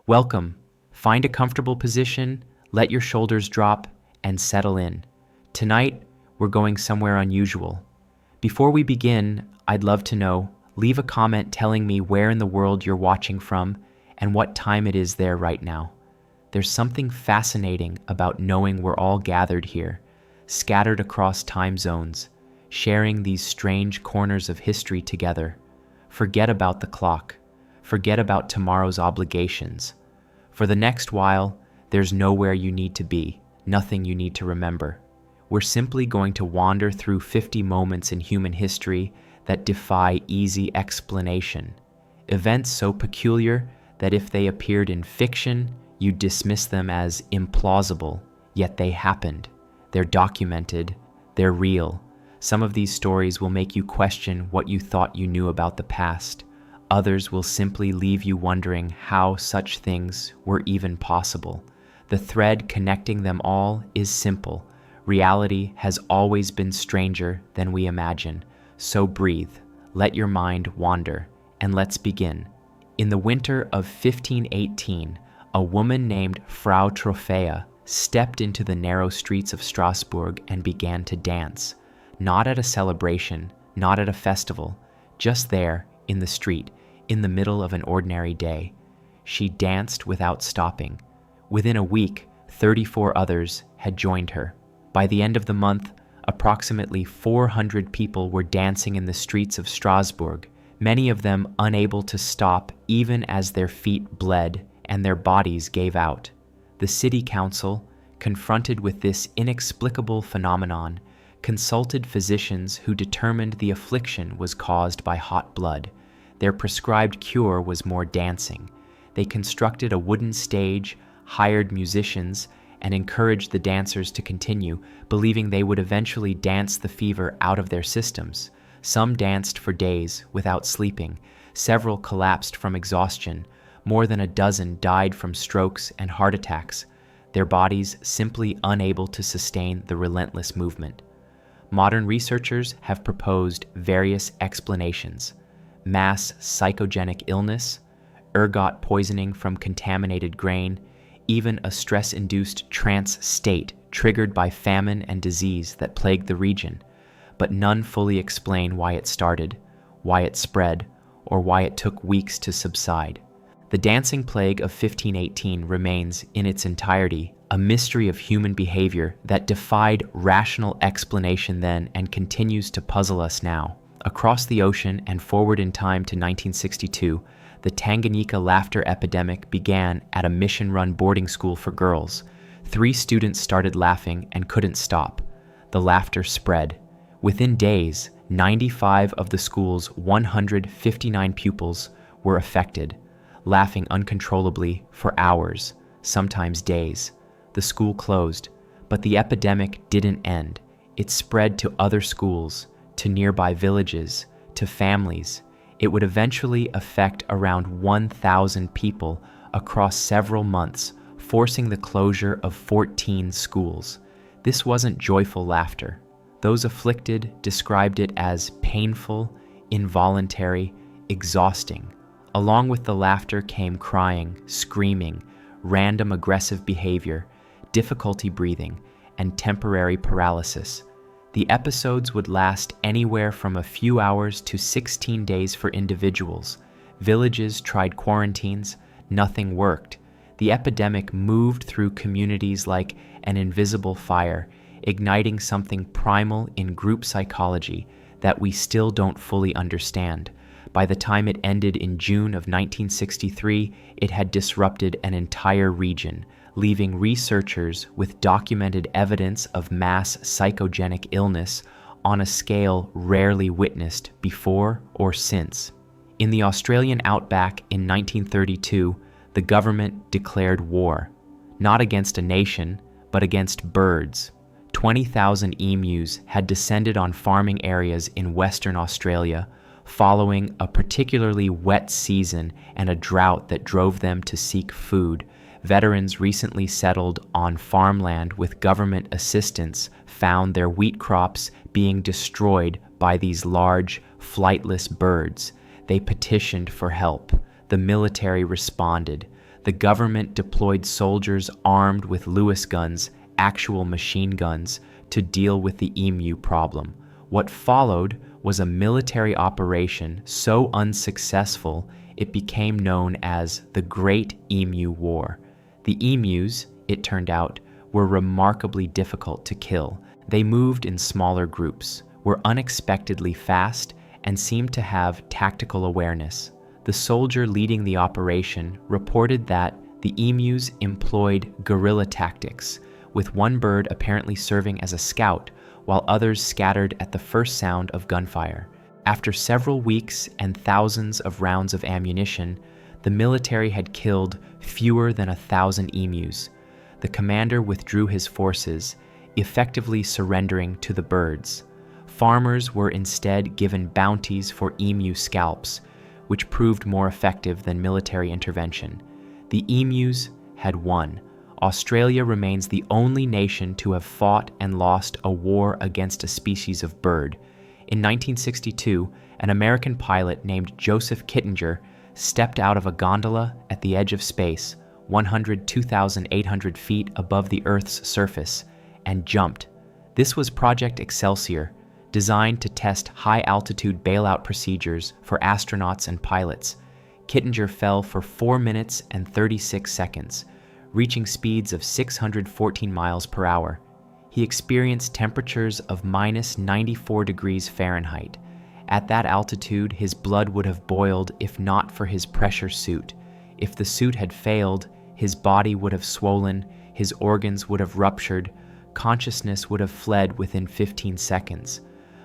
Welcome. Find a comfortable position, let your shoulders drop, and settle in. Tonight, we're going somewhere unusual. Before we begin, I'd love to know, leave a comment telling me where in the world you're watching from and what time it is there right now. There's something fascinating about knowing we're all gathered here, scattered across time zones, sharing these strange corners of history together. Forget about the clock. Forget about tomorrow's obligations. For the next while, there's nowhere you need to be, nothing you need to remember. We're simply going to wander through 50 moments in human history that defy easy explanation. Events so peculiar that if they appeared in fiction, you'd dismiss them as implausible, yet they happened. They're documented, they're real. Some of these stories will make you question what you thought you knew about the past. Others will simply leave you wondering how such things were even possible. The thread connecting them all is simple. Reality has always been stranger than we imagine. So breathe, let your mind wander, and let's begin. In the winter of 1518, a woman named Frau Trophäa stepped into the narrow streets of Strasbourg and began to dance. Not at a celebration, not at a festival, just there, in the street, in the middle of an ordinary day. She danced without stopping. Within a week, 34 others had joined her. By the end of the month, approximately 400 people were dancing in the streets of Strasbourg, many of them unable to stop even as their feet bled and their bodies gave out. The city council, confronted with this inexplicable phenomenon, consulted physicians who determined the affliction was caused by hot blood. Their prescribed cure was more dancing. They constructed a wooden stage, hired musicians, and encouraged the dancers to continue, believing they would eventually dance the fever out of their systems. Some danced for days without sleeping. Several collapsed from exhaustion. More than a dozen died from strokes and heart attacks, their bodies simply unable to sustain the relentless movement. Modern researchers have proposed various explanations: mass psychogenic illness, ergot poisoning from contaminated grain, even a stress-induced trance state triggered by famine and disease that plagued the region. But none fully explain why it started, why it spread, or why it took weeks to subside. The dancing plague of 1518 remains, in its entirety, a mystery of human behavior that defied rational explanation then and continues to puzzle us now. Across the ocean and forward in time to 1962, the Tanganyika laughter epidemic began at a mission-run boarding school for girls. 3 students started laughing and couldn't stop. The laughter spread. Within days, 95 of the school's 159 pupils were affected, laughing uncontrollably for hours, sometimes days. The school closed, but the epidemic didn't end. It spread to other schools, to nearby villages, to families. It would eventually affect around 1,000 people across several months, forcing the closure of 14 schools. This wasn't joyful laughter. Those afflicted described it as painful, involuntary, exhausting. Along with the laughter came crying, screaming, random aggressive behavior, difficulty breathing, and temporary paralysis. The episodes would last anywhere from a few hours to 16 days for individuals. Villages tried quarantines, nothing worked. The epidemic moved through communities like an invisible fire, igniting something primal in group psychology that we still don't fully understand. By the time it ended in June of 1963, it had disrupted an entire region, leaving researchers with documented evidence of mass psychogenic illness on a scale rarely witnessed before or since. In the Australian outback in 1932, the government declared war, not against a nation, but against birds. 20,000 emus had descended on farming areas in Western Australia following a particularly wet season and a drought that drove them to seek food. Veterans recently settled on farmland with government assistance found their wheat crops being destroyed by these large, flightless birds. They petitioned for help. The military responded. The government deployed soldiers armed with Lewis guns, actual machine guns, to deal with the emu problem. What followed was a military operation so unsuccessful it became known as the Great Emu War. The emus, it turned out, were remarkably difficult to kill. They moved in smaller groups, were unexpectedly fast, and seemed to have tactical awareness. The soldier leading the operation reported that the emus employed guerrilla tactics, with one bird apparently serving as a scout, while others scattered at the first sound of gunfire. After several weeks and thousands of rounds of ammunition, the military had killed fewer than 1,000 emus. The commander withdrew his forces, effectively surrendering to the birds. Farmers were instead given bounties for emu scalps, which proved more effective than military intervention. The emus had won. Australia remains the only nation to have fought and lost a war against a species of bird. In 1962, an American pilot named Joseph Kittinger stepped out of a gondola at the edge of space, 102,800 feet above the Earth's surface, and jumped. This was Project Excelsior, designed to test high-altitude bailout procedures for astronauts and pilots. Kittinger fell for 4 minutes and 36 seconds, reaching speeds of 614 miles per hour. He experienced temperatures of minus 94 degrees Fahrenheit. At that altitude, his blood would have boiled if not for his pressure suit. If the suit had failed, his body would have swollen, his organs would have ruptured, consciousness would have fled within 15 seconds.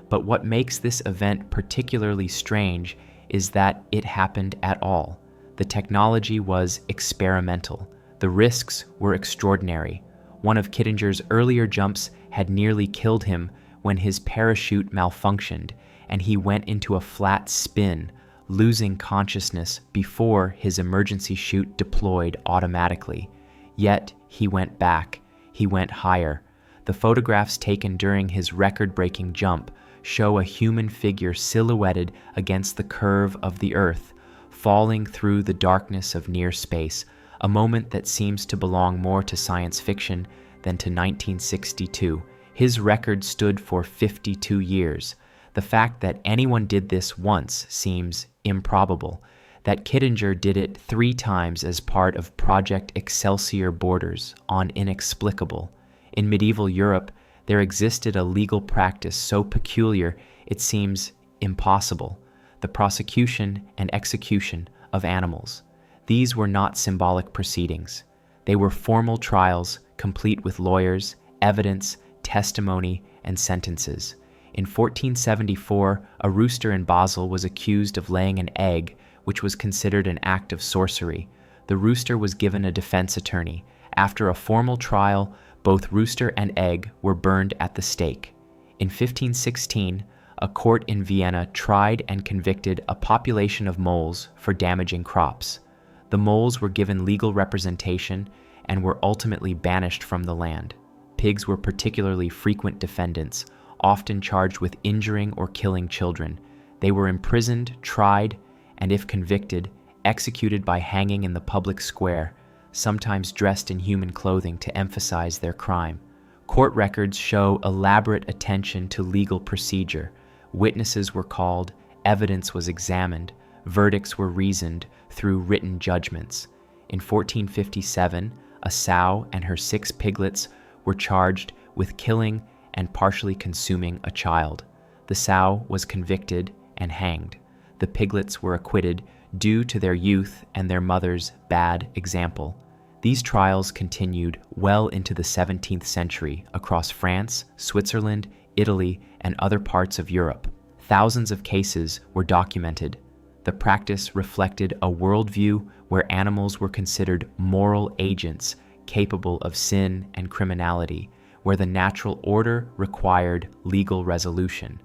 But what makes this event particularly strange is that it happened at all. The technology was experimental. The risks were extraordinary. One of Kittinger's earlier jumps had nearly killed him when his parachute malfunctioned, and he went into a flat spin, losing consciousness before his emergency chute deployed automatically. Yet he went back. He went higher. The photographs taken during his record-breaking jump show a human figure silhouetted against the curve of the Earth, falling through the darkness of near space, a moment that seems to belong more to science fiction than to 1962. His record stood for 52 years. The fact that anyone did this once seems improbable. That Kittinger did it 3 times as part of Project Excelsior borders on inexplicable. In medieval Europe, there existed a legal practice so peculiar it seems impossible: the prosecution and execution of animals. These were not symbolic proceedings. They were formal trials, complete with lawyers, evidence, testimony, and sentences. In 1474, a rooster in Basel was accused of laying an egg, which was considered an act of sorcery. The rooster was given a defense attorney. After a formal trial, both rooster and egg were burned at the stake. In 1516, a court in Vienna tried and convicted a population of moles for damaging crops. The moles were given legal representation and were ultimately banished from the land. Pigs were particularly frequent defendants, often charged with injuring or killing children. They were imprisoned, tried, and if convicted, executed by hanging in the public square, sometimes dressed in human clothing to emphasize their crime. Court records show elaborate attention to legal procedure. Witnesses were called, evidence was examined, verdicts were reasoned through written judgments. In 1457, a sow and her 6 piglets were charged with killing and partially consuming a child. The sow was convicted and hanged. The piglets were acquitted due to their youth and their mother's bad example. These trials continued well into the 17th century across France, Switzerland, Italy, and other parts of Europe. Thousands of cases were documented. The practice reflected a worldview where animals were considered moral agents capable of sin and criminality, where the natural order required legal resolution.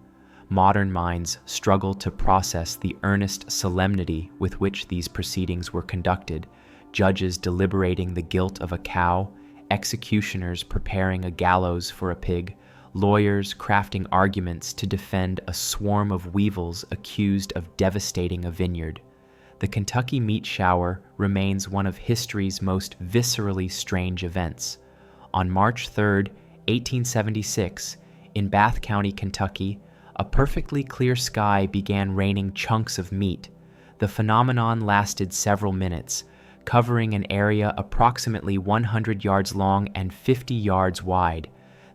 Modern minds struggle to process the earnest solemnity with which these proceedings were conducted, judges deliberating the guilt of a cow, executioners preparing a gallows for a pig, lawyers crafting arguments to defend a swarm of weevils accused of devastating a vineyard. The Kentucky meat shower remains one of history's most viscerally strange events. On March 3, 1876, in Bath County, Kentucky, a perfectly clear sky began raining chunks of meat. The phenomenon lasted several minutes, covering an area approximately 100 yards long and 50 yards wide.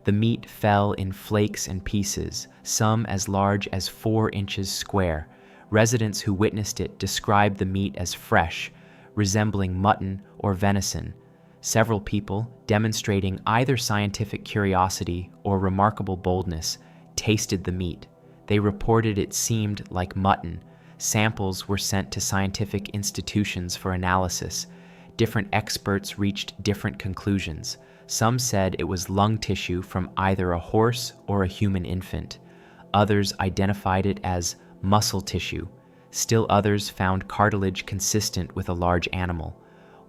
The meat fell in flakes and pieces, some as large as 4 inches square. Residents who witnessed it described the meat as fresh, resembling mutton or venison. Several people, demonstrating either scientific curiosity or remarkable boldness, tasted the meat. They reported it seemed like mutton. Samples were sent to scientific institutions for analysis. Different experts reached different conclusions. Some said it was lung tissue from either a horse or a human infant. Others identified it as muscle tissue. Still others found cartilage consistent with a large animal.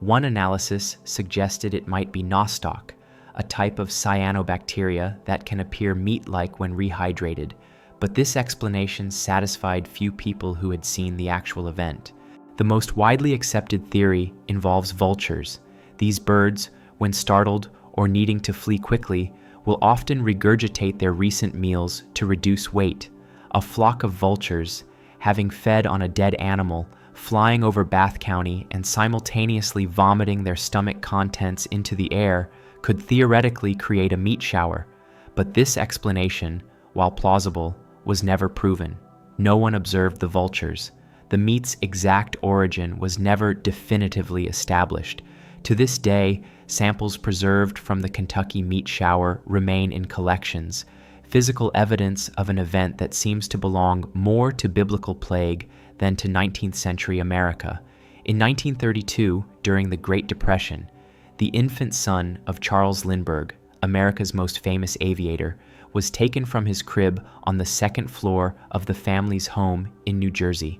One analysis suggested it might be nostoc, a type of cyanobacteria that can appear meat-like when rehydrated, but this explanation satisfied few people who had seen the actual event. The most widely accepted theory involves vultures. These birds, when startled or needing to flee quickly, will often regurgitate their recent meals to reduce weight. A flock of vultures, having fed on a dead animal, flying over Bath County and simultaneously vomiting their stomach contents into the air, could theoretically create a meat shower. But this explanation, while plausible, was never proven. No one observed the vultures. The meat's exact origin was never definitively established. To this day, samples preserved from the Kentucky meat shower remain in collections, physical evidence of an event that seems to belong more to biblical plague than to 19th century America. In 1932, during the Great Depression, the infant son of Charles Lindbergh, America's most famous aviator, was taken from his crib on the second floor of the family's home in New Jersey.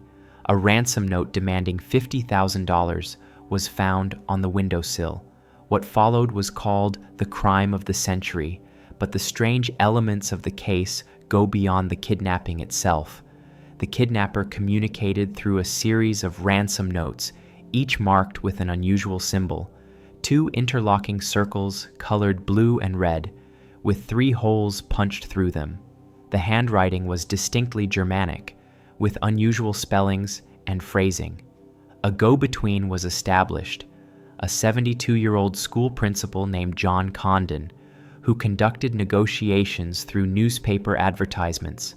A ransom note demanding $50,000 was found on the windowsill. What followed was called the crime of the century, but the strange elements of the case go beyond the kidnapping itself. The kidnapper communicated through a series of ransom notes, each marked with an unusual symbol. 2 interlocking circles colored blue and red, with 3 holes punched through them. The handwriting was distinctly Germanic, with unusual spellings and phrasing. A go-between was established, a 72-year-old school principal named John Condon, who conducted negotiations through newspaper advertisements.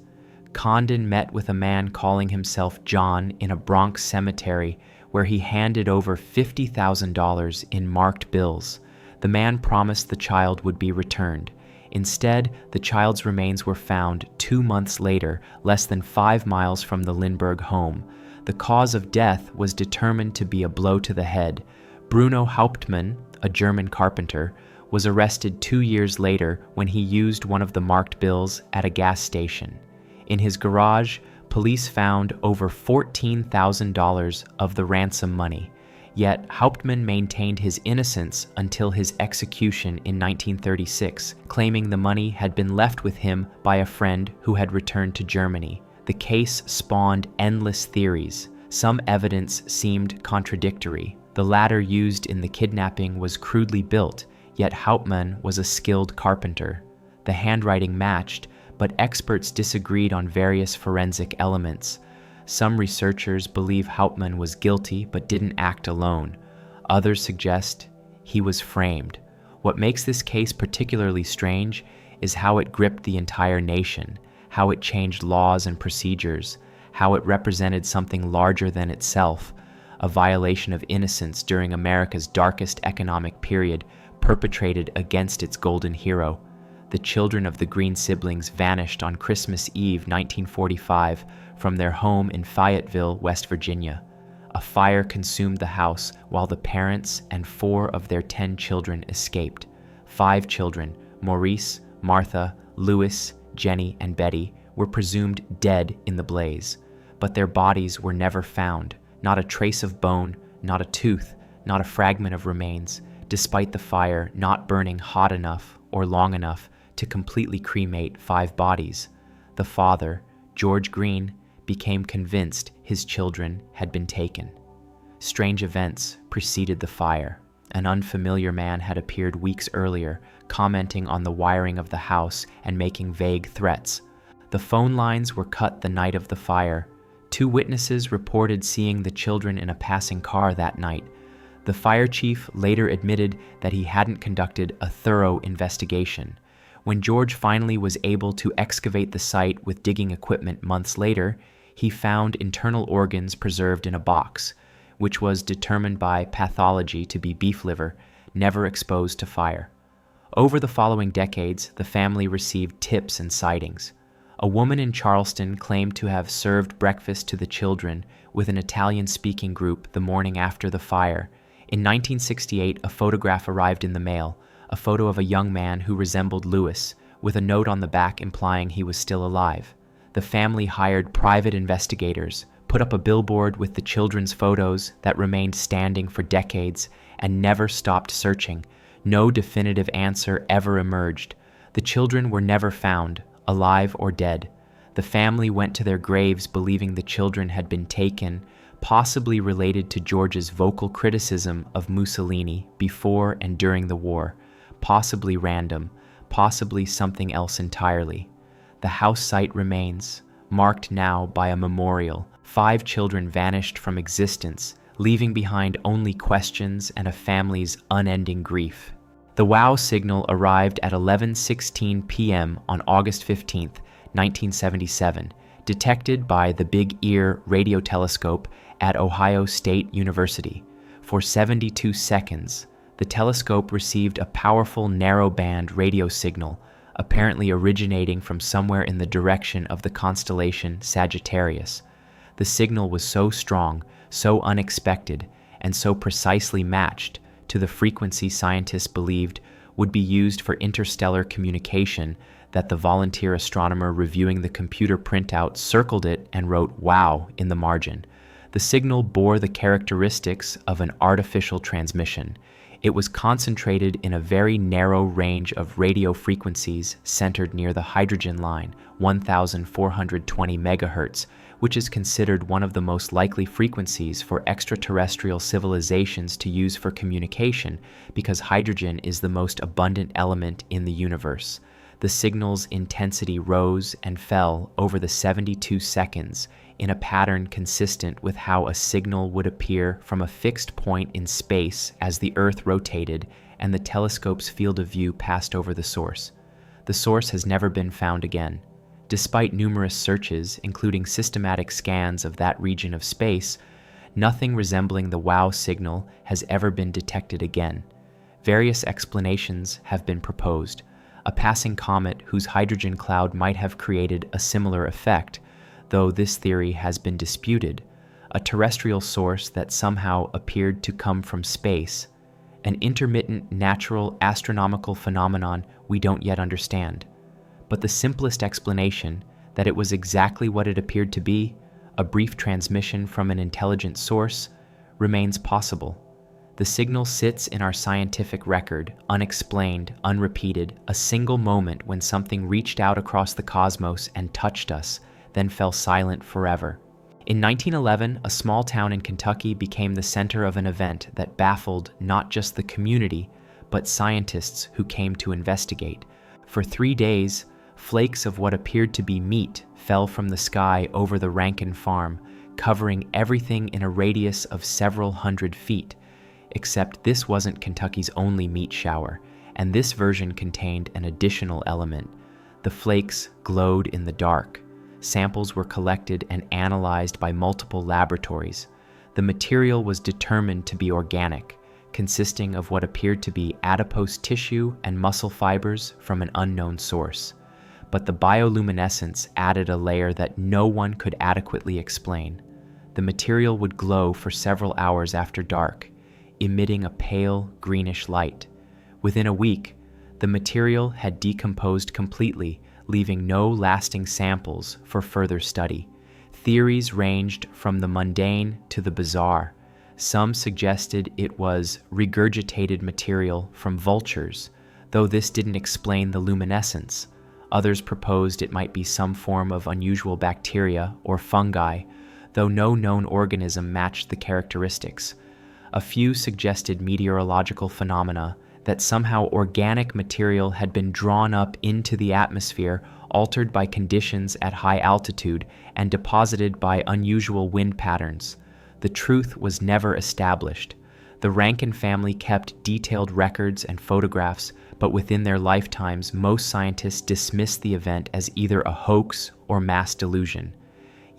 Condon met with a man calling himself John in a Bronx cemetery where he handed over $50,000 in marked bills. The man promised the child would be returned. Instead, the child's remains were found 2 months later, less than 5 miles from the Lindbergh home. The cause of death was determined to be a blow to the head. Bruno Hauptmann, a German carpenter, was arrested 2 years later when he used one of the marked bills at a gas station. In his garage, police found over $14,000 of the ransom money. Yet Hauptmann maintained his innocence until his execution in 1936, claiming the money had been left with him by a friend who had returned to Germany. The case spawned endless theories. Some evidence seemed contradictory. The ladder used in the kidnapping was crudely built, yet Hauptmann was a skilled carpenter. The handwriting matched, but experts disagreed on various forensic elements. Some researchers believe Hauptmann was guilty but didn't act alone. Others suggest he was framed. What makes this case particularly strange is how it gripped the entire nation, how it changed laws and procedures, how it represented something larger than itself, a violation of innocence during America's darkest economic period perpetrated against its golden hero. The children of the Green siblings vanished on Christmas Eve 1945 from their home in Fayetteville, West Virginia. A fire consumed the house while the parents and 4 of their 10 children escaped. 5 children, Maurice, Martha, Louis, Jenny, and Betty, were presumed dead in the blaze, but their bodies were never found. Not a trace of bone, not a tooth, not a fragment of remains, despite the fire not burning hot enough or long enough to completely cremate 5 bodies. The father, George Green, became convinced his children had been taken. Strange events preceded the fire. An unfamiliar man had appeared weeks earlier, commenting on the wiring of the house and making vague threats. The phone lines were cut the night of the fire. 2 witnesses reported seeing the children in a passing car that night. The fire chief later admitted that he hadn't conducted a thorough investigation. When George finally was able to excavate the site with digging equipment months later, he found internal organs preserved in a box, which was determined by pathology to be beef liver, never exposed to fire. Over the following decades, the family received tips and sightings. A woman in Charleston claimed to have served breakfast to the children with an Italian-speaking group the morning after the fire. In 1968, a photograph arrived in the mail, a photo of a young man who resembled Lewis, with a note on the back implying he was still alive. The family hired private investigators, put up a billboard with the children's photos that remained standing for decades, and never stopped searching. No definitive answer ever emerged. The children were never found, alive or dead. The family went to their graves believing the children had been taken, possibly related to George's vocal criticism of Mussolini before and during the war, possibly random, possibly something else entirely. The house site remains, marked now by a memorial. 5 children vanished from existence, leaving behind only questions and a family's unending grief. The WOW signal arrived at 11:16 p.m. on August 15, 1977, detected by the Big Ear radio telescope at Ohio State University. For 72 seconds, the telescope received a powerful narrow-band radio signal, apparently originating from somewhere in the direction of the constellation Sagittarius. The signal was so strong, so unexpected, and so precisely matched to the frequency scientists believed would be used for interstellar communication that the volunteer astronomer reviewing the computer printout circled it and wrote "WOW" in the margin. The signal bore the characteristics of an artificial transmission. It was concentrated in a very narrow range of radio frequencies centered near the hydrogen line, 1,420 megahertz, which is considered one of the most likely frequencies for extraterrestrial civilizations to use for communication because hydrogen is the most abundant element in the universe. The signal's intensity rose and fell over the 72 seconds in a pattern consistent with how a signal would appear from a fixed point in space as the Earth rotated and the telescope's field of view passed over the source. The source has never been found again. Despite numerous searches, including systematic scans of that region of space, nothing resembling the WOW signal has ever been detected again. Various explanations have been proposed. A passing comet whose hydrogen cloud might have created a similar effect, though this theory has been disputed. A terrestrial source that somehow appeared to come from space. An intermittent natural astronomical phenomenon we don't yet understand. But the simplest explanation, that it was exactly what it appeared to be, a brief transmission from an intelligent source, remains possible. The signal sits in our scientific record, unexplained, unrepeated, a single moment when something reached out across the cosmos and touched us, then fell silent forever. In 1911, a small town in Kentucky became the center of an event that baffled not just the community, but scientists who came to investigate. For 3 days, flakes of what appeared to be meat fell from the sky over the Rankin farm, covering everything in a radius of several hundred feet. Except this wasn't Kentucky's only meat shower, and this version contained an additional element. The flakes glowed in the dark. Samples were collected and analyzed by multiple laboratories. The material was determined to be organic, consisting of what appeared to be adipose tissue and muscle fibers from an unknown source. But the bioluminescence added a layer that no one could adequately explain. The material would glow for several hours after dark, emitting a pale greenish light. Within a week, the material had decomposed completely, leaving no lasting samples for further study. Theories ranged from the mundane to the bizarre. Some suggested it was regurgitated material from vultures, though this didn't explain the luminescence. Others proposed it might be some form of unusual bacteria or fungi, though no known organism matched the characteristics. A few suggested meteorological phenomena, that somehow organic material had been drawn up into the atmosphere, altered by conditions at high altitude, and deposited by unusual wind patterns. The truth was never established. The Rankin family kept detailed records and photographs, but within their lifetimes, most scientists dismissed the event as either a hoax or mass delusion.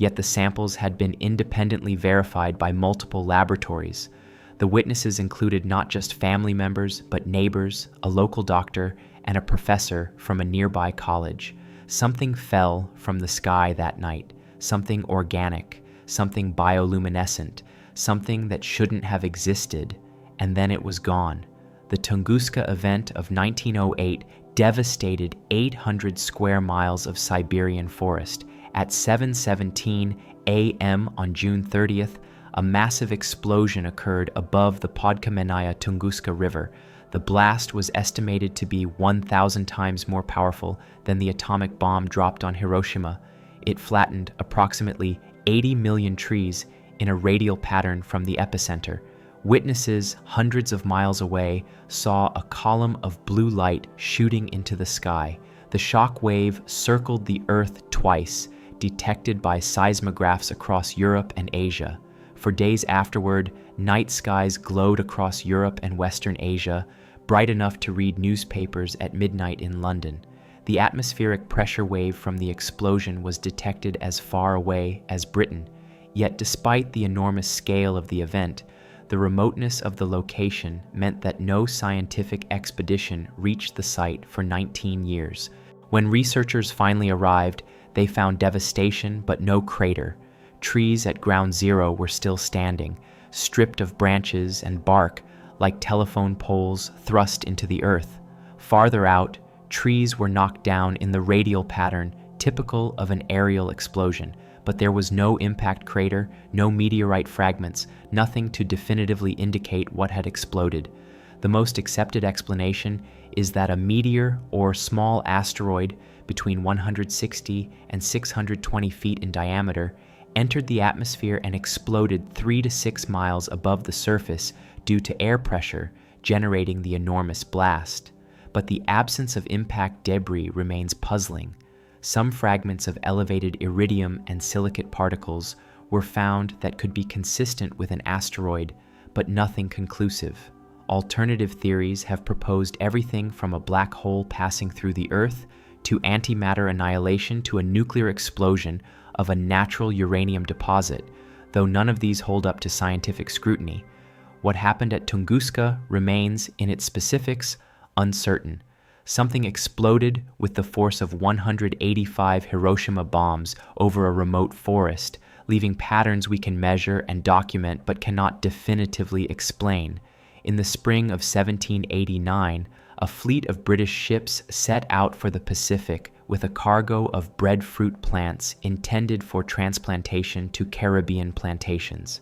Yet the samples had been independently verified by multiple laboratories. The witnesses included not just family members, but neighbors, a local doctor, and a professor from a nearby college. Something fell from the sky that night, something organic, something bioluminescent, something that shouldn't have existed, and then it was gone. The Tunguska event of 1908 devastated 800 square miles of Siberian forest. At 7:17 a.m. on June 30th, a massive explosion occurred above the Podkamenaya Tunguska River. The blast was estimated to be 1,000 times more powerful than the atomic bomb dropped on Hiroshima. It flattened approximately 80 million trees in a radial pattern from the epicenter. Witnesses hundreds of miles away saw a column of blue light shooting into the sky. The shock wave circled the Earth twice, detected by seismographs across Europe and Asia. For days afterward, night skies glowed across Europe and Western Asia, bright enough to read newspapers at midnight in London. The atmospheric pressure wave from the explosion was detected as far away as Britain. Yet despite the enormous scale of the event, the remoteness of the location meant that no scientific expedition reached the site for 19 years. When researchers finally arrived, they found devastation but no crater. Trees at ground zero were still standing, stripped of branches and bark, like telephone poles thrust into the earth. Farther out, trees were knocked down in the radial pattern typical of an aerial explosion, but there was no impact crater, no meteorite fragments, nothing to definitively indicate what had exploded. The most accepted explanation is that a meteor or small asteroid between 160 and 620 feet in diameter entered the atmosphere and exploded 3 to 6 miles above the surface due to air pressure, generating the enormous blast. But the absence of impact debris remains puzzling. Some fragments of elevated iridium and silicate particles were found that could be consistent with an asteroid, but nothing conclusive. Alternative theories have proposed everything from a black hole passing through the Earth to antimatter annihilation to a nuclear explosion of a natural uranium deposit, though none of these hold up to scientific scrutiny. What happened at Tunguska remains, in its specifics, uncertain. Something exploded with the force of 185 Hiroshima bombs over a remote forest, leaving patterns we can measure and document but cannot definitively explain. In the spring of 1789, a fleet of British ships set out for the Pacific with a cargo of breadfruit plants intended for transplantation to Caribbean plantations.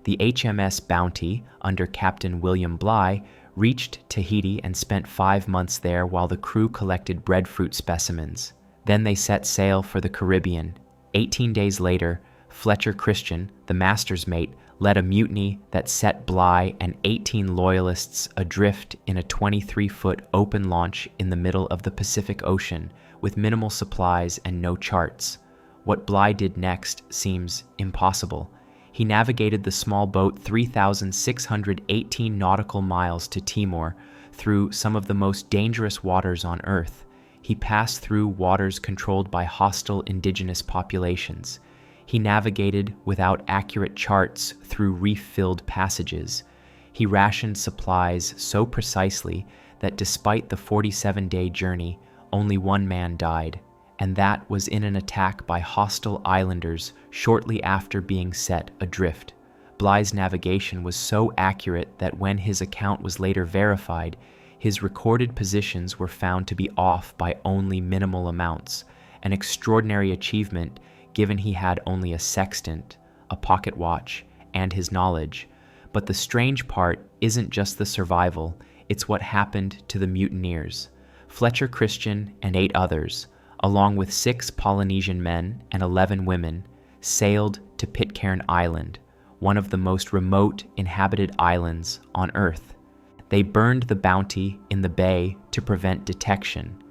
The HMS Bounty, under Captain William Bligh, reached Tahiti and spent 5 months there while the crew collected breadfruit specimens. Then they set sail for the Caribbean. 18 days later, Fletcher Christian, the master's mate, led a mutiny that set Bligh and 18 loyalists adrift in a 23-foot open launch in the middle of the Pacific Ocean with minimal supplies and no charts. What Bligh did next seems impossible. He navigated the small boat 3,618 nautical miles to Timor through some of the most dangerous waters on Earth. He passed through waters controlled by hostile indigenous populations. He navigated without accurate charts through reef-filled passages. He rationed supplies so precisely that despite the 47-day journey, only one man died, and that was in an attack by hostile islanders shortly after being set adrift. Bligh's navigation was so accurate that when his account was later verified, his recorded positions were found to be off by only minimal amounts, an extraordinary achievement given he had only a sextant, a pocket watch, and his knowledge. But the strange part isn't just the survival, it's what happened to the mutineers. Fletcher Christian and 8 others, along with 6 Polynesian men and 11 women, sailed to Pitcairn Island, one of the most remote inhabited islands on Earth. They burned the Bounty in the bay to prevent detection.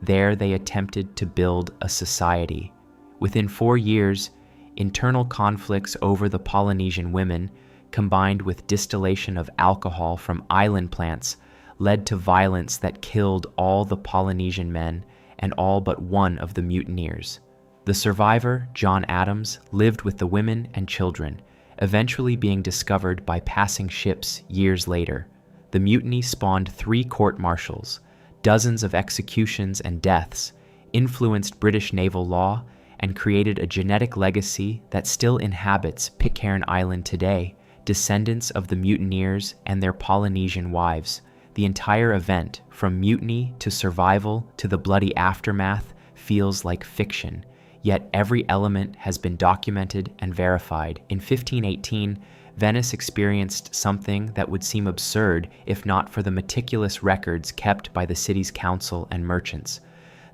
There they attempted to build a society. Within 4 years, internal conflicts over the Polynesian women, combined with distillation of alcohol from island plants, led to violence that killed all the Polynesian men and all but one of the mutineers. The survivor, John Adams, lived with the women and children, eventually being discovered by passing ships years later. The mutiny spawned 3 court-martials, dozens of executions and deaths, influenced British naval law, and created a genetic legacy that still inhabits Pitcairn Island today, descendants of the mutineers and their Polynesian wives. The entire event, from mutiny to survival to the bloody aftermath, feels like fiction, yet every element has been documented and verified. In 1518, Venice experienced something that would seem absurd if not for the meticulous records kept by the city's council and merchants.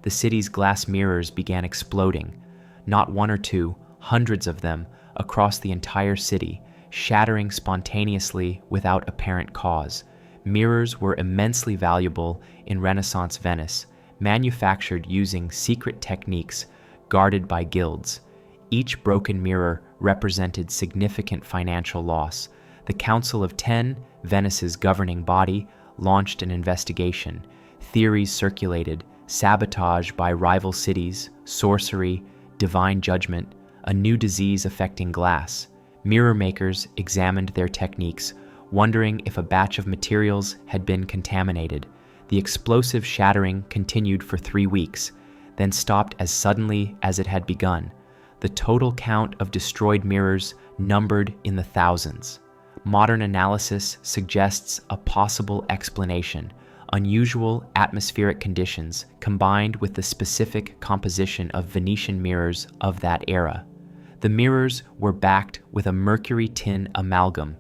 The city's glass mirrors began exploding, not one or two, hundreds of them, across the entire city, shattering spontaneously without apparent cause. Mirrors were immensely valuable in Renaissance Venice, manufactured using secret techniques guarded by guilds. Each broken mirror represented significant financial loss. The Council of Ten, Venice's governing body, launched an investigation. Theories circulated: sabotage by rival cities, sorcery, divine judgment, a new disease affecting glass. Mirror makers examined their techniques, wondering if a batch of materials had been contaminated. The explosive shattering continued for 3 weeks, then stopped as suddenly as it had begun. The total count of destroyed mirrors numbered in the thousands. Modern analysis suggests a possible explanation: unusual atmospheric conditions combined with the specific composition of Venetian mirrors of that era. The mirrors were backed with a mercury tin amalgam,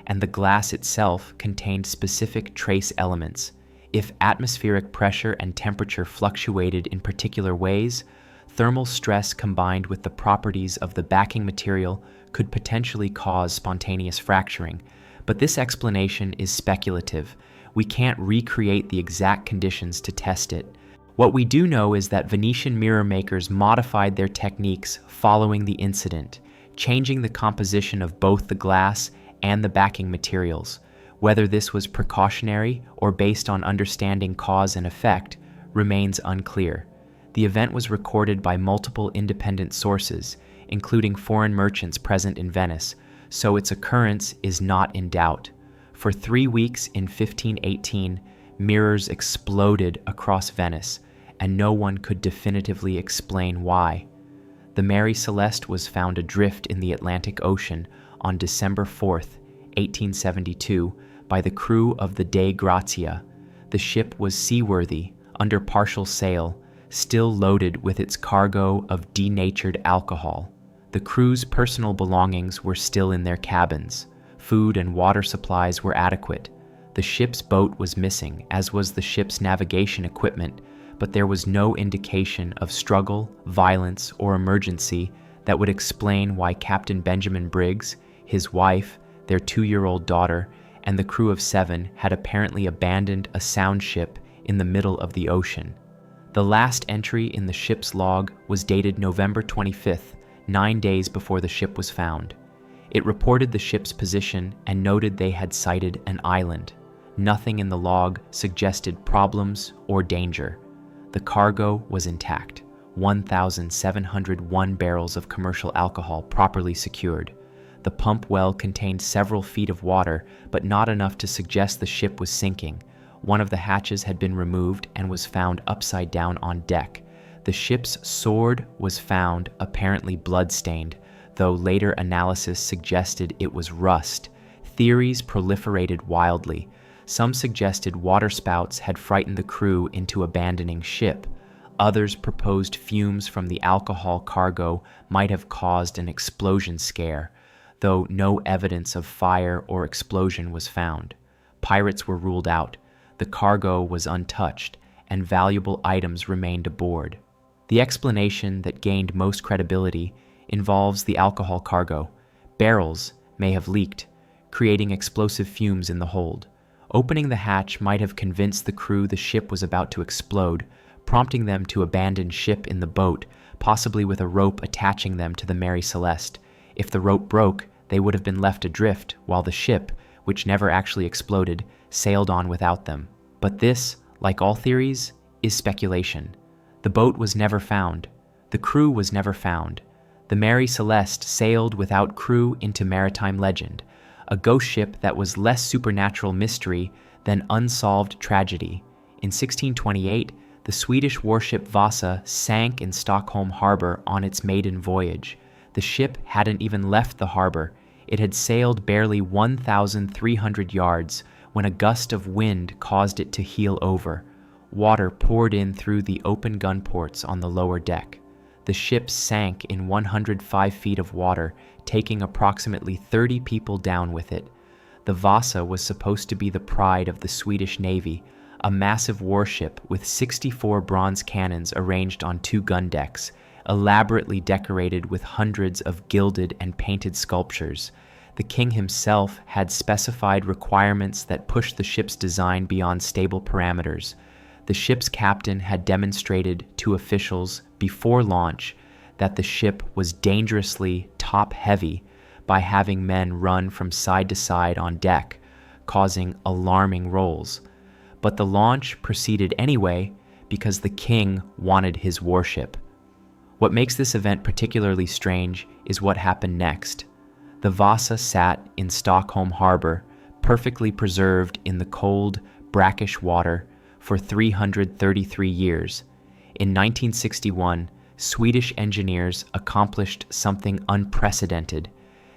and the glass itself contained specific trace elements. If atmospheric pressure and temperature fluctuated in particular ways, thermal stress combined with the properties of the backing material could potentially cause spontaneous fracturing. But this explanation is speculative. We can't recreate the exact conditions to test it. What we do know is that Venetian mirror makers modified their techniques following the incident, changing the composition of both the glass and the backing materials. Whether this was precautionary or based on understanding cause and effect remains unclear. The event was recorded by multiple independent sources, including foreign merchants present in Venice, so its occurrence is not in doubt. For 3 weeks in 1518, mirrors exploded across Venice, and no one could definitively explain why. The Mary Celeste was found adrift in the Atlantic Ocean on December 4th, 1872, by the crew of the Dei Grazia. The ship was seaworthy, under partial sail, still loaded with its cargo of denatured alcohol. The crew's personal belongings were still in their cabins. Food and water supplies were adequate. The ship's boat was missing, as was the ship's navigation equipment, but there was no indication of struggle, violence, or emergency that would explain why Captain Benjamin Briggs, his wife, their 2-year-old daughter, and the crew of 7 had apparently abandoned a sound ship in the middle of the ocean. The last entry in the ship's log was dated November 25th, 9 days before the ship was found. It reported the ship's position and noted they had sighted an island. Nothing in the log suggested problems or danger. The cargo was intact, 1,701 barrels of commercial alcohol properly secured. The pump well contained several feet of water, but not enough to suggest the ship was sinking. One of the hatches had been removed and was found upside down on deck. The ship's sword was found, apparently blood-stained, though later analysis suggested it was rust. Theories proliferated wildly. Some suggested waterspouts had frightened the crew into abandoning ship. Others proposed fumes from the alcohol cargo might have caused an explosion scare, though no evidence of fire or explosion was found. Pirates were ruled out. The cargo was untouched, and valuable items remained aboard. The explanation that gained most credibility involves the alcohol cargo. Barrels may have leaked, creating explosive fumes in the hold. Opening the hatch might have convinced the crew the ship was about to explode, prompting them to abandon ship in the boat, possibly with a rope attaching them to the Mary Celeste. If the rope broke, they would have been left adrift, while the ship, which never actually exploded, sailed on without them. But this, like all theories, is speculation. The boat was never found. The crew was never found. The Mary Celeste sailed without crew into maritime legend, a ghost ship that was less supernatural mystery than unsolved tragedy. In 1628, the Swedish warship Vasa sank in Stockholm harbor on its maiden voyage. The ship hadn't even left the harbor. It had sailed barely 1,300 yards when a gust of wind caused it to heel over. Water poured in through the open gun ports on the lower deck. The ship sank in 105 feet of water, taking approximately 30 people down with it. The Vasa was supposed to be the pride of the Swedish Navy, a massive warship with 64 bronze cannons arranged on 2 gun decks, elaborately decorated with hundreds of gilded and painted sculptures. The king himself had specified requirements that pushed the ship's design beyond stable parameters. The ship's captain had demonstrated to officials before launch that the ship was dangerously top-heavy by having men run from side to side on deck, causing alarming rolls. But the launch proceeded anyway because the king wanted his warship. What makes this event particularly strange is what happened next. The Vasa sat in Stockholm harbor, perfectly preserved in the cold, brackish water, for 333 years. In 1961, Swedish engineers accomplished something unprecedented.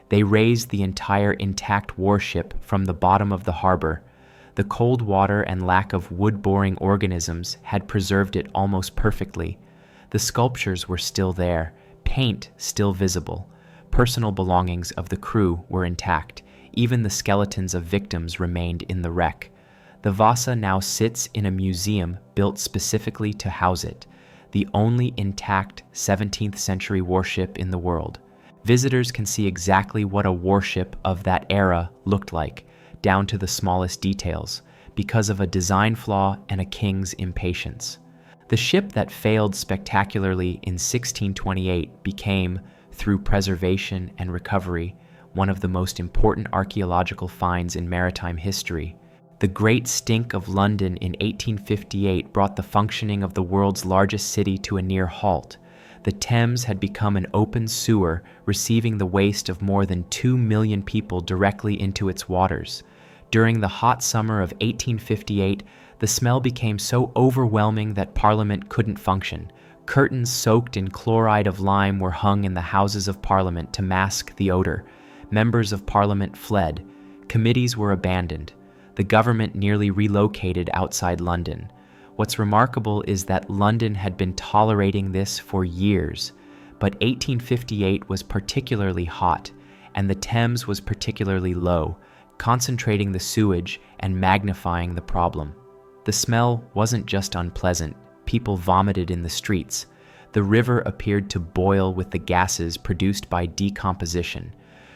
They raised the entire intact warship from the bottom of the harbor. The cold water and lack of wood-boring organisms had preserved it almost perfectly. The sculptures were still there, paint still visible. Personal belongings of the crew were intact. Even the skeletons of victims remained in the wreck. The Vasa now sits in a museum built specifically to house it, the only intact 17th century warship in the world. Visitors can see exactly what a warship of that era looked like, down to the smallest details, because of a design flaw and a king's impatience. The ship that failed spectacularly in 1628 became, through preservation and recovery, one of the most important archaeological finds in maritime history. The Great Stink of London in 1858 brought the functioning of the world's largest city to a near halt. The Thames had become an open sewer, receiving the waste of more than 2 million people directly into its waters. During the hot summer of 1858, the smell became so overwhelming that Parliament couldn't function. Curtains soaked in chloride of lime were hung in the Houses of Parliament to mask the odor. Members of Parliament fled. Committees were abandoned. The government nearly relocated outside London. What's remarkable is that London had been tolerating this for years, but 1858 was particularly hot, and the Thames was particularly low, concentrating the sewage and magnifying the problem. The smell wasn't just unpleasant. People vomited in the streets. The river appeared to boil with the gases produced by decomposition.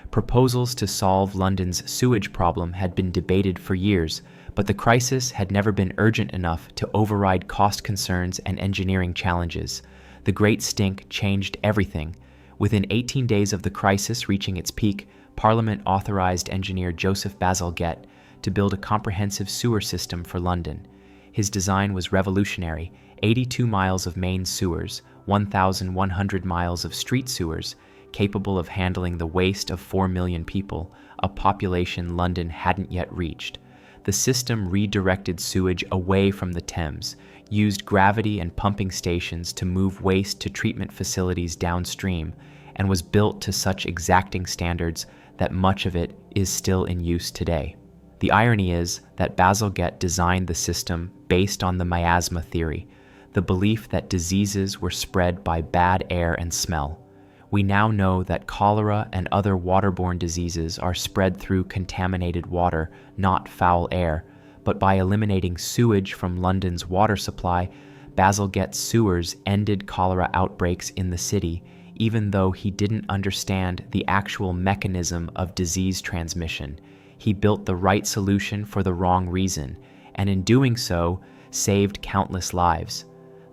Proposals to solve London's sewage problem had been debated for years, but the crisis had never been urgent enough to override cost concerns and engineering challenges. The Great Stink changed everything. Within 18 days of the crisis reaching its peak, Parliament authorized engineer Joseph Bazalgette to build a comprehensive sewer system for London. His design was revolutionary: 82 miles of main sewers, 1,100 miles of street sewers, capable of handling the waste of 4 million people, a population London hadn't yet reached. The system redirected sewage away from the Thames, used gravity and pumping stations to move waste to treatment facilities downstream, and was built to such exacting standards that much of it is still in use today. The irony is that Bazalgette designed the system based on the miasma theory, the belief that diseases were spread by bad air and smell. We now know that cholera and other waterborne diseases are spread through contaminated water, not foul air, but by eliminating sewage from London's water supply, Bazalgette's sewers ended cholera outbreaks in the city, even though he didn't understand the actual mechanism of disease transmission. He built the right solution for the wrong reason, and in doing so, saved countless lives.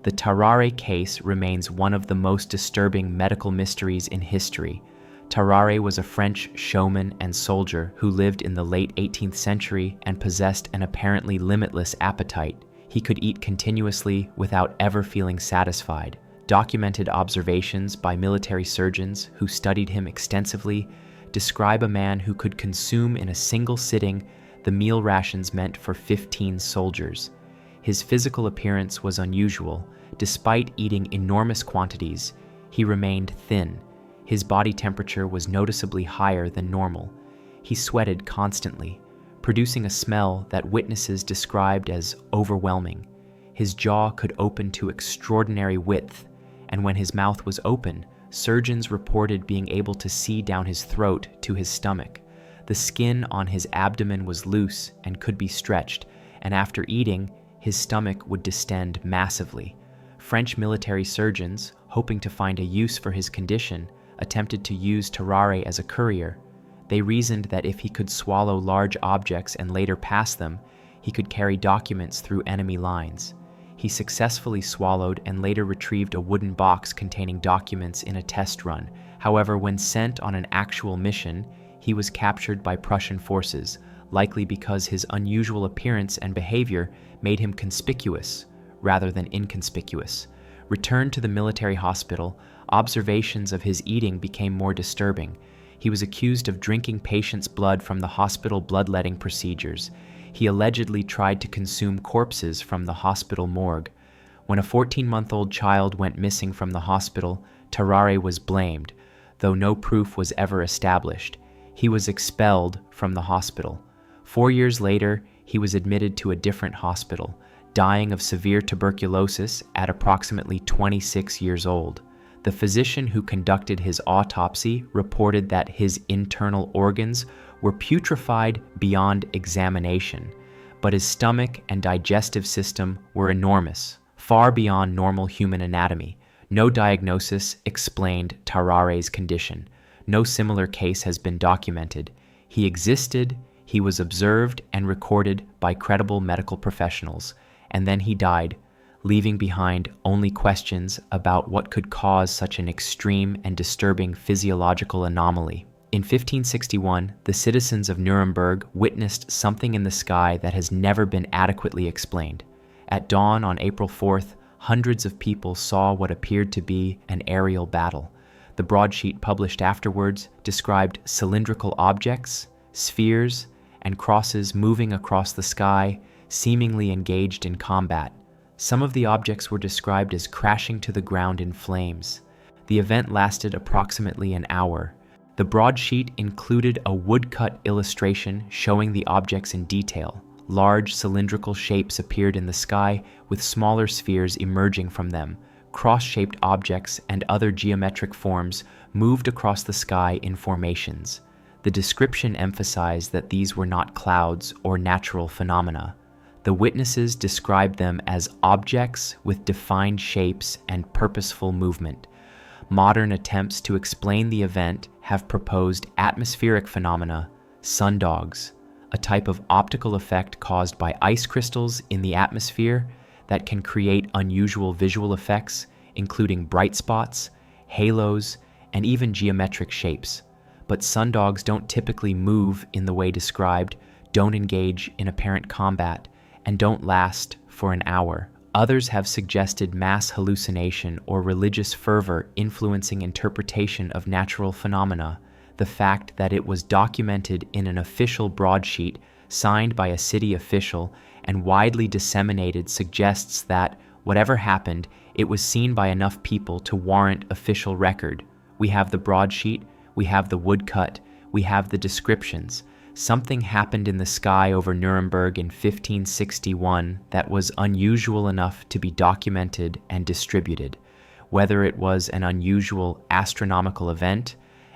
The Tarare case remains one of the most disturbing medical mysteries in history. Tarare was a French showman and soldier who lived in the late 18th century and possessed an apparently limitless appetite. He could eat continuously without ever feeling satisfied. Documented observations by military surgeons who studied him extensively describe a man who could consume in a single sitting the meal rations meant for 15 soldiers. His physical appearance was unusual. Despite eating enormous quantities, he remained thin. His body temperature was noticeably higher than normal. He sweated constantly, producing a smell that witnesses described as overwhelming. His jaw could open to extraordinary width, and when his mouth was open, surgeons reported being able to see down his throat to his stomach. The skin on his abdomen was loose and could be stretched, and after eating, his stomach would distend massively. French military surgeons, hoping to find a use for his condition, attempted to use Tarare as a courier. They reasoned that if he could swallow large objects and later pass them, he could carry documents through enemy lines. He successfully swallowed and later retrieved a wooden box containing documents in a test run. However, when sent on an actual mission, he was captured by Prussian forces, likely because his unusual appearance and behavior made him conspicuous rather than inconspicuous. Returned to the military hospital, observations of his eating became more disturbing. He was accused of drinking patients' blood from the hospital bloodletting procedures. He allegedly tried to consume corpses from the hospital morgue. When a 14-month-old child went missing from the hospital, Tarare was blamed, though no proof was ever established. He was expelled from the hospital. 4 years later, he was admitted to a different hospital, dying of severe tuberculosis at approximately 26 years old. The physician who conducted his autopsy reported that his internal organs were putrefied beyond examination, but his stomach and digestive system were enormous, far beyond normal human anatomy. No diagnosis explained Tarare's condition. No similar case has been documented. He existed, he was observed and recorded by credible medical professionals, and then he died, leaving behind only questions about what could cause such an extreme and disturbing physiological anomaly. In 1561, the citizens of Nuremberg witnessed something in the sky that has never been adequately explained. At dawn on April 4th, hundreds of people saw what appeared to be an aerial battle. The broadsheet published afterwards described cylindrical objects, spheres, and crosses moving across the sky, seemingly engaged in combat. Some of the objects were described as crashing to the ground in flames. The event lasted approximately an hour. The broadsheet included a woodcut illustration showing the objects in detail. Large cylindrical shapes appeared in the sky, with smaller spheres emerging from them. Cross-shaped objects and other geometric forms moved across the sky in formations. The description emphasized that these were not clouds or natural phenomena. The witnesses described them as objects with defined shapes and purposeful movement. Modern attempts to explain the event have proposed atmospheric phenomena, sundogs, a type of optical effect caused by ice crystals in the atmosphere that can create unusual visual effects, including bright spots, halos, and even geometric shapes. But sundogs don't typically move in the way described, don't engage in apparent combat, and don't last for an hour. Others have suggested mass hallucination or religious fervor influencing interpretation of natural phenomena. The fact that it was documented in an official broadsheet signed by a city official and widely disseminated suggests that, whatever happened, it was seen by enough people to warrant official record. We have the broadsheet, we have the woodcut, we have the descriptions. Something happened in the sky over Nuremberg in 1561 that was unusual enough to be documented and distributed. Whether it was an unusual astronomical event,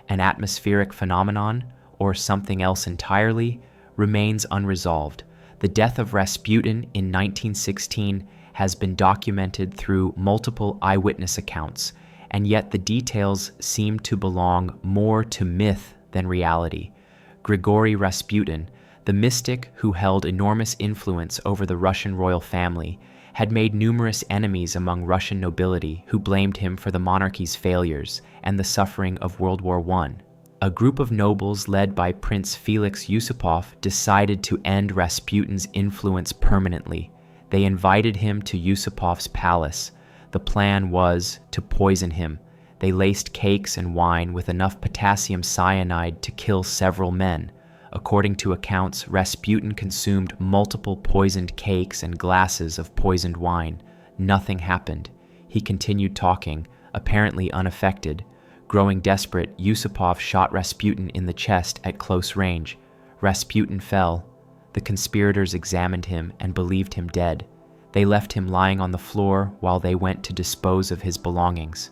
an atmospheric phenomenon, or something else entirely, remains unresolved. The death of Rasputin in 1916 has been documented through multiple eyewitness accounts, and yet the details seem to belong more to myth than reality. Grigory Rasputin, the mystic who held enormous influence over the Russian royal family, had made numerous enemies among Russian nobility who blamed him for the monarchy's failures and the suffering of World War I. A group of nobles led by Prince Felix Yusupov decided to end Rasputin's influence permanently. They invited him to Yusupov's palace. The plan was to poison him. They laced cakes and wine with enough potassium cyanide to kill several men. According to accounts, Rasputin consumed multiple poisoned cakes and glasses of poisoned wine. Nothing happened. He continued talking, apparently unaffected. Growing desperate, Yusupov shot Rasputin in the chest at close range. Rasputin fell. The conspirators examined him and believed him dead. They left him lying on the floor while they went to dispose of his belongings.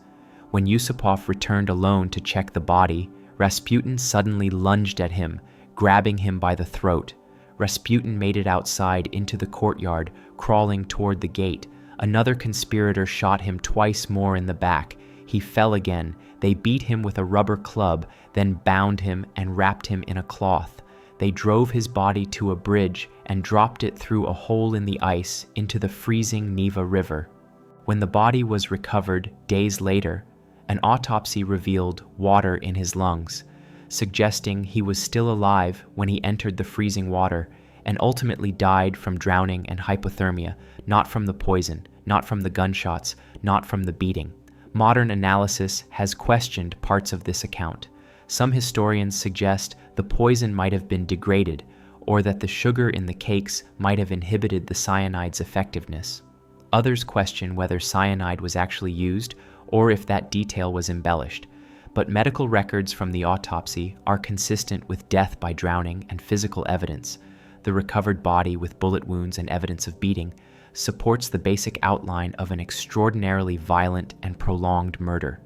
When Yusupov returned alone to check the body, Rasputin suddenly lunged at him, grabbing him by the throat. Rasputin made it outside into the courtyard, crawling toward the gate. Another conspirator shot him twice more in the back. He fell again. They beat him with a rubber club, then bound him and wrapped him in a cloth. They drove his body to a bridge and dropped it through a hole in the ice into the freezing Neva River. When the body was recovered days later, an autopsy revealed water in his lungs, suggesting he was still alive when he entered the freezing water and ultimately died from drowning and hypothermia, not from the poison, not from the gunshots, not from the beating. Modern analysis has questioned parts of this account. Some historians suggest the poison might have been degraded, or that the sugar in the cakes might have inhibited the cyanide's effectiveness. Others question whether cyanide was actually used, or if that detail was embellished. But medical records from the autopsy are consistent with death by drowning and physical evidence. The recovered body with bullet wounds and evidence of beating supports the basic outline of an extraordinarily violent and prolonged murder.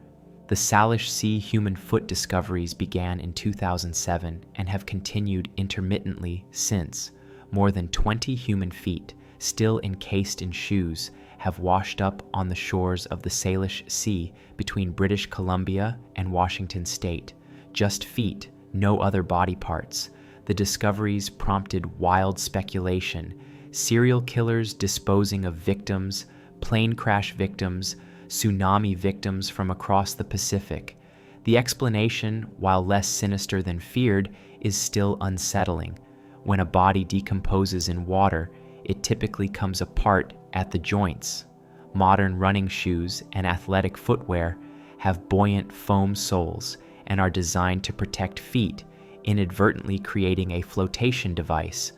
The Salish Sea human foot discoveries began in 2007 and have continued intermittently since. More than 20 human feet, still encased in shoes, have washed up on the shores of the Salish Sea between British Columbia and Washington State. Just feet, no other body parts. The discoveries prompted wild speculation. Serial killers disposing of victims, plane crash victims, tsunami victims from across the Pacific. The explanation, while less sinister than feared, is still unsettling. When a body decomposes in water, it typically comes apart at the joints. Modern running shoes and athletic footwear have buoyant foam soles and are designed to protect feet, inadvertently creating a flotation device.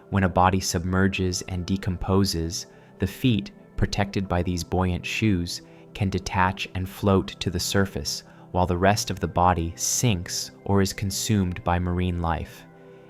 When a body submerges and decomposes, the feet, protected by these buoyant shoes, can detach and float to the surface, while the rest of the body sinks or is consumed by marine life.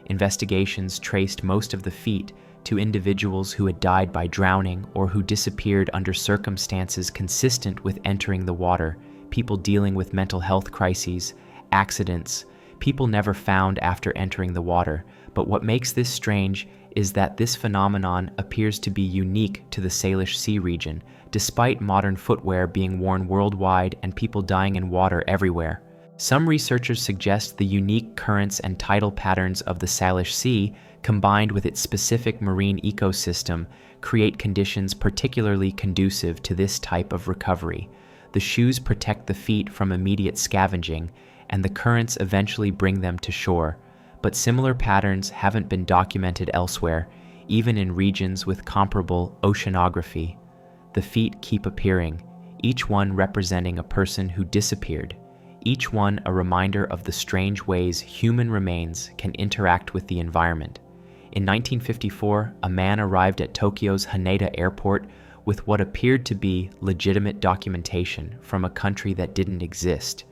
Investigations traced most of the feet to individuals who had died by drowning or who disappeared under circumstances consistent with entering the water, people dealing with mental health crises, accidents, people never found after entering the water. But what makes this strange is that this phenomenon appears to be unique to the Salish Sea region, despite modern footwear being worn worldwide and people dying in water everywhere. Some researchers suggest the unique currents and tidal patterns of the Salish Sea, combined with its specific marine ecosystem, create conditions particularly conducive to this type of recovery. The shoes protect the feet from immediate scavenging, and the currents eventually bring them to shore. But similar patterns haven't been documented elsewhere, even in regions with comparable oceanography. The feet keep appearing, each one representing a person who disappeared, each one a reminder of the strange ways human remains can interact with the environment. In 1954, a man arrived at Tokyo's Haneda Airport with what appeared to be legitimate documentation from a country that didn't exist.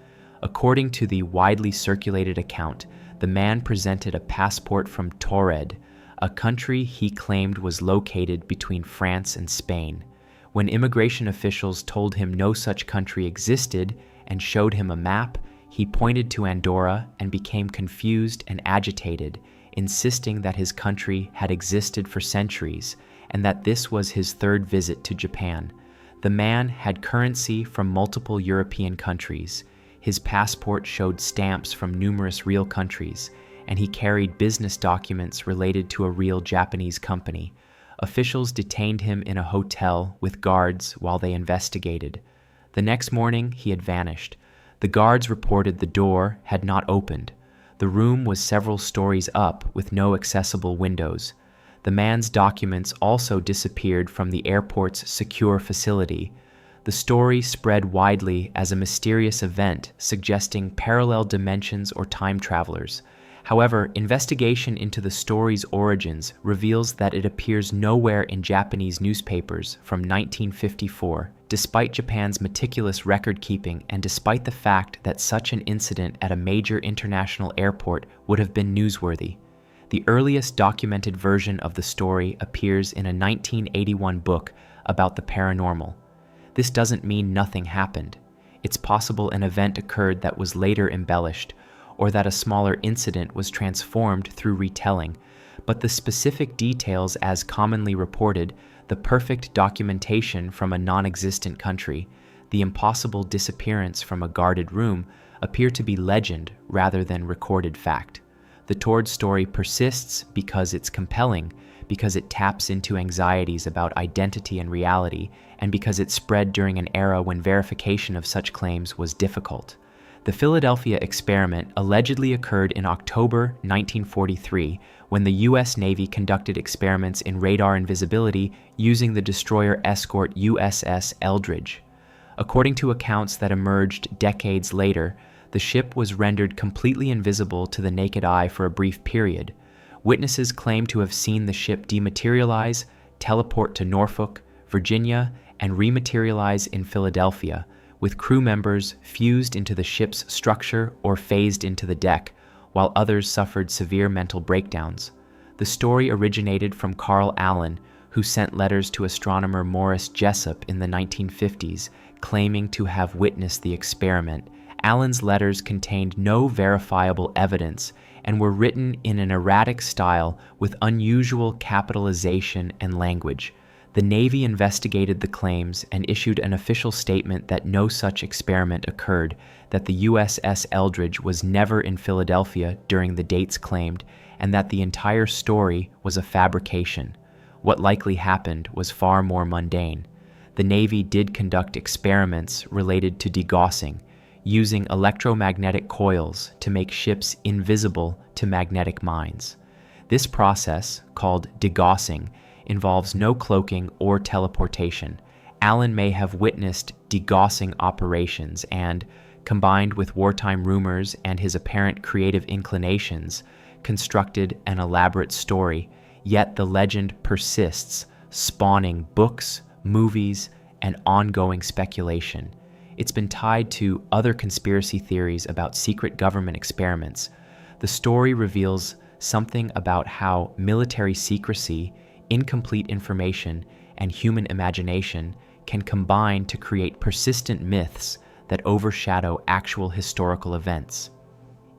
According to the widely circulated account, the man presented a passport from Taured, a country he claimed was located between France and Spain. When immigration officials told him no such country existed and showed him a map, he pointed to Andorra and became confused and agitated, insisting that his country had existed for centuries and that this was his third visit to Japan. The man had currency from multiple European countries. His passport showed stamps from numerous real countries, and he carried business documents related to a real Japanese company. Officials detained him in a hotel with guards while they investigated. The next morning, he had vanished. The guards reported the door had not opened. The room was several stories up with no accessible windows. The man's documents also disappeared from the airport's secure facility. The story spread widely as a mysterious event suggesting parallel dimensions or time travelers. However, investigation into the story's origins reveals that it appears nowhere in Japanese newspapers from 1954, despite Japan's meticulous record-keeping and despite the fact that such an incident at a major international airport would have been newsworthy. The earliest documented version of the story appears in a 1981 book about the paranormal. This doesn't mean nothing happened. It's possible an event occurred that was later embellished, or that a smaller incident was transformed through retelling, but the specific details as commonly reported, the perfect documentation from a non-existent country, the impossible disappearance from a guarded room, appear to be legend rather than recorded fact. The Tord story persists because it's compelling, because it taps into anxieties about identity and reality, and because it spread during an era when verification of such claims was difficult. The Philadelphia experiment allegedly occurred in October 1943 when the U.S. Navy conducted experiments in radar invisibility using the destroyer escort USS Eldridge. According to accounts that emerged decades later, the ship was rendered completely invisible to the naked eye for a brief period. Witnesses claim to have seen the ship dematerialize, teleport to Norfolk, Virginia, and rematerialize in Philadelphia, with crew members fused into the ship's structure or phased into the deck, while others suffered severe mental breakdowns. The story originated from Carl Allen, who sent letters to astronomer Morris Jessup in the 1950s, claiming to have witnessed the experiment. Allen's letters contained no verifiable evidence and were written in an erratic style with unusual capitalization and language. The Navy investigated the claims and issued an official statement that no such experiment occurred, that the USS Eldridge was never in Philadelphia during the dates claimed, and that the entire story was a fabrication. What likely happened was far more mundane. The Navy did conduct experiments related to degaussing, using electromagnetic coils to make ships invisible to magnetic mines. This process, called degaussing, involves no cloaking or teleportation. Allen may have witnessed degaussing operations and, combined with wartime rumors and his apparent creative inclinations, constructed an elaborate story, yet the legend persists, spawning books, movies, and ongoing speculation. It's been tied to other conspiracy theories about secret government experiments. The story reveals something about how military secrecy, incomplete information, and human imagination can combine to create persistent myths that overshadow actual historical events.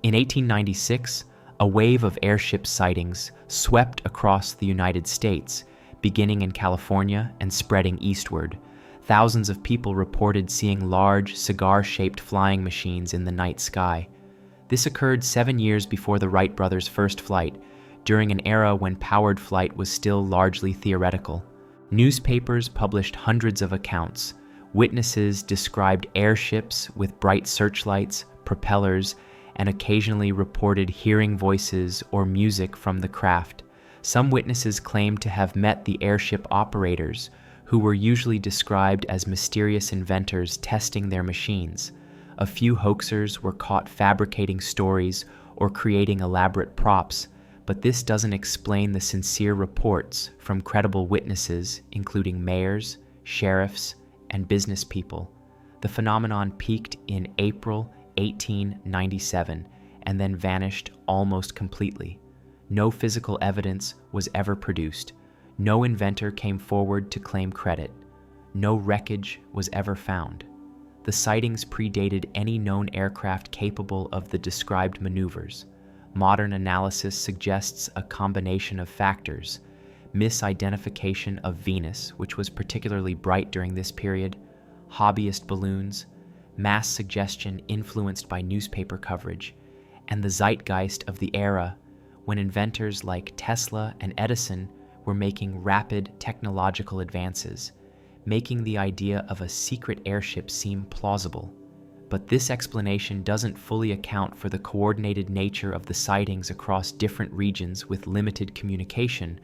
In 1896, a wave of airship sightings swept across the United States, beginning in California and spreading eastward. Thousands of people reported seeing large, cigar-shaped flying machines in the night sky. This occurred 7 years before the Wright brothers' first flight, during an era when powered flight was still largely theoretical. Newspapers published hundreds of accounts. Witnesses described airships with bright searchlights, propellers, and occasionally reported hearing voices or music from the craft. Some witnesses claimed to have met the airship operators, who were usually described as mysterious inventors testing their machines. A few hoaxers were caught fabricating stories or creating elaborate props, but this doesn't explain the sincere reports from credible witnesses, including mayors, sheriffs, and business people. The phenomenon peaked in April 1897 and then vanished almost completely. No physical evidence was ever produced. No inventor came forward to claim credit. No wreckage was ever found. The sightings predated any known aircraft capable of the described maneuvers. Modern analysis suggests a combination of factors. misidentification of Venus, which was particularly bright during this period, hobbyist balloons, mass suggestion influenced by newspaper coverage, and the zeitgeist of the era when inventors like Tesla and Edison were making rapid technological advances, making the idea of a secret airship seem plausible. But this explanation doesn't fully account for the coordinated nature of the sightings across different regions with limited communication,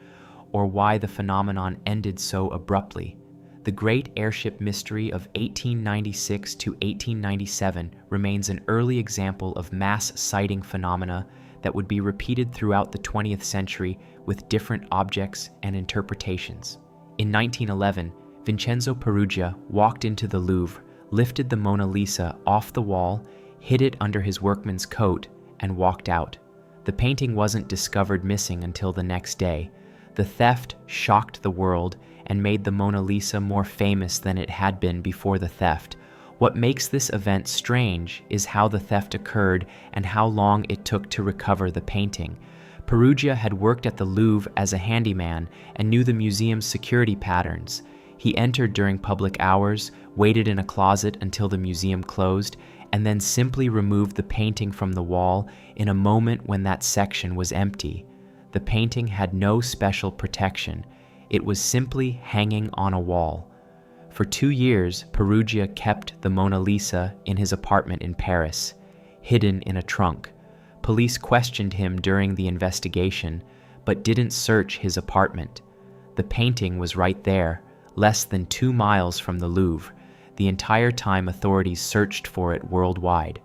or why the phenomenon ended so abruptly. The Great Airship Mystery of 1896 to 1897 remains an early example of mass sighting phenomena that would be repeated throughout the 20th century with different objects and interpretations. In 1911, Vincenzo Peruggia walked into the Louvre, lifted the Mona Lisa off the wall, hid it under his workman's coat, and walked out. The painting wasn't discovered missing until the next day. The theft shocked the world and made the Mona Lisa more famous than it had been before the theft. What makes this event strange is how the theft occurred and how long it took to recover the painting. Peruggia had worked at the Louvre as a handyman and knew the museum's security patterns. He entered during public hours, waited in a closet until the museum closed, and then simply removed the painting from the wall in a moment when that section was empty. The painting had no special protection. It was simply hanging on a wall. For 2 years, Peruggia kept the Mona Lisa in his apartment in Paris, hidden in a trunk. Police questioned him during the investigation, but didn't search his apartment. The painting was right there, less than 2 miles from the Louvre, the entire time authorities searched for it worldwide.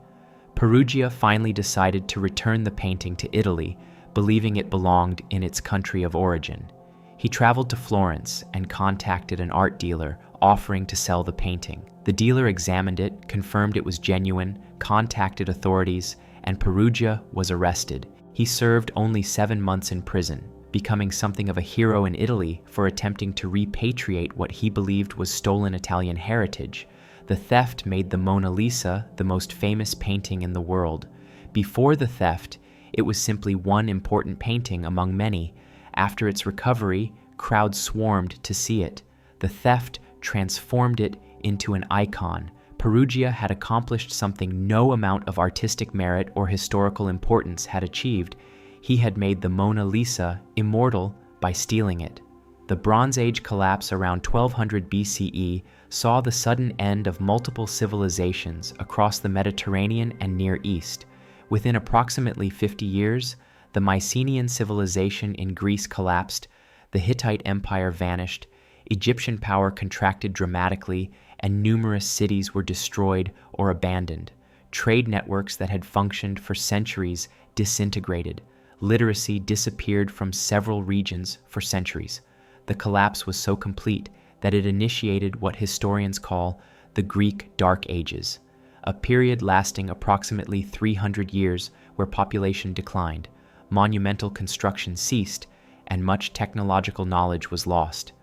Peruggia finally decided to return the painting to Italy, believing it belonged in its country of origin. He traveled to Florence and contacted an art dealer offering to sell the painting. The dealer examined it, confirmed it was genuine, contacted authorities, and Peruggia was arrested. He served only 7 months in prison, becoming something of a hero in Italy for attempting to repatriate what he believed was stolen Italian heritage. The theft made the Mona Lisa the most famous painting in the world. Before the theft, it was simply one important painting among many. After its recovery, crowds swarmed to see it. The theft transformed it into an icon. Peruggia had accomplished something no amount of artistic merit or historical importance had achieved. He had made the Mona Lisa immortal by stealing it. The Bronze Age collapse around 1200 BCE saw the sudden end of multiple civilizations across the Mediterranean and Near East. Within approximately 50 years, the Mycenaean civilization in Greece collapsed, the Hittite Empire vanished, Egyptian power contracted dramatically, and numerous cities were destroyed or abandoned. Trade networks that had functioned for centuries disintegrated. Literacy disappeared from several regions for centuries. The collapse was so complete that it initiated what historians call the Greek Dark Ages, a period lasting approximately 300 years where population declined, monumental construction ceased, and much technological knowledge was lost.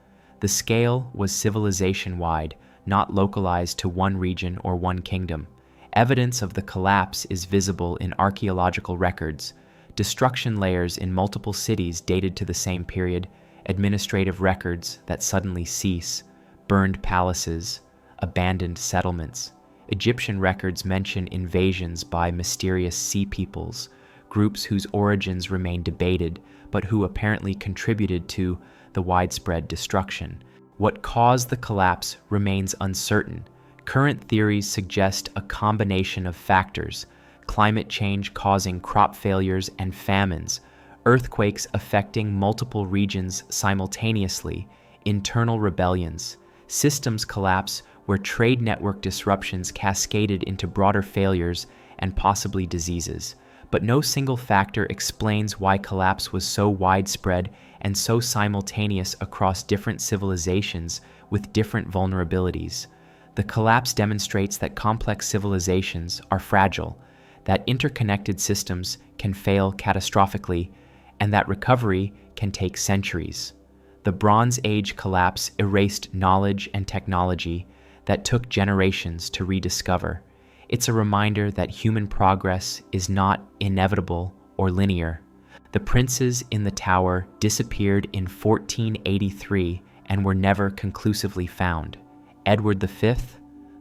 The scale was civilization-wide, not localized to one region or one kingdom. Evidence of the collapse is visible in archaeological records, destruction layers in multiple cities dated to the same period, administrative records that suddenly cease, burned palaces, abandoned settlements. Egyptian records mention invasions by mysterious sea peoples, groups whose origins remain debated, but who apparently contributed to the widespread destruction. What caused the collapse remains uncertain. Current theories suggest a combination of factors: climate change causing crop failures and famines, earthquakes affecting multiple regions simultaneously, internal rebellions, systems collapse where trade network disruptions cascaded into broader failures, and possibly diseases. But no single factor explains why collapse was so widespread and so simultaneous across different civilizations with different vulnerabilities. The collapse demonstrates that complex civilizations are fragile, that interconnected systems can fail catastrophically, and that recovery can take centuries. The Bronze Age collapse erased knowledge and technology that took generations to rediscover. It's a reminder that human progress is not inevitable or linear. The princes in the tower disappeared in 1483 and were never conclusively found. Edward V,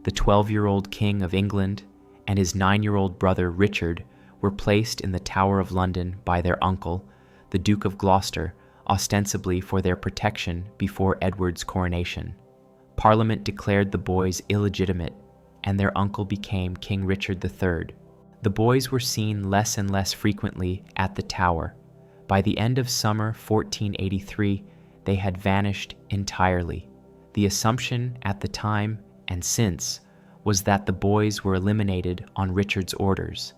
the 12-year-old King of England, and his 9-year-old brother Richard were placed in the Tower of London by their uncle, the Duke of Gloucester, ostensibly for their protection before Edward's coronation. Parliament declared the boys illegitimate, and their uncle became King Richard III. The boys were seen less and less frequently at the tower. By the end of summer 1483, they had vanished entirely. The assumption at the time and since was that the boys were eliminated on Richard's orders.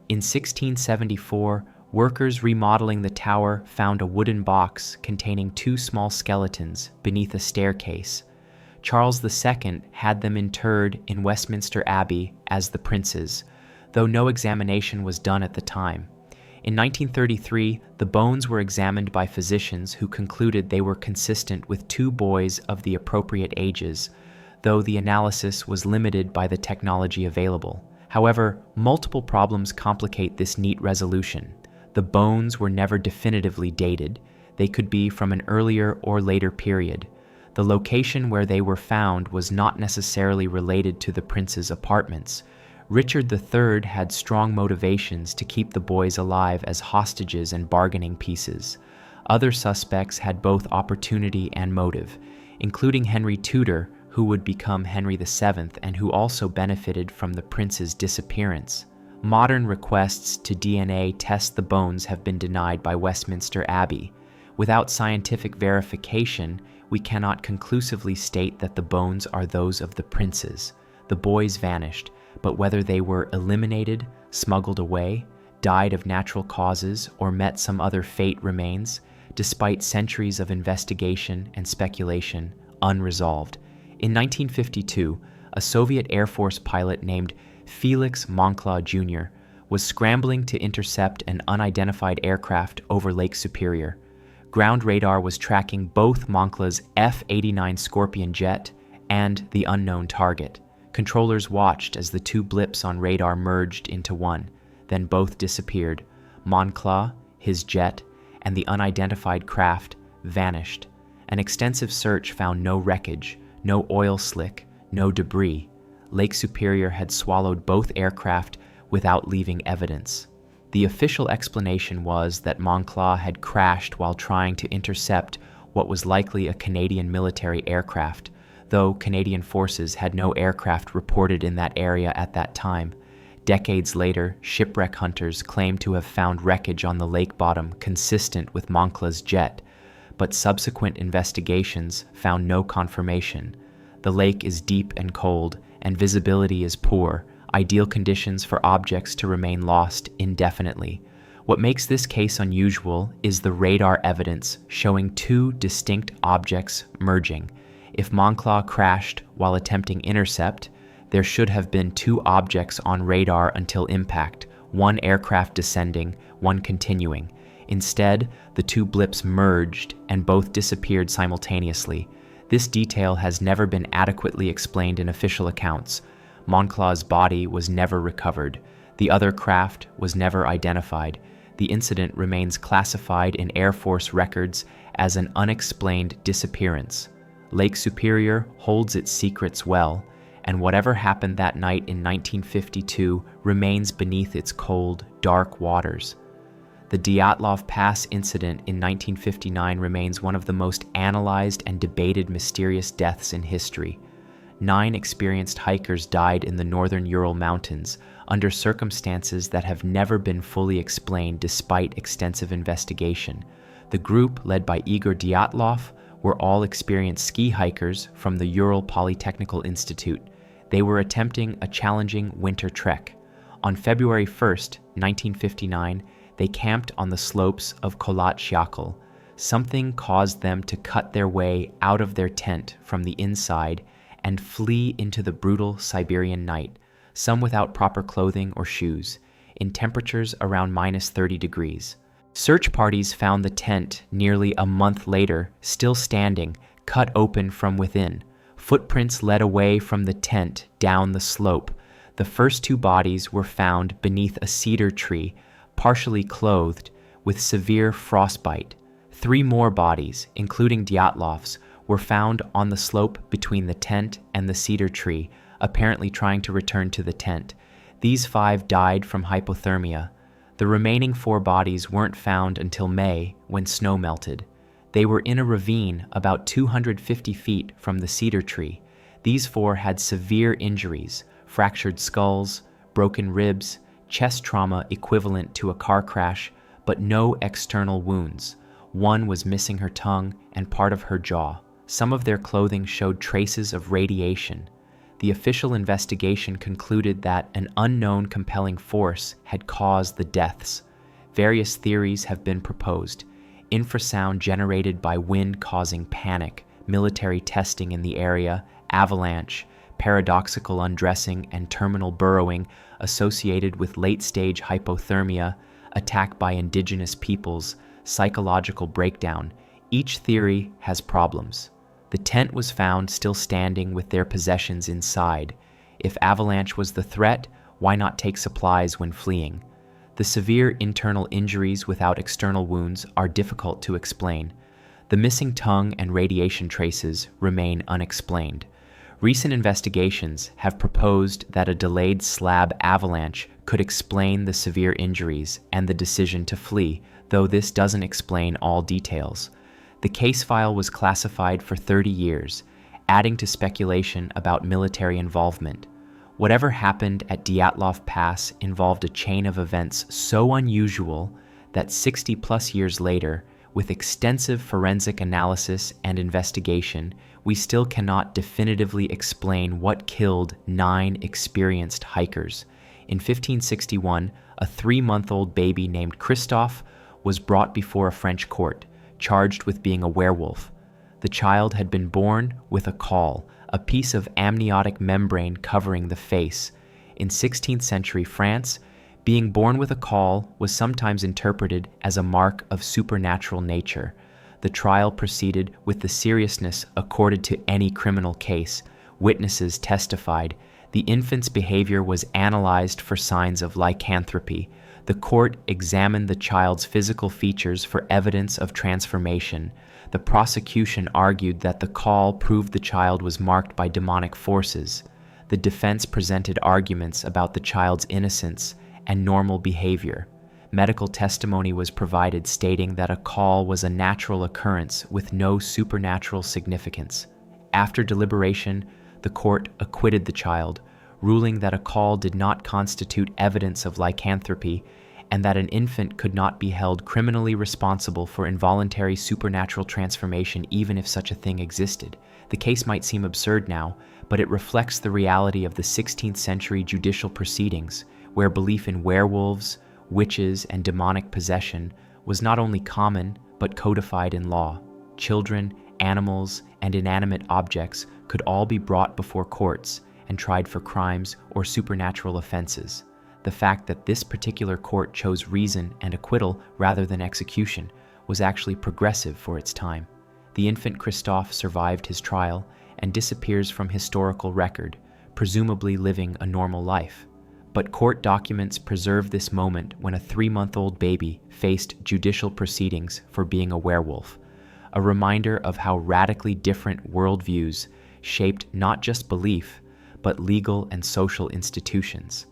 In 1674, workers remodeling the tower found a wooden box containing 2 small skeletons beneath a staircase. Charles II had them interred in Westminster Abbey as the princes, though no examination was done at the time. In 1933, the bones were examined by physicians who concluded they were consistent with 2 boys of the appropriate ages, though the analysis was limited by the technology available. However, multiple problems complicate this neat resolution. The bones were never definitively dated. They could be from an earlier or later period. The location where they were found was not necessarily related to the prince's apartments. Richard III had strong motivations to keep the boys alive as hostages and bargaining pieces. Other suspects had both opportunity and motive, including Henry Tudor, who would become Henry VII and who also benefited from the prince's disappearance. Modern requests to DNA test the bones have been denied by Westminster Abbey. Without scientific verification, we cannot conclusively state that the bones are those of the princes. The boys vanished, but whether they were eliminated, smuggled away, died of natural causes, or met some other fate remains, despite centuries of investigation and speculation, unresolved. In 1952, a Soviet Air Force pilot named Felix Moncla Jr. was scrambling to intercept an unidentified aircraft over Lake Superior. Ground radar was tracking both Moncla's F-89 Scorpion jet and the unknown target. Controllers watched as the 2 blips on radar merged into one, then both disappeared. Moncla, his jet, and the unidentified craft vanished. An extensive search found no wreckage, no oil slick, no debris. Lake Superior had swallowed both aircraft without leaving evidence. The official explanation was that Moncla had crashed while trying to intercept what was likely a Canadian military aircraft, though Canadian forces had no aircraft reported in that area at that time. Decades later, shipwreck hunters claimed to have found wreckage on the lake bottom consistent with Moncla's jet, but subsequent investigations found no confirmation. The lake is deep and cold, and visibility is poor, ideal conditions for objects to remain lost indefinitely. What makes this case unusual is the radar evidence showing 2 distinct objects merging. If Moncla crashed while attempting intercept, there should have been 2 objects on radar until impact, one aircraft descending, one continuing. Instead, the 2 blips merged and both disappeared simultaneously. This detail has never been adequately explained in official accounts. Moncla's body was never recovered. The other craft was never identified. The incident remains classified in Air Force records as an unexplained disappearance. Lake Superior holds its secrets well, and whatever happened that night in 1952 remains beneath its cold, dark waters. The Dyatlov Pass incident in 1959 remains one of the most analyzed and debated mysterious deaths in history. 9 experienced hikers died in the northern Ural Mountains under circumstances that have never been fully explained despite extensive investigation. The group, led by Igor Dyatlov, were all experienced ski hikers from the Ural Polytechnical Institute. They were attempting a challenging winter trek. On February 1st, 1959, they camped on the slopes of Kholat Syakhl. Something caused them to cut their way out of their tent from the inside and flee into the brutal Siberian night, some without proper clothing or shoes, in temperatures around -30 degrees. Search parties found the tent nearly a month later, still standing, cut open from within. Footprints led away from the tent down the slope. The first 2 bodies were found beneath a cedar tree, partially clothed, with severe frostbite. 3 more bodies, including Dyatlov's, were found on the slope between the tent and the cedar tree, apparently trying to return to the tent. These 5 died from hypothermia. The remaining 4 bodies weren't found until May, when snow melted. They were in a ravine about 250 feet from the cedar tree. These 4 had severe injuries, fractured skulls, broken ribs, chest trauma equivalent to a car crash, but no external wounds. 1 was missing her tongue and part of her jaw. Some of their clothing showed traces of radiation. The official investigation concluded that an unknown compelling force had caused the deaths. Various theories have been proposed. Infrasound generated by wind causing panic, military testing in the area, avalanche, paradoxical undressing and terminal burrowing associated with late-stage hypothermia, attack by indigenous peoples, psychological breakdown. Each theory has problems. The tent was found still standing with their possessions inside. If avalanche was the threat, why not take supplies when fleeing? The severe internal injuries without external wounds are difficult to explain. The missing tongue and radiation traces remain unexplained. Recent investigations have proposed that a delayed slab avalanche could explain the severe injuries and the decision to flee, though this doesn't explain all details. The case file was classified for 30 years, adding to speculation about military involvement. Whatever happened at Dyatlov Pass involved a chain of events so unusual that 60-plus years later, with extensive forensic analysis and investigation, we still cannot definitively explain what killed 9 experienced hikers. In 1561, a 3-month-old baby named Christophe was brought before a French court, charged with being a werewolf. The child had been born with a caul, a piece of amniotic membrane covering the face. In 16th century France, being born with a caul was sometimes interpreted as a mark of supernatural nature. The trial proceeded with the seriousness accorded to any criminal case. Witnesses testified. The infant's behavior was analyzed for signs of lycanthropy. The court examined the child's physical features for evidence of transformation. The prosecution argued that the caul proved the child was marked by demonic forces. The defense presented arguments about the child's innocence and normal behavior. Medical testimony was provided stating that a caul was a natural occurrence with no supernatural significance. After deliberation, the court acquitted the child, ruling that a caul did not constitute evidence of lycanthropy and that an infant could not be held criminally responsible for involuntary supernatural transformation even if such a thing existed. The case might seem absurd now, but it reflects the reality of the 16th century judicial proceedings, where belief in werewolves, witches, and demonic possession was not only common, but codified in law. Children, animals, and inanimate objects could all be brought before courts and tried for crimes or supernatural offenses. The fact that this particular court chose reason and acquittal rather than execution was actually progressive for its time. The infant Christophe survived his trial and disappears from historical record, presumably living a normal life. But court documents preserve this moment when a 3-month-old baby faced judicial proceedings for being a werewolf, a reminder of how radically different worldviews shaped not just belief, but legal and social institutions.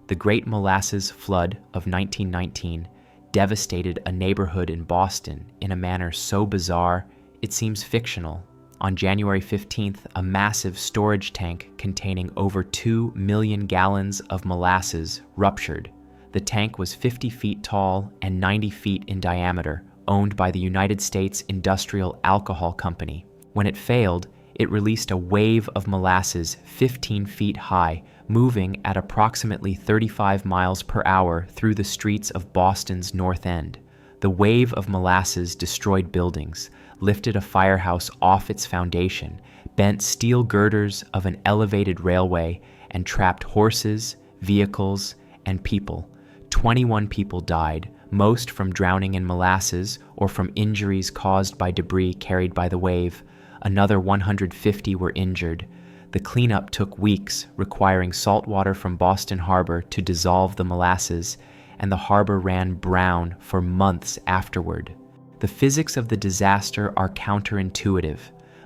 The Great Molasses Flood of 1919 devastated a neighborhood in Boston in a manner so bizarre it seems fictional. On January 15th, a massive storage tank containing over 2 million gallons of molasses ruptured. The tank was 50 feet tall and 90 feet in diameter, owned by the United States Industrial Alcohol Company. When it failed, it released a wave of molasses 15 feet high, moving at approximately 35 miles per hour through the streets of Boston's North End. The wave of molasses destroyed buildings, lifted a firehouse off its foundation, bent steel girders of an elevated railway, and trapped horses, vehicles, and people. 21 people died, most from drowning in molasses or from injuries caused by debris carried by the wave. Another 150 were injured. The cleanup took weeks, requiring salt water from Boston Harbor to dissolve the molasses, and the harbor ran brown for months afterward. The physics of the disaster are counterintuitive.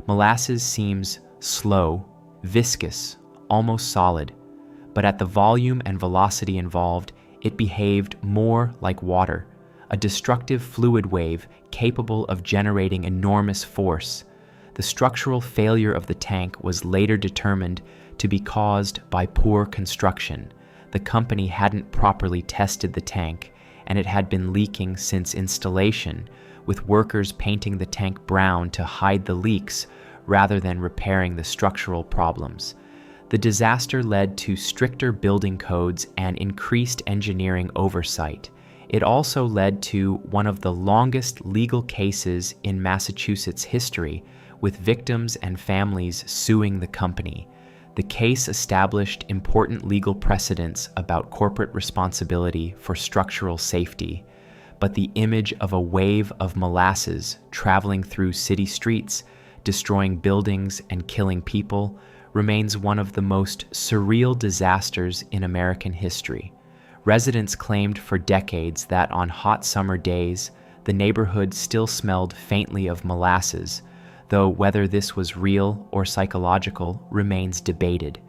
Molasses seems slow, viscous, almost solid, but at the volume and velocity involved, it behaved more like water, a destructive fluid wave capable of generating enormous force. The structural failure of the tank was later determined to be caused by poor construction. The company hadn't properly tested the tank, and it had been leaking since installation, with workers painting the tank brown to hide the leaks rather than repairing the structural problems. The disaster led to stricter building codes and increased engineering oversight. It also led to one of the longest legal cases in Massachusetts history, with victims and families suing the company. The case established important legal precedents about corporate responsibility for structural safety, but the image of a wave of molasses traveling through city streets, destroying buildings and killing people, remains one of the most surreal disasters in American history. Residents claimed for decades that on hot summer days, the neighborhood still smelled faintly of molasses, though whether this was real or psychological remains debated.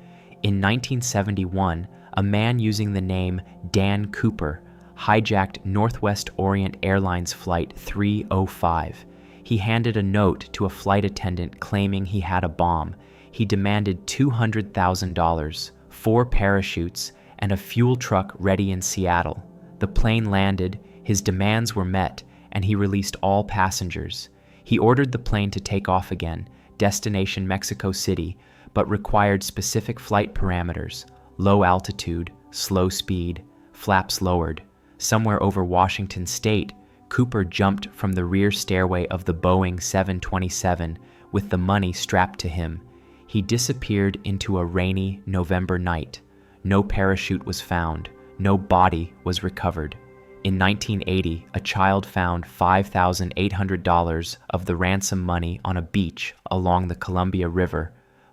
In 1971, a man using the name Dan Cooper hijacked Northwest Orient Airlines Flight 305. He handed a note to a flight attendant claiming he had a bomb. He demanded $200,000, 4 parachutes, and a fuel truck ready in Seattle. The plane landed, his demands were met, and he released all passengers. He ordered the plane to take off again, destination Mexico City, but required specific flight parameters: low altitude, slow speed, flaps lowered. Somewhere over Washington state, Cooper jumped from the rear stairway of the Boeing 727 with the money strapped to him. He disappeared into a rainy November night. No parachute was found. No body was recovered. In 1980, a child found $5,800 of the ransom money on a beach along the Columbia River,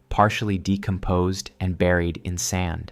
partially decomposed and buried in sand.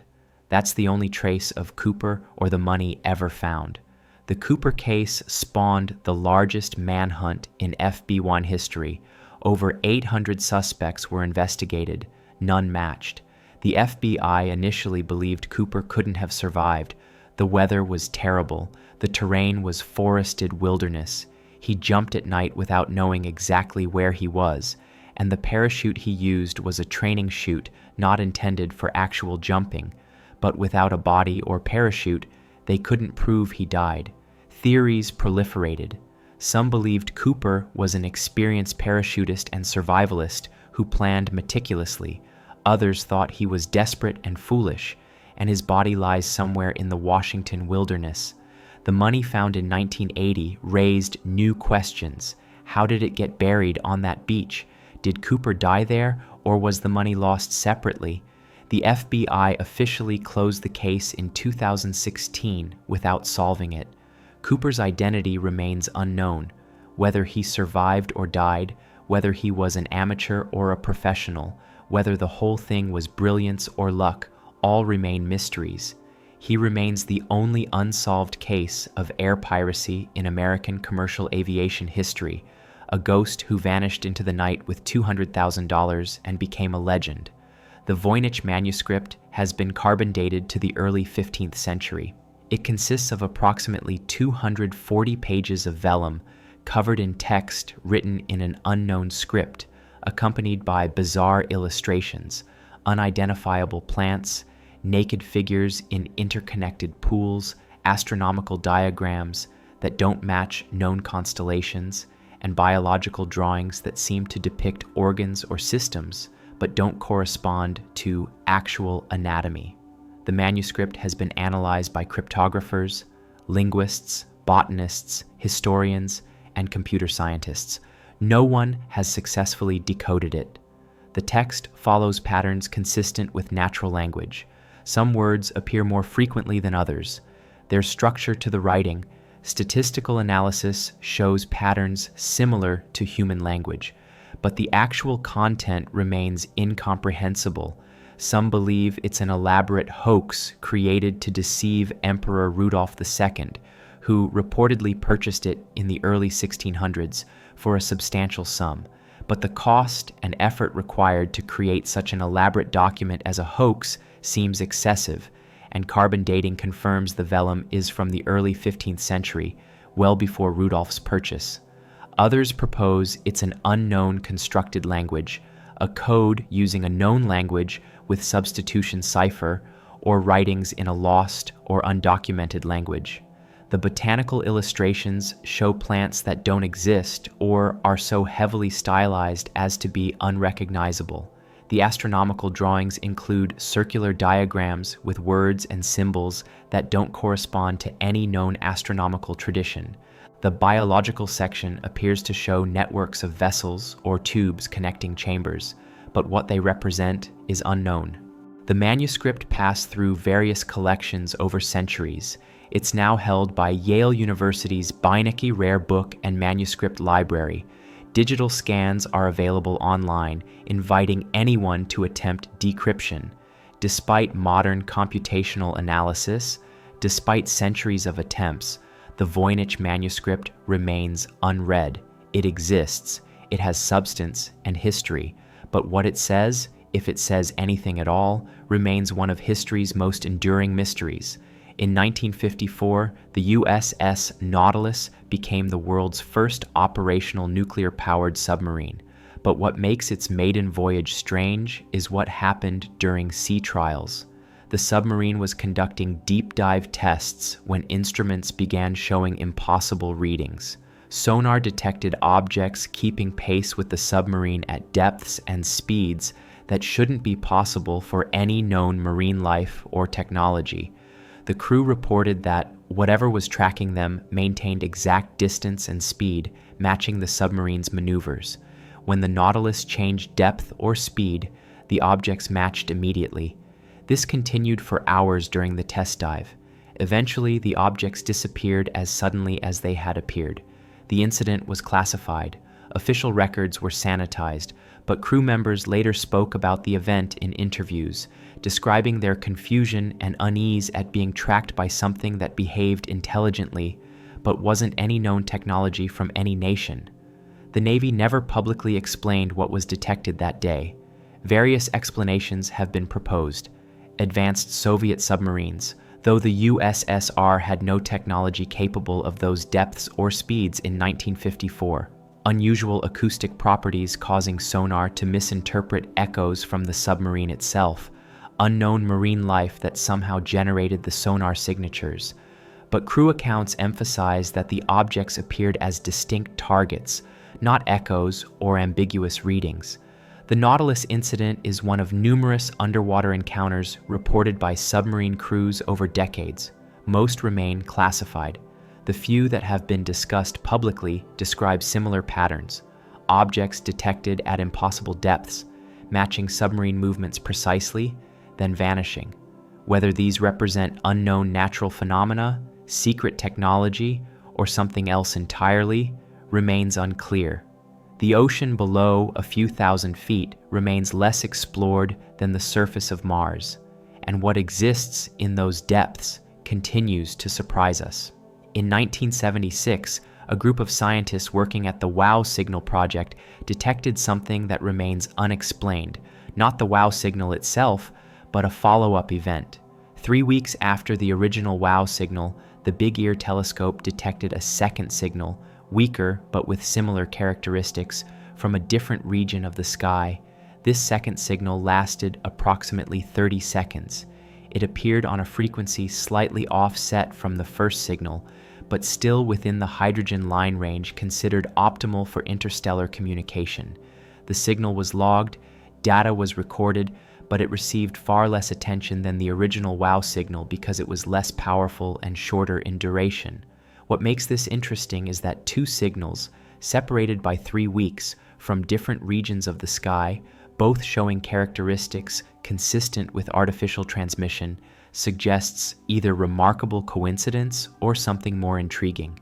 That's the only trace of Cooper or the money ever found. The Cooper case spawned the largest manhunt in FB1 history. Over 800 suspects were investigated, none matched. The FBI initially believed Cooper couldn't have survived. The weather was terrible. The terrain was forested wilderness. He jumped at night without knowing exactly where he was, and the parachute he used was a training chute not intended for actual jumping. But without a body or parachute, they couldn't prove he died. Theories proliferated. Some believed Cooper was an experienced parachutist and survivalist who planned meticulously. Others thought he was desperate and foolish, and his body lies somewhere in the Washington wilderness. The money found in 1980 raised new questions. How did it get buried on that beach? Did Cooper die there, or was the money lost separately? The FBI officially closed the case in 2016 without solving it. Cooper's identity remains unknown. Whether he survived or died, whether he was an amateur or a professional, whether the whole thing was brilliance or luck, all remain mysteries. He remains the only unsolved case of air piracy in American commercial aviation history, a ghost who vanished into the night with $200,000 and became a legend. The Voynich manuscript has been carbon dated to the early 15th century. It consists of approximately 240 pages of vellum, covered in text written in an unknown script, accompanied by bizarre illustrations, unidentifiable plants, naked figures in interconnected pools, astronomical diagrams that don't match known constellations, and biological drawings that seem to depict organs or systems but don't correspond to actual anatomy. The manuscript has been analyzed by cryptographers, linguists, botanists, historians, and computer scientists. No one has successfully decoded it. The text follows patterns consistent with natural language. Some words appear more frequently than others. There's structure to the writing. Statistical analysis shows patterns similar to human language, but the actual content remains incomprehensible. Some believe it's an elaborate hoax created to deceive Emperor Rudolph II, who reportedly purchased it in the early 1600s for a substantial sum. But the cost and effort required to create such an elaborate document as a hoax seems excessive, and carbon dating confirms the vellum is from the early 15th century, well before Rudolph's purchase. Others propose it's an unknown constructed language, a code using a known language with substitution cipher, or writings in a lost or undocumented language. The botanical illustrations show plants that don't exist or are so heavily stylized as to be unrecognizable. The astronomical drawings include circular diagrams with words and symbols that don't correspond to any known astronomical tradition. The biological section appears to show networks of vessels or tubes connecting chambers, but what they represent is unknown. The manuscript passed through various collections over centuries. It's now held by Yale University's Beinecke Rare Book and Manuscript Library. Digital scans are available online, inviting anyone to attempt decryption. Despite modern computational analysis, despite centuries of attempts, the Voynich manuscript remains unread. It exists, it has substance and history, but what it says, if it says anything at all, remains one of history's most enduring mysteries. In 1954, the USS Nautilus became the world's first operational nuclear-powered submarine. But what makes its maiden voyage strange is what happened during sea trials. The submarine was conducting deep dive tests when instruments began showing impossible readings. Sonar detected objects keeping pace with the submarine at depths and speeds that shouldn't be possible for any known marine life or technology. The crew reported that whatever was tracking them maintained exact distance and speed, matching the submarine's maneuvers. When the Nautilus changed depth or speed, the objects matched immediately. This continued for hours during the test dive. Eventually, the objects disappeared as suddenly as they had appeared. The incident was classified. Official records were sanitized, but crew members later spoke about the event in interviews, describing their confusion and unease at being tracked by something that behaved intelligently, but wasn't any known technology from any nation. The Navy never publicly explained what was detected that day. Various explanations have been proposed. Advanced Soviet submarines, though the USSR had no technology capable of those depths or speeds in 1954. Unusual acoustic properties causing sonar to misinterpret echoes from the submarine itself. Unknown marine life that somehow generated the sonar signatures. But crew accounts emphasize that the objects appeared as distinct targets, not echoes or ambiguous readings. The Nautilus incident is one of numerous underwater encounters reported by submarine crews over decades. Most remain classified. The few that have been discussed publicly describe similar patterns. Objects detected at impossible depths, matching submarine movements precisely, then vanishing. Whether these represent unknown natural phenomena, secret technology, or something else entirely, remains unclear. The ocean below a few thousand feet remains less explored than the surface of Mars, and what exists in those depths continues to surprise us. In 1976, a group of scientists working at the WOW signal project detected something that remains unexplained, not the WOW signal itself, but a follow-up event. 3 weeks after the original WOW signal, the Big Ear telescope detected a second signal, weaker but with similar characteristics, from a different region of the sky. This second signal lasted approximately 30 seconds. It appeared on a frequency slightly offset from the first signal, but still within the hydrogen line range considered optimal for interstellar communication. The signal was logged, data was recorded, but it received far less attention than the original WOW signal because it was less powerful and shorter in duration. What makes this interesting is that two signals, separated by 3 weeks from different regions of the sky, both showing characteristics consistent with artificial transmission, suggests either remarkable coincidence or something more intriguing.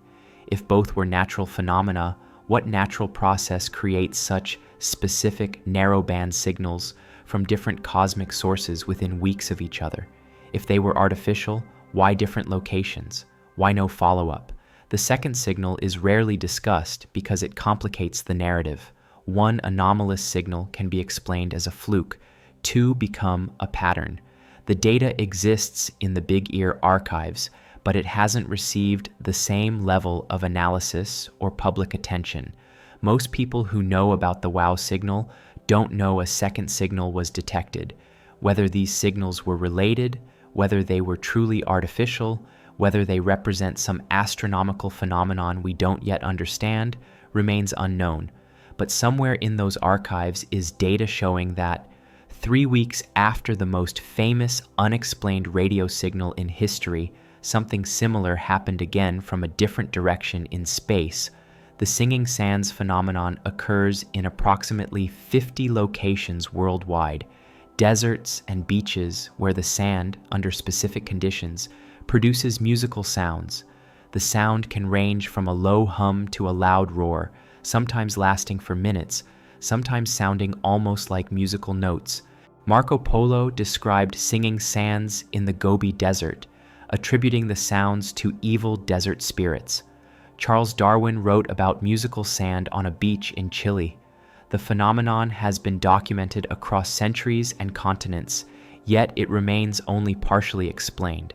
If both were natural phenomena, what natural process creates such specific narrowband signals from different cosmic sources within weeks of each other? If they were artificial, why different locations? Why no follow-up? The second signal is rarely discussed because it complicates the narrative. One anomalous signal can be explained as a fluke. Two become a pattern. The data exists in the Big Ear archives, but it hasn't received the same level of analysis or public attention. Most people who know about the wow signal don't know a second signal was detected. Whether these signals were related, whether they were truly artificial, whether they represent some astronomical phenomenon we don't yet understand, remains unknown. But somewhere in those archives is data showing that 3 weeks after the most famous unexplained radio signal in history, something similar happened again from a different direction in space. The singing sands phenomenon occurs in approximately 50 locations worldwide, deserts and beaches where the sand, under specific conditions, produces musical sounds. The sound can range from a low hum to a loud roar, sometimes lasting for minutes, sometimes sounding almost like musical notes. Marco Polo described singing sands in the Gobi Desert, attributing the sounds to evil desert spirits. Charles Darwin wrote about musical sand on a beach in Chile. The phenomenon has been documented across centuries and continents, yet it remains only partially explained.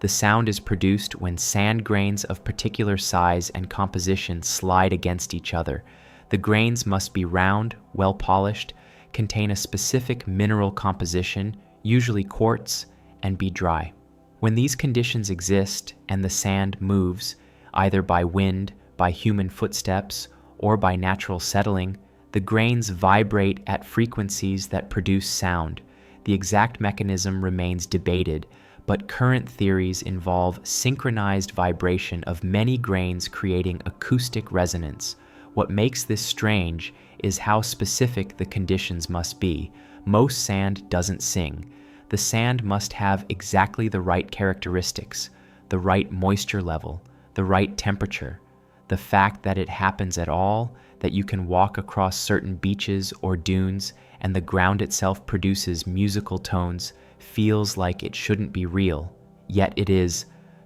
The sound is produced when sand grains of particular size and composition slide against each other. The grains must be round, well polished, contain a specific mineral composition, usually quartz, and be dry. When these conditions exist and the sand moves, either by wind, by human footsteps, or by natural settling, the grains vibrate at frequencies that produce sound. The exact mechanism remains debated, but current theories involve synchronized vibration of many grains creating acoustic resonance. What makes this strange is how specific the conditions must be. Most sand doesn't sing. The sand must have exactly the right characteristics, the right moisture level, the right temperature. The fact that it happens at all, that you can walk across certain beaches or dunes and the ground itself produces musical tones, feels like it shouldn't be real, yet it is,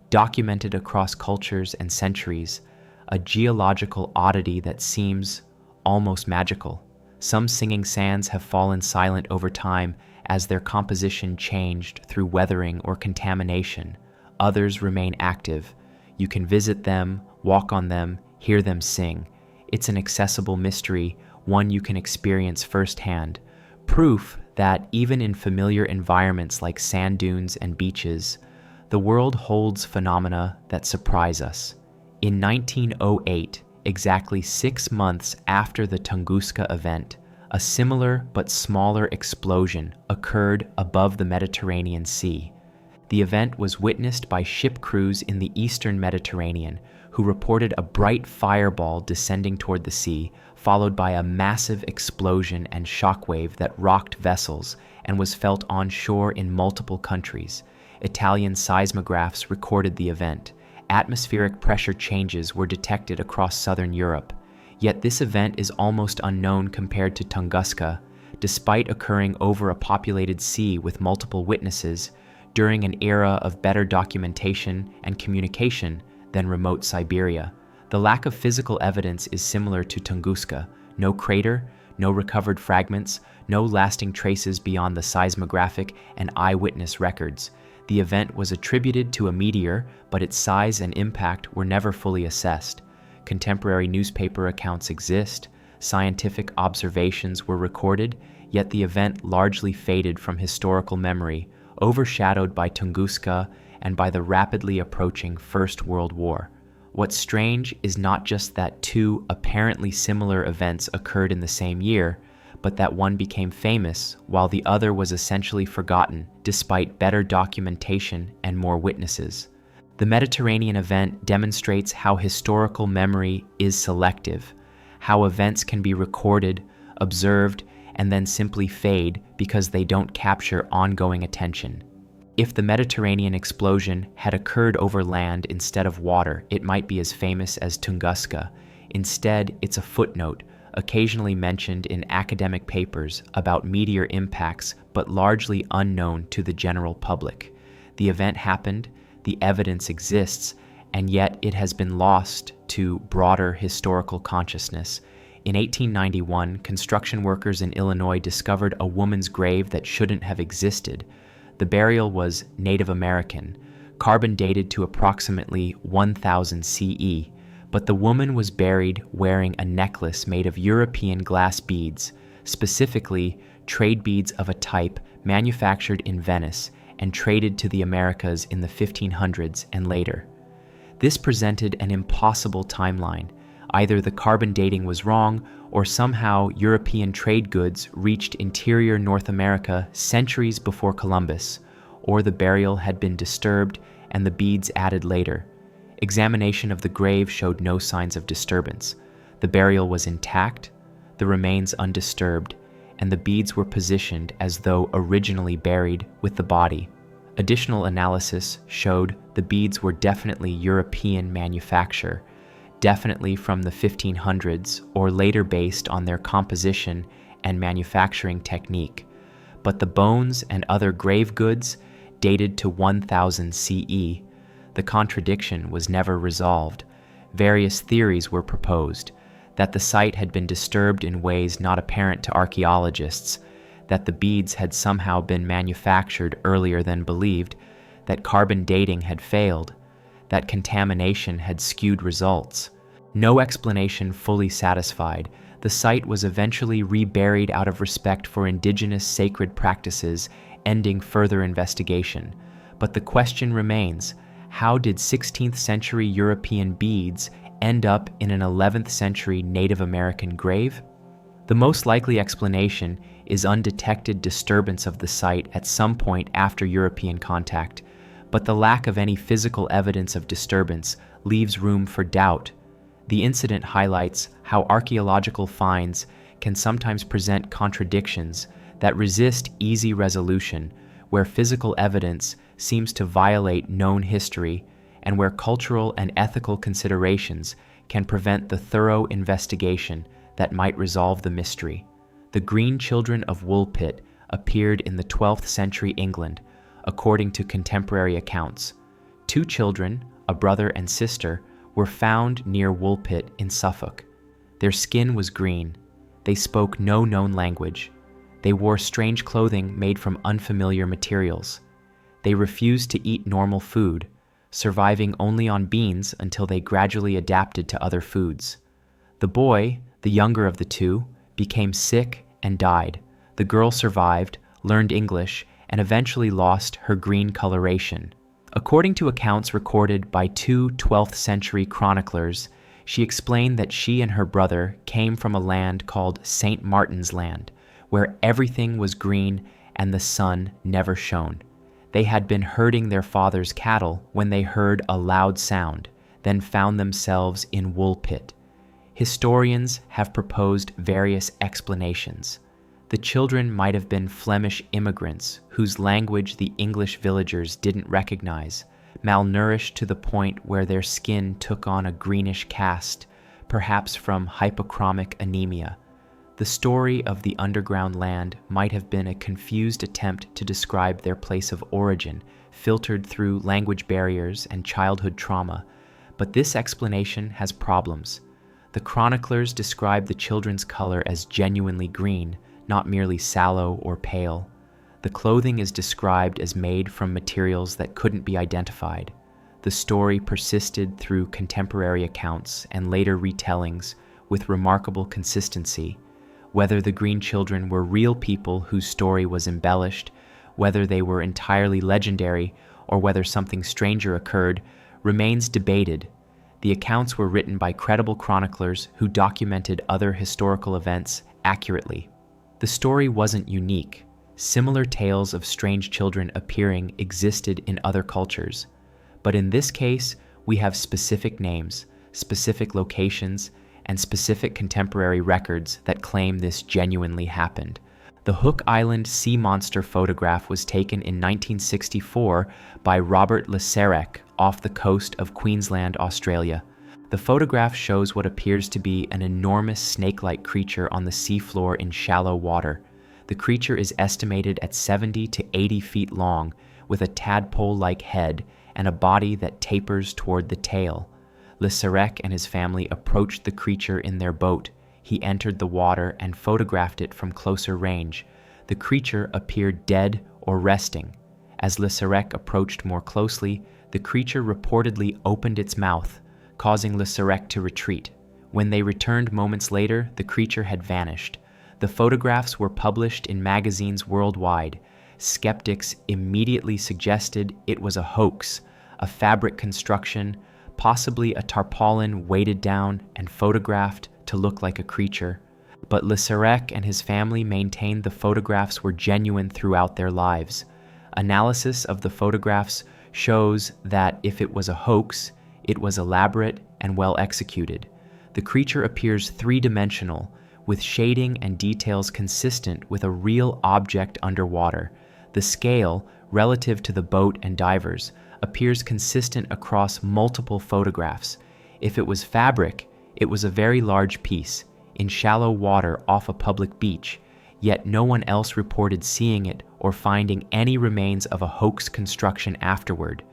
documented across cultures and centuries, a geological oddity that seems almost magical. Some singing sands have fallen silent over time as their composition changed through weathering or contamination. Others remain active. You can visit them, walk on them, hear them sing. It's an accessible mystery, one you can experience firsthand. Proof that even in familiar environments like sand dunes and beaches, the world holds phenomena that surprise us. In 1908, exactly 6 months after the Tunguska event, a similar but smaller explosion occurred above the Mediterranean Sea. The event was witnessed by ship crews in the eastern Mediterranean, who reported a bright fireball descending toward the sea, followed by a massive explosion and shockwave that rocked vessels and was felt on shore in multiple countries. Italian seismographs recorded the event. Atmospheric pressure changes were detected across southern Europe. Yet this event is almost unknown compared to Tunguska, despite occurring over a populated sea with multiple witnesses during an era of better documentation and communication than remote Siberia. The lack of physical evidence is similar to Tunguska. No crater, no recovered fragments, no lasting traces beyond the seismographic and eyewitness records. The event was attributed to a meteor, but its size and impact were never fully assessed. Contemporary newspaper accounts exist, scientific observations were recorded, yet the event largely faded from historical memory, overshadowed by Tunguska and by the rapidly approaching First World War. What's strange is not just that two apparently similar events occurred in the same year, but that one became famous while the other was essentially forgotten despite better documentation and more witnesses. The Mediterranean event demonstrates how historical memory is selective, how events can be recorded, observed, and then simply fade because they don't capture ongoing attention. If the Mediterranean explosion had occurred over land instead of water, it might be as famous as Tunguska. Instead, it's a footnote, occasionally mentioned in academic papers about meteor impacts, but largely unknown to the general public. The event happened, the evidence exists, and yet it has been lost to broader historical consciousness. In 1891, construction workers in Illinois discovered a woman's grave that shouldn't have existed. The burial was Native American, carbon dated to approximately 1000 CE, but the woman was buried wearing a necklace made of European glass beads, specifically trade beads of a type manufactured in Venice and traded to the Americas in the 1500s and later. This presented an impossible timeline. Either the carbon dating was wrong, or somehow European trade goods reached interior North America centuries before Columbus, or the burial had been disturbed and the beads added later. Examination of the grave showed no signs of disturbance. The burial was intact, the remains undisturbed, and the beads were positioned as though originally buried with the body. Additional analysis showed the beads were definitely European manufacture, definitely from the 1500s or later based on their composition and manufacturing technique. But the bones and other grave goods dated to 1000 CE. The contradiction was never resolved. Various theories were proposed: that the site had been disturbed in ways not apparent to archaeologists, that the beads had somehow been manufactured earlier than believed, that carbon dating had failed, that contamination had skewed results. No explanation fully satisfied. The site was eventually reburied out of respect for indigenous sacred practices, ending further investigation. But the question remains: how did 16th century European beads end up in an 11th century Native American grave? The most likely explanation is undetected disturbance of the site at some point after European contact, but the lack of any physical evidence of disturbance leaves room for doubt. The incident highlights how archaeological finds can sometimes present contradictions that resist easy resolution, where physical evidence seems to violate known history, and where cultural and ethical considerations can prevent the thorough investigation that might resolve the mystery. The Green Children of Woolpit appeared in the 12th century England, according to contemporary accounts. Two children, a brother and sister, were found near Woolpit in Suffolk. Their skin was green. They spoke no known language. They wore strange clothing made from unfamiliar materials. They refused to eat normal food, surviving only on beans until they gradually adapted to other foods. The boy, the younger of the two, became sick and died. The girl survived, learned English, and eventually lost her green coloration. According to accounts recorded by two 12th century chroniclers, she explained that she and her brother came from a land called St. Martin's Land, where everything was green and the sun never shone. They had been herding their father's cattle when they heard a loud sound, then found themselves in Woolpit. Historians have proposed various explanations. The children might have been Flemish immigrants whose language the English villagers didn't recognize, malnourished to the point where their skin took on a greenish cast, perhaps from hypochromic anemia. The story of the underground land might have been a confused attempt to describe their place of origin, filtered through language barriers and childhood trauma, but this explanation has problems. The chroniclers describe the children's color as genuinely green, not merely sallow or pale. The clothing is described as made from materials that couldn't be identified. The story persisted through contemporary accounts and later retellings with remarkable consistency. Whether the Green Children were real people whose story was embellished, whether they were entirely legendary, or whether something stranger occurred, remains debated. The accounts were written by credible chroniclers who documented other historical events accurately. The story wasn't unique. Similar tales of strange children appearing existed in other cultures. But in this case, we have specific names, specific locations, and specific contemporary records that claim this genuinely happened. The Hook Island sea monster photograph was taken in 1964 by Robert Leserec off the coast of Queensland, Australia. The photograph shows what appears to be an enormous snake-like creature on the seafloor in shallow water. The creature is estimated at 70 to 80 feet long, with a tadpole-like head and a body that tapers toward the tail. Le Sirec and his family approached the creature in their boat. He entered the water and photographed it from closer range. The creature appeared dead or resting. As Le Sirec approached more closely, the creature reportedly opened its mouth, causing Le Sirec to retreat. When they returned moments later, the creature had vanished. The photographs were published in magazines worldwide. Skeptics immediately suggested it was a hoax, a fabric construction, possibly a tarpaulin weighted down and photographed to look like a creature. But Le Sirec and his family maintained the photographs were genuine throughout their lives. Analysis of the photographs shows that if it was a hoax, it was elaborate and well executed. The creature appears three-dimensional, with shading and details consistent with a real object underwater. The scale, relative to the boat and divers, appears consistent across multiple photographs. If it was fabric, it was a very large piece, in shallow water off a public beach, yet no one else reported seeing it or finding any remains of a hoax construction afterward.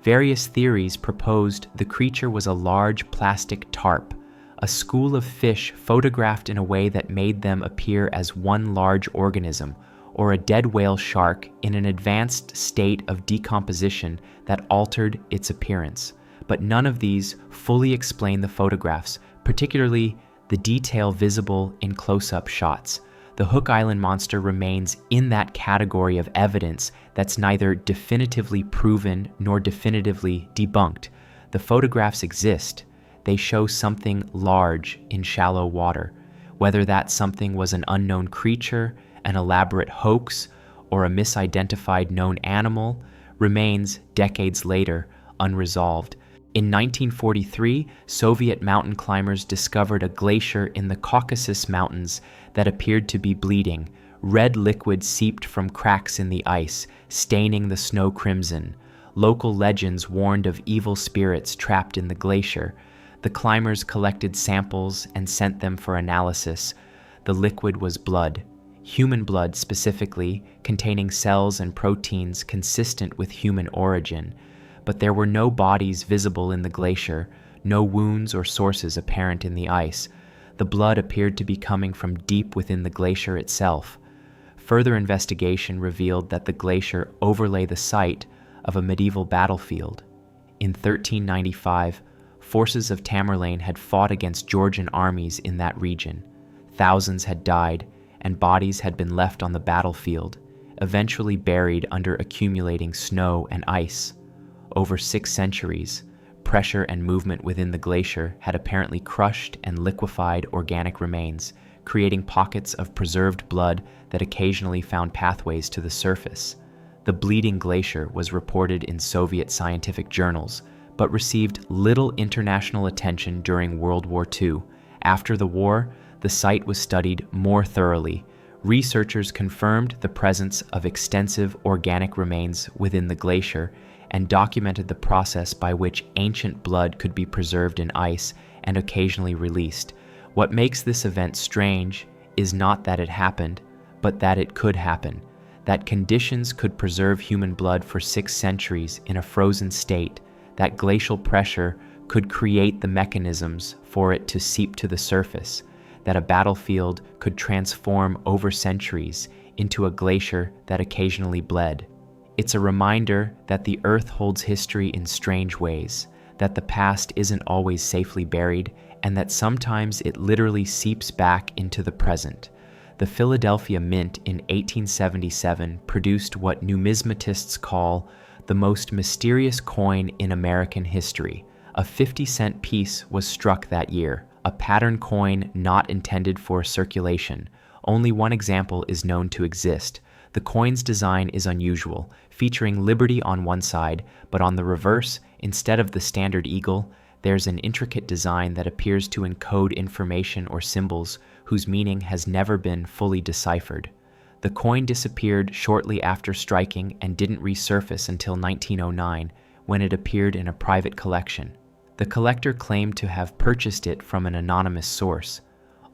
Various theories proposed the creature was a large plastic tarp, a school of fish photographed in a way that made them appear as one large organism, or a dead whale shark in an advanced state of decomposition that altered its appearance. But none of these fully explain the photographs, particularly the detail visible in close-up shots. The Hook Island monster remains in that category of evidence that's neither definitively proven nor definitively debunked. The photographs exist. They show something large in shallow water. Whether that something was an unknown creature, an elaborate hoax, or a misidentified known animal remains, decades later, unresolved. In 1943, Soviet mountain climbers discovered a glacier in the Caucasus Mountains that appeared to be bleeding. Red liquid seeped from cracks in the ice, staining the snow crimson. Local legends warned of evil spirits trapped in the glacier. The climbers collected samples and sent them for analysis. The liquid was blood. Human blood specifically, containing cells and proteins consistent with human origin. But there were no bodies visible in the glacier, no wounds or sources apparent in the ice. The blood appeared to be coming from deep within the glacier itself. Further investigation revealed that the glacier overlay the site of a medieval battlefield. In 1395, forces of Tamerlane had fought against Georgian armies in that region. Thousands had died, and bodies had been left on the battlefield, eventually buried under accumulating snow and ice. Over 6 centuries, pressure and movement within the glacier had apparently crushed and liquefied organic remains, creating pockets of preserved blood that occasionally found pathways to the surface. The bleeding glacier was reported in Soviet scientific journals, but received little international attention during World War II. After the war, the site was studied more thoroughly. Researchers confirmed the presence of extensive organic remains within the glacier and documented the process by which ancient blood could be preserved in ice and occasionally released. What makes this event strange is not that it happened, but that it could happen, that conditions could preserve human blood for 6 centuries in a frozen state, that glacial pressure could create the mechanisms for it to seep to the surface, that a battlefield could transform over centuries into a glacier that occasionally bled. It's a reminder that the Earth holds history in strange ways, that the past isn't always safely buried, and that sometimes it literally seeps back into the present. The Philadelphia Mint in 1877 produced what numismatists call the most mysterious coin in American history. A 50-cent piece was struck that year, a pattern coin not intended for circulation. Only one example is known to exist. The coin's design is unusual, featuring liberty on one side, but on the reverse, instead of the standard eagle, there's an intricate design that appears to encode information or symbols whose meaning has never been fully deciphered. The coin disappeared shortly after striking and didn't resurface until 1909, when it appeared in a private collection. The collector claimed to have purchased it from an anonymous source.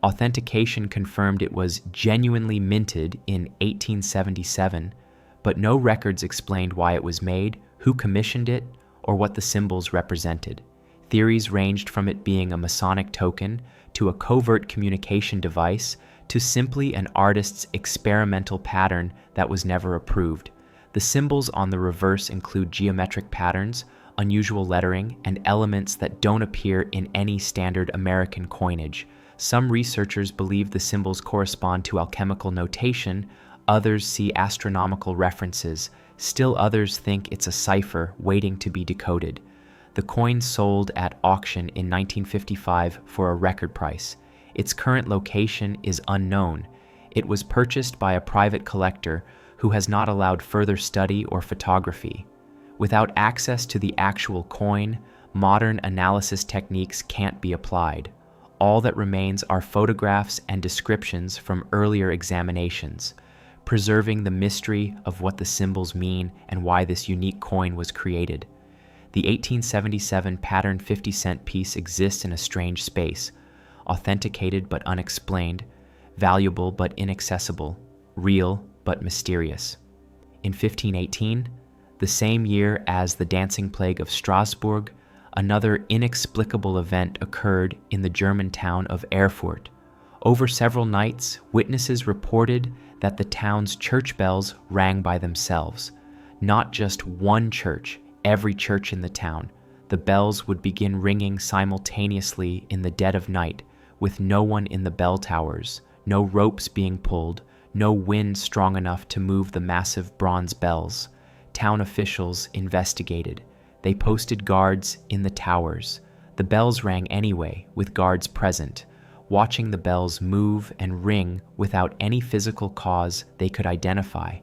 Authentication confirmed it was genuinely minted in 1877, but no records explained why it was made, who commissioned it, or what the symbols represented. Theories ranged from it being a Masonic token to a covert communication device to simply an artist's experimental pattern that was never approved. The symbols on the reverse include geometric patterns, unusual lettering, and elements that don't appear in any standard American coinage. Some researchers believe the symbols correspond to alchemical notation, others see astronomical references, still others think it's a cipher waiting to be decoded. The coin sold at auction in 1955 for a record price. Its current location is unknown. It was purchased by a private collector who has not allowed further study or photography. Without access to the actual coin, modern analysis techniques can't be applied. All that remains are photographs and descriptions from earlier examinations, preserving the mystery of what the symbols mean and why this unique coin was created. The 1877 pattern 50-cent piece exists in a strange space, authenticated but unexplained, valuable but inaccessible, real but mysterious. In 1518, the same year as the dancing plague of Strasbourg, another inexplicable event occurred in the German town of Erfurt. Over several nights, witnesses reported that the town's church bells rang by themselves. Not just one church, every church in the town. The bells would begin ringing simultaneously in the dead of night, with no one in the bell towers, no ropes being pulled, no wind strong enough to move the massive bronze bells. Town officials investigated. They posted guards in the towers. The bells rang anyway, with guards present, watching the bells move and ring without any physical cause they could identify.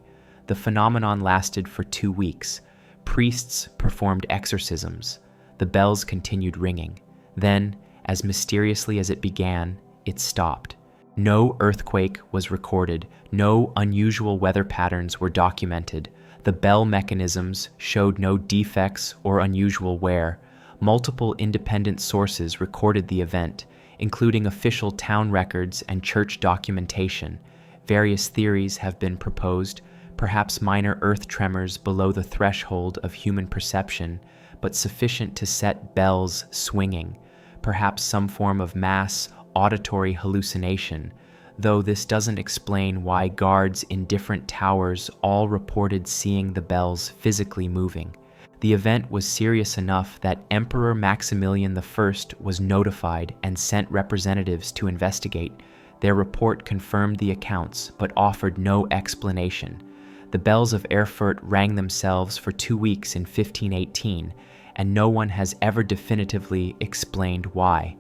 The phenomenon lasted for 2 weeks. Priests performed exorcisms. The bells continued ringing. Then, as mysteriously as it began, it stopped. No earthquake was recorded. No unusual weather patterns were documented. The bell mechanisms showed no defects or unusual wear. Multiple independent sources recorded the event, including official town records and church documentation. Various theories have been proposed, perhaps minor earth tremors below the threshold of human perception, but sufficient to set bells swinging, perhaps some form of mass auditory hallucination, though this doesn't explain why guards in different towers all reported seeing the bells physically moving. The event was serious enough that Emperor Maximilian I was notified and sent representatives to investigate. Their report confirmed the accounts, but offered no explanation. The bells of Erfurt rang themselves for 2 weeks in 1518, and no one has ever definitively explained why.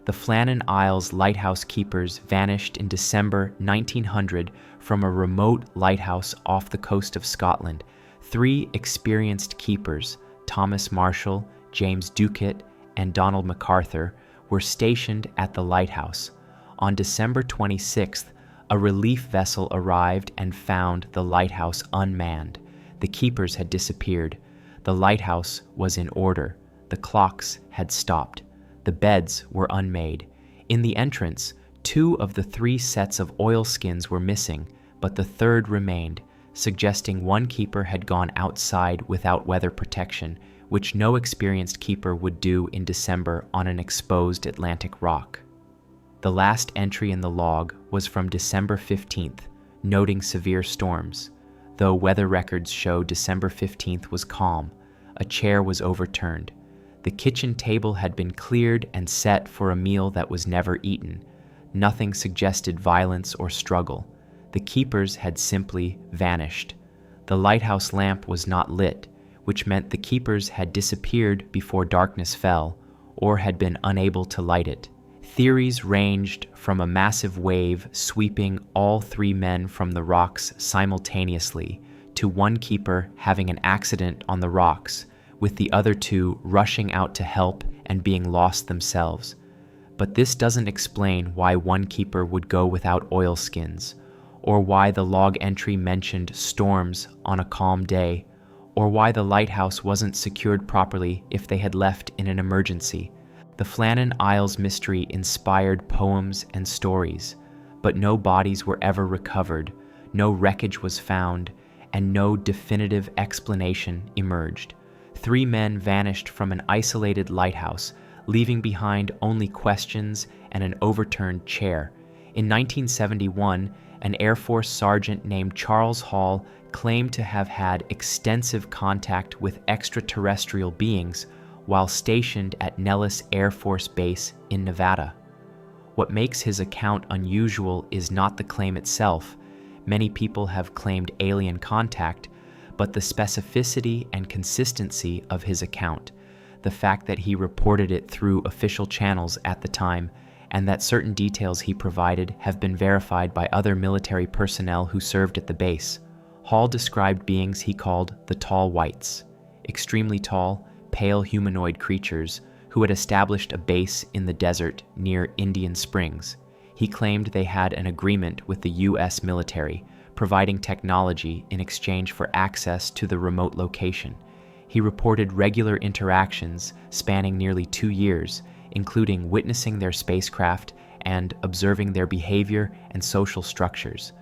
The Flannan Isles lighthouse keepers vanished in December 1900 from a remote lighthouse off the coast of Scotland. 3 experienced keepers, Thomas Marshall, James Ducat, and Donald MacArthur, were stationed at the lighthouse. On December 26th, a relief vessel arrived and found the lighthouse unmanned. The keepers had disappeared. The lighthouse was in order. The clocks had stopped. The beds were unmade. In the entrance, 2 of the 3 sets of oilskins were missing, but the third remained, suggesting one keeper had gone outside without weather protection, which no experienced keeper would do in December on an exposed Atlantic rock. The last entry in the log was from December 15th, noting severe storms. Though weather records show December 15th was calm, a chair was overturned. The kitchen table had been cleared and set for a meal that was never eaten. Nothing suggested violence or struggle. The keepers had simply vanished. The lighthouse lamp was not lit, which meant the keepers had disappeared before darkness fell, or had been unable to light it. Theories ranged from a massive wave sweeping all 3 men from the rocks simultaneously, to one keeper having an accident on the rocks, with the other 2 rushing out to help and being lost themselves. But this doesn't explain why one keeper would go without oilskins, or why the log entry mentioned storms on a calm day, or why the lighthouse wasn't secured properly if they had left in an emergency. The Flannan Isles mystery inspired poems and stories, but no bodies were ever recovered, no wreckage was found, and no definitive explanation emerged. 3 men vanished from an isolated lighthouse, leaving behind only questions and an overturned chair. In 1971, an Air Force sergeant named Charles Hall claimed to have had extensive contact with extraterrestrial beings while stationed at Nellis Air Force Base in Nevada. What makes his account unusual is not the claim itself. Many people have claimed alien contact, but the specificity and consistency of his account, the fact that he reported it through official channels at the time, and that certain details he provided have been verified by other military personnel who served at the base. Hall described beings he called the Tall Whites, extremely tall, pale humanoid creatures who had established a base in the desert near Indian Springs. He claimed they had an agreement with the U.S. military, providing technology in exchange for access to the remote location. He reported regular interactions spanning nearly 2 years, including witnessing their spacecraft and observing their behavior and social structures.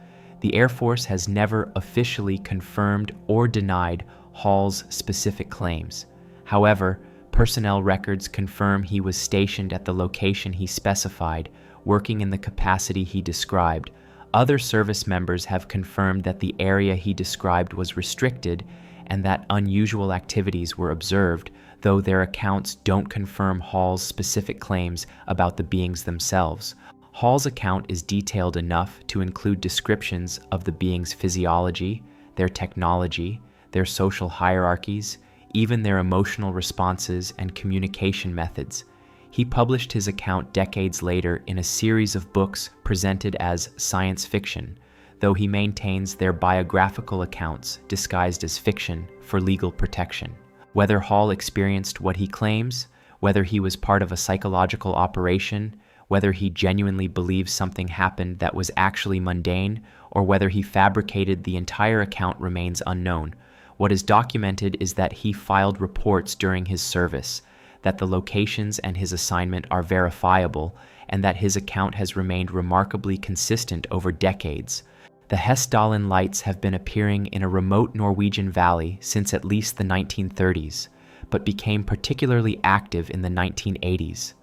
The Air Force has never officially confirmed or denied Hall's specific claims. However, personnel records confirm he was stationed at the location he specified, working in the capacity he described. Other service members have confirmed that the area he described was restricted and that unusual activities were observed, though their accounts don't confirm Hall's specific claims about the beings themselves. Hall's account is detailed enough to include descriptions of the beings' physiology, their technology, their social hierarchies, even their emotional responses and communication methods. He published his account decades later in a series of books presented as science fiction, though he maintains their biographical accounts disguised as fiction for legal protection. Whether Hall experienced what he claims, whether he was part of a psychological operation, whether he genuinely believes something happened that was actually mundane, or whether he fabricated the entire account remains unknown. What is documented is that he filed reports during his service, that the locations and his assignment are verifiable, and that his account has remained remarkably consistent over decades. The Hessdalen lights have been appearing in a remote Norwegian valley since at least the 1930s, but became particularly active in the 1980s.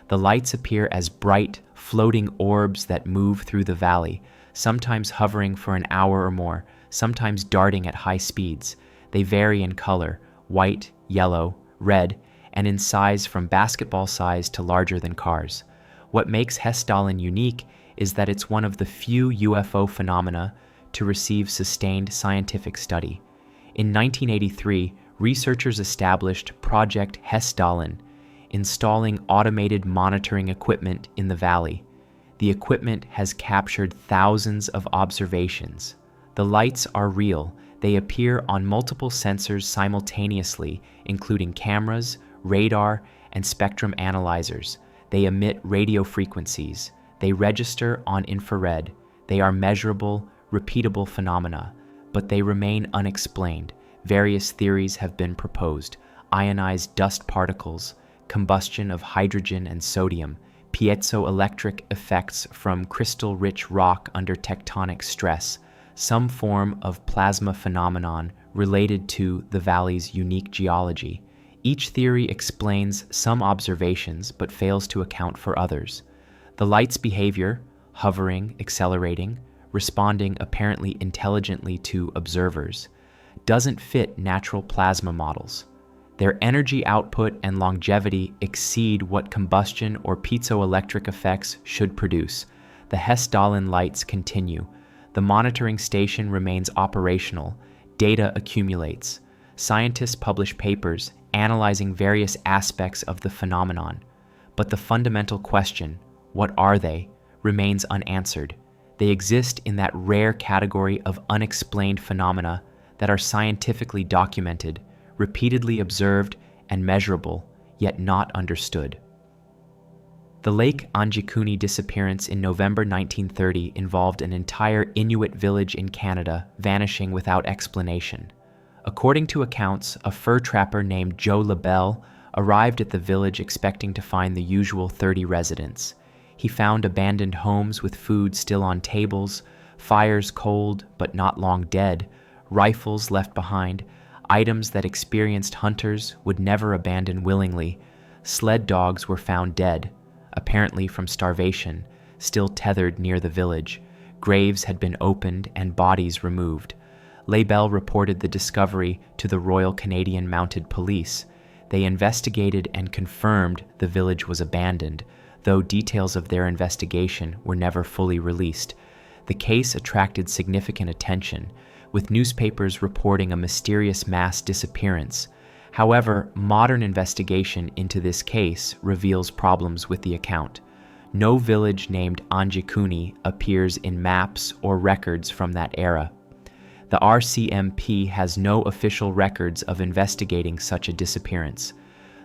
The lights appear as bright, floating orbs that move through the valley, sometimes hovering for an hour or more, sometimes darting at high speeds. They vary in color, white, yellow, red, and in size from basketball size to larger than cars. What makes Hessdalen unique is that it's one of the few UFO phenomena to receive sustained scientific study. In 1983, researchers established Project Hessdalen, installing automated monitoring equipment in the valley. The equipment has captured thousands of observations. The lights are real. They appear on multiple sensors simultaneously, including cameras, radar, and spectrum analyzers. They emit radio frequencies. They register on infrared. They are measurable, repeatable phenomena, but they remain unexplained. Various theories have been proposed: ionized dust particles, combustion of hydrogen and sodium, piezoelectric effects from crystal-rich rock under tectonic stress, some form of plasma phenomenon related to the valley's unique geology. Each theory explains some observations but fails to account for others. The light's behavior, hovering, accelerating, responding apparently intelligently to observers, doesn't fit natural plasma models. Their energy output and longevity exceed what combustion or piezoelectric effects should produce. The Hessdalen lights continue. The monitoring station remains operational. Data accumulates. Scientists publish papers analyzing various aspects of the phenomenon. But the fundamental question, what are they, remains unanswered. They exist in that rare category of unexplained phenomena that are scientifically documented, repeatedly observed, and measurable, yet not understood. The Lake Anjikuni disappearance in November 1930 involved an entire Inuit village in Canada vanishing without explanation. According to accounts, a fur trapper named Joe LaBelle arrived at the village expecting to find the usual 30 residents. He found abandoned homes with food still on tables, fires cold but not long dead, rifles left behind, items that experienced hunters would never abandon willingly. Sled dogs were found dead, apparently from starvation, still tethered near the village. Graves had been opened and bodies removed. LaBelle reported the discovery to the Royal Canadian Mounted Police. They investigated and confirmed the village was abandoned, though details of their investigation were never fully released. The case attracted significant attention, with newspapers reporting a mysterious mass disappearance. However, modern investigation into this case reveals problems with the account. No village named Anjikuni appears in maps or records from that era. The RCMP has no official records of investigating such a disappearance.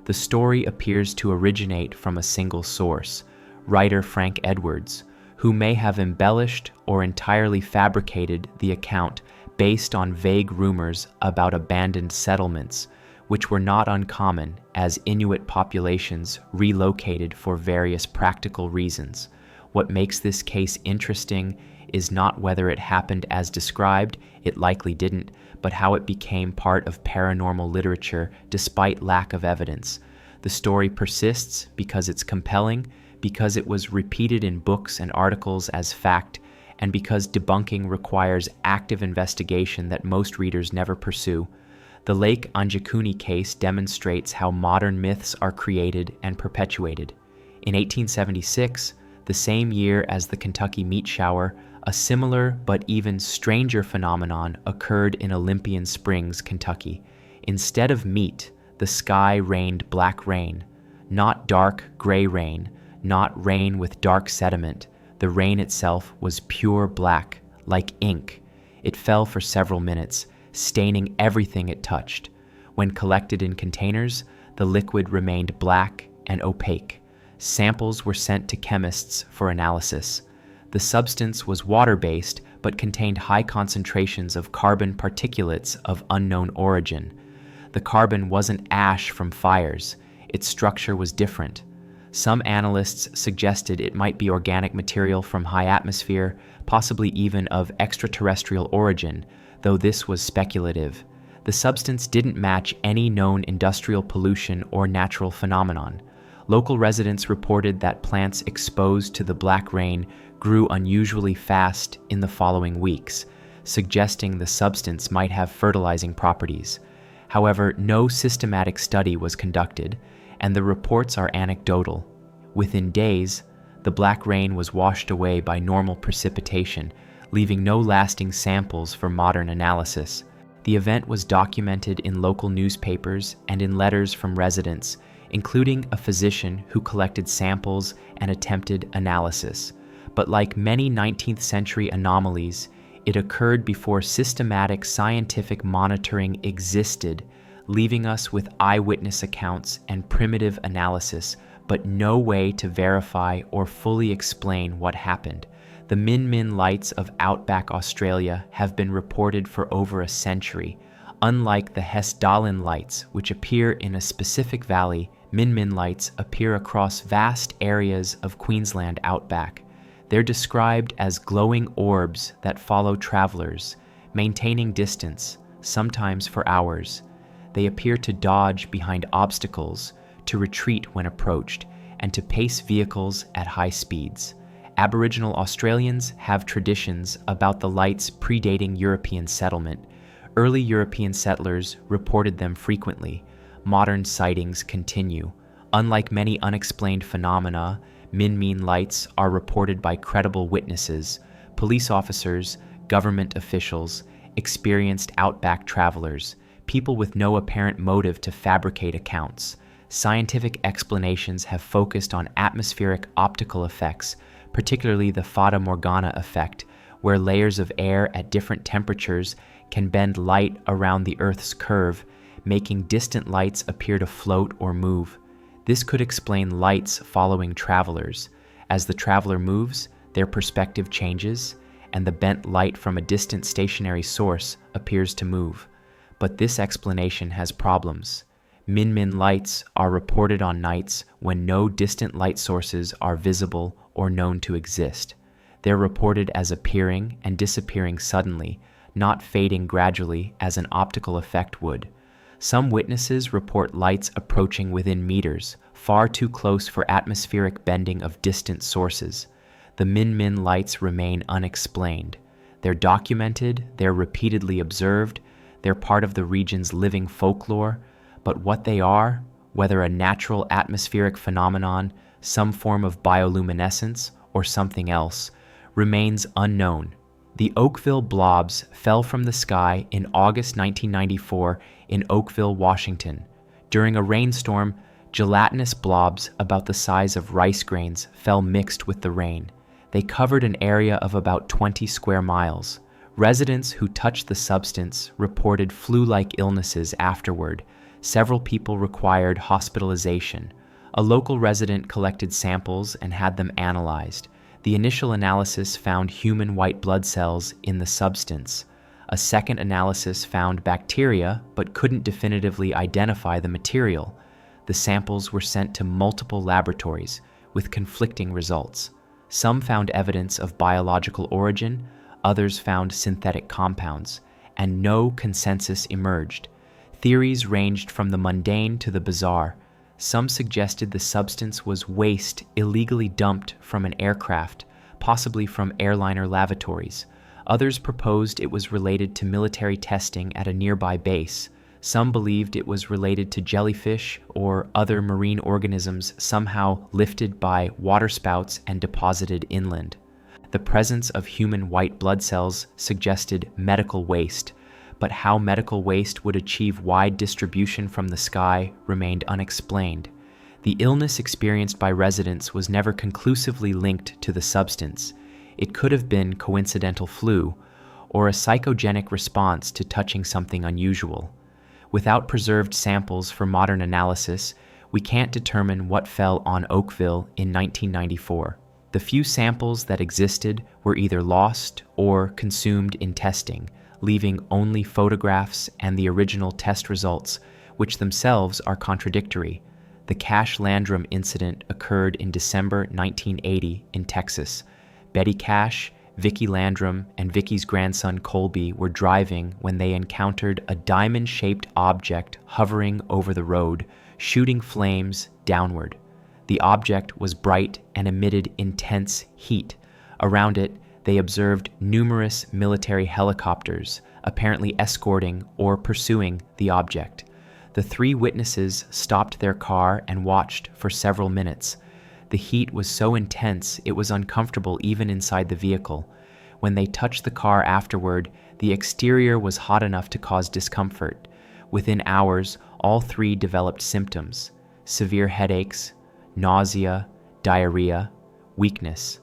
The story appears to originate from a single source, writer Frank Edwards, who may have embellished or entirely fabricated the account based on vague rumors about abandoned settlements, which were not uncommon as Inuit populations relocated for various practical reasons. What makes this case interesting is not whether it happened as described, it likely didn't, but how it became part of paranormal literature despite lack of evidence. The story persists because it's compelling, because it was repeated in books and articles as fact, and because debunking requires active investigation that most readers never pursue. The Lake Anjikuni case demonstrates how modern myths are created and perpetuated. In 1876, the same year as the Kentucky meat shower, a similar but even stranger phenomenon occurred in Olympian Springs, Kentucky. Instead of meat, the sky rained black rain. Not dark gray rain, not rain with dark sediment. The rain itself was pure black, like ink. It fell for several minutes, staining everything it touched. When collected in containers, the liquid remained black and opaque. Samples were sent to chemists for analysis. The substance was water-based, but contained high concentrations of carbon particulates of unknown origin. The carbon wasn't ash from fires. Its structure was different. Some analysts suggested it might be organic material from high atmosphere, possibly even of extraterrestrial origin, though this was speculative. The substance didn't match any known industrial pollution or natural phenomenon. Local residents reported that plants exposed to the black rain grew unusually fast in the following weeks, suggesting the substance might have fertilizing properties. However, no systematic study was conducted, and the reports are anecdotal. Within days, the black rain was washed away by normal precipitation, leaving no lasting samples for modern analysis. The event was documented in local newspapers and in letters from residents, including a physician who collected samples and attempted analysis. But like many 19th century anomalies, it occurred before systematic scientific monitoring existed, leaving us with eyewitness accounts and primitive analysis, but no way to verify or fully explain what happened. The Min Min lights of outback Australia have been reported for over a century. Unlike the Hessdalen lights, which appear in a specific valley, Min Min lights appear across vast areas of Queensland outback. They're described as glowing orbs that follow travelers, maintaining distance, sometimes for hours. They appear to dodge behind obstacles, to retreat when approached, and to pace vehicles at high speeds. Aboriginal Australians have traditions about the lights predating European settlement. Early European settlers reported them frequently. Modern sightings continue. Unlike many unexplained phenomena, Min Min lights are reported by credible witnesses, police officers, government officials, experienced outback travelers, people with no apparent motive to fabricate accounts. Scientific explanations have focused on atmospheric optical effects, particularly the Fata Morgana effect, where layers of air at different temperatures can bend light around the Earth's curve, making distant lights appear to float or move. This could explain lights following travelers. As the traveler moves, their perspective changes, and the bent light from a distant stationary source appears to move. But this explanation has problems. Min-min lights are reported on nights when no distant light sources are visible or known to exist. They're reported as appearing and disappearing suddenly, not fading gradually as an optical effect would. Some witnesses report lights approaching within meters, far too close for atmospheric bending of distant sources. The min-min lights remain unexplained. They're documented, they're repeatedly observed, they're part of the region's living folklore, but what they are, whether a natural atmospheric phenomenon, some form of bioluminescence, or something else, remains unknown. The Oakville blobs fell from the sky in August 1994 in Oakville, Washington. During a rainstorm, gelatinous blobs about the size of rice grains fell mixed with the rain. They covered an area of about 20 square miles. Residents who touched the substance reported flu-like illnesses afterward. Several people required hospitalization. A local resident collected samples and had them analyzed. The initial analysis found human white blood cells in the substance. A second analysis found bacteria, but couldn't definitively identify the material. The samples were sent to multiple laboratories, with conflicting results. Some found evidence of biological origin, others found synthetic compounds, and no consensus emerged. Theories ranged from the mundane to the bizarre. Some suggested the substance was waste illegally dumped from an aircraft, possibly from airliner lavatories. Others proposed it was related to military testing at a nearby base. Some believed it was related to jellyfish or other marine organisms somehow lifted by waterspouts and deposited inland. The presence of human white blood cells suggested medical waste, but how medical waste would achieve wide distribution from the sky remained unexplained. The illness experienced by residents was never conclusively linked to the substance. It could have been coincidental flu, or a psychogenic response to touching something unusual. Without preserved samples for modern analysis, we can't determine what fell on Oakville in 1994. The few samples that existed were either lost or consumed in testing, leaving only photographs and the original test results, which themselves are contradictory. The Cash Landrum incident occurred in December 1980 in Texas. Betty Cash, Vicki Landrum, and Vicki's grandson Colby were driving when they encountered a diamond-shaped object hovering over the road, shooting flames downward. The object was bright and emitted intense heat. Around it, they observed numerous military helicopters, apparently escorting or pursuing the object. The three witnesses stopped their car and watched for several minutes. The heat was so intense it was uncomfortable even inside the vehicle. When they touched the car afterward, the exterior was hot enough to cause discomfort. Within hours, all three developed symptoms: severe headaches, nausea, diarrhea, weakness.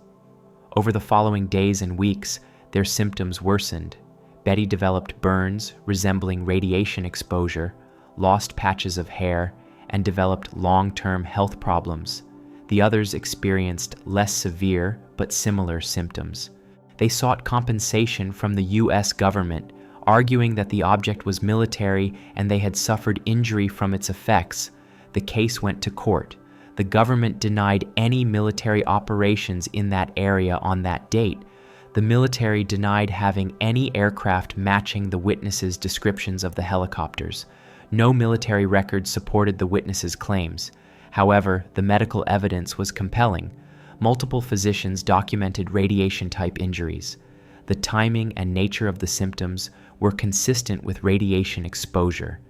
Over the following days and weeks, their symptoms worsened. Betty developed burns resembling radiation exposure, lost patches of hair, and developed long-term health problems. The others experienced less severe but similar symptoms. They sought compensation from the U.S. government, arguing that the object was military and they had suffered injury from its effects. The case went to court. The government denied any military operations in that area on that date. The military denied having any aircraft matching the witnesses' descriptions of the helicopters. No military record supported the witnesses' claims. However, the medical evidence was compelling. Multiple physicians documented radiation-type injuries. The timing and nature of the symptoms were consistent with radiation exposure.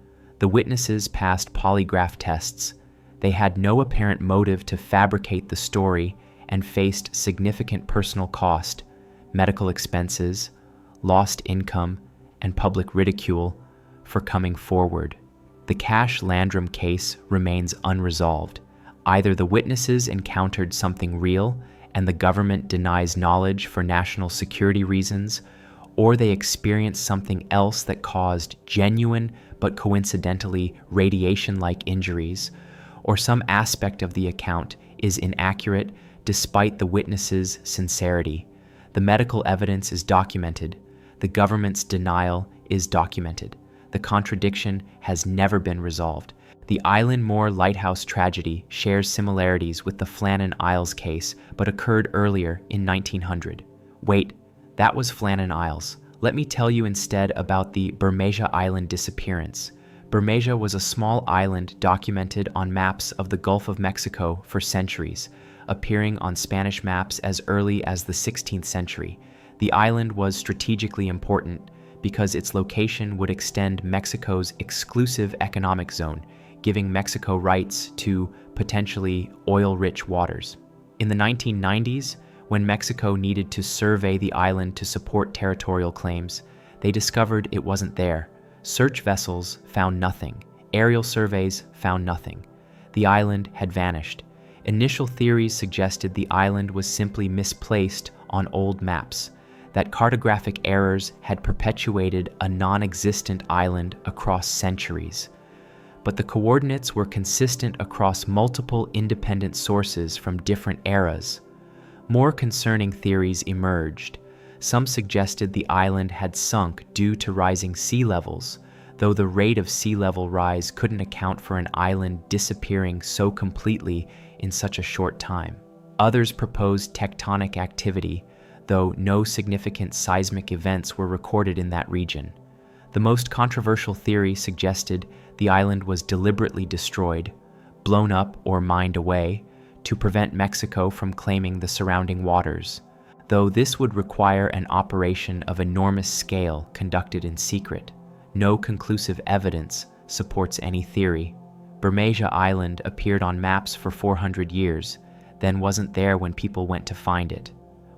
The witnesses passed polygraph tests. They had no apparent motive to fabricate the story and faced significant personal cost, medical expenses, lost income, and public ridicule for coming forward. The Cash Landrum case remains unresolved. Either the witnesses encountered something real and the government denies knowledge for national security reasons, or they experienced something else that caused genuine but coincidentally radiation-like injuries, or some aspect of the account is inaccurate despite the witnesses' sincerity. The medical evidence is documented. The government's denial is documented. The the contradiction has never been resolved. The Island Moor Lighthouse tragedy shares similarities with the Flannan Isles case, but occurred earlier in 1900. Wait, that was Flannan Isles. Let me tell you instead about the Bermeja Island disappearance. Bermeja was a small island documented on maps of the Gulf of Mexico for centuries, appearing on Spanish maps as early as the 16th century. The island was strategically important because its location would extend Mexico's exclusive economic zone, giving Mexico rights to potentially oil-rich waters. In the 1990s, when Mexico needed to survey the island to support territorial claims, they discovered it wasn't there. Search vessels found nothing. Aerial surveys found nothing. The island had vanished. Initial theories suggested the island was simply misplaced on old maps, that cartographic errors had perpetuated a non-existent island across centuries. But the coordinates were consistent across multiple independent sources from different eras. More concerning theories emerged. Some suggested the island had sunk due to rising sea levels, though the rate of sea level rise couldn't account for an island disappearing so completely in such a short time. Others proposed tectonic activity, though no significant seismic events were recorded in that region. The most controversial theory suggested the island was deliberately destroyed, blown up or mined away, to prevent Mexico from claiming the surrounding waters, though this would require an operation of enormous scale conducted in secret. No conclusive evidence supports any theory. Bermeja Island appeared on maps for 400 years, then wasn't there when people went to find it.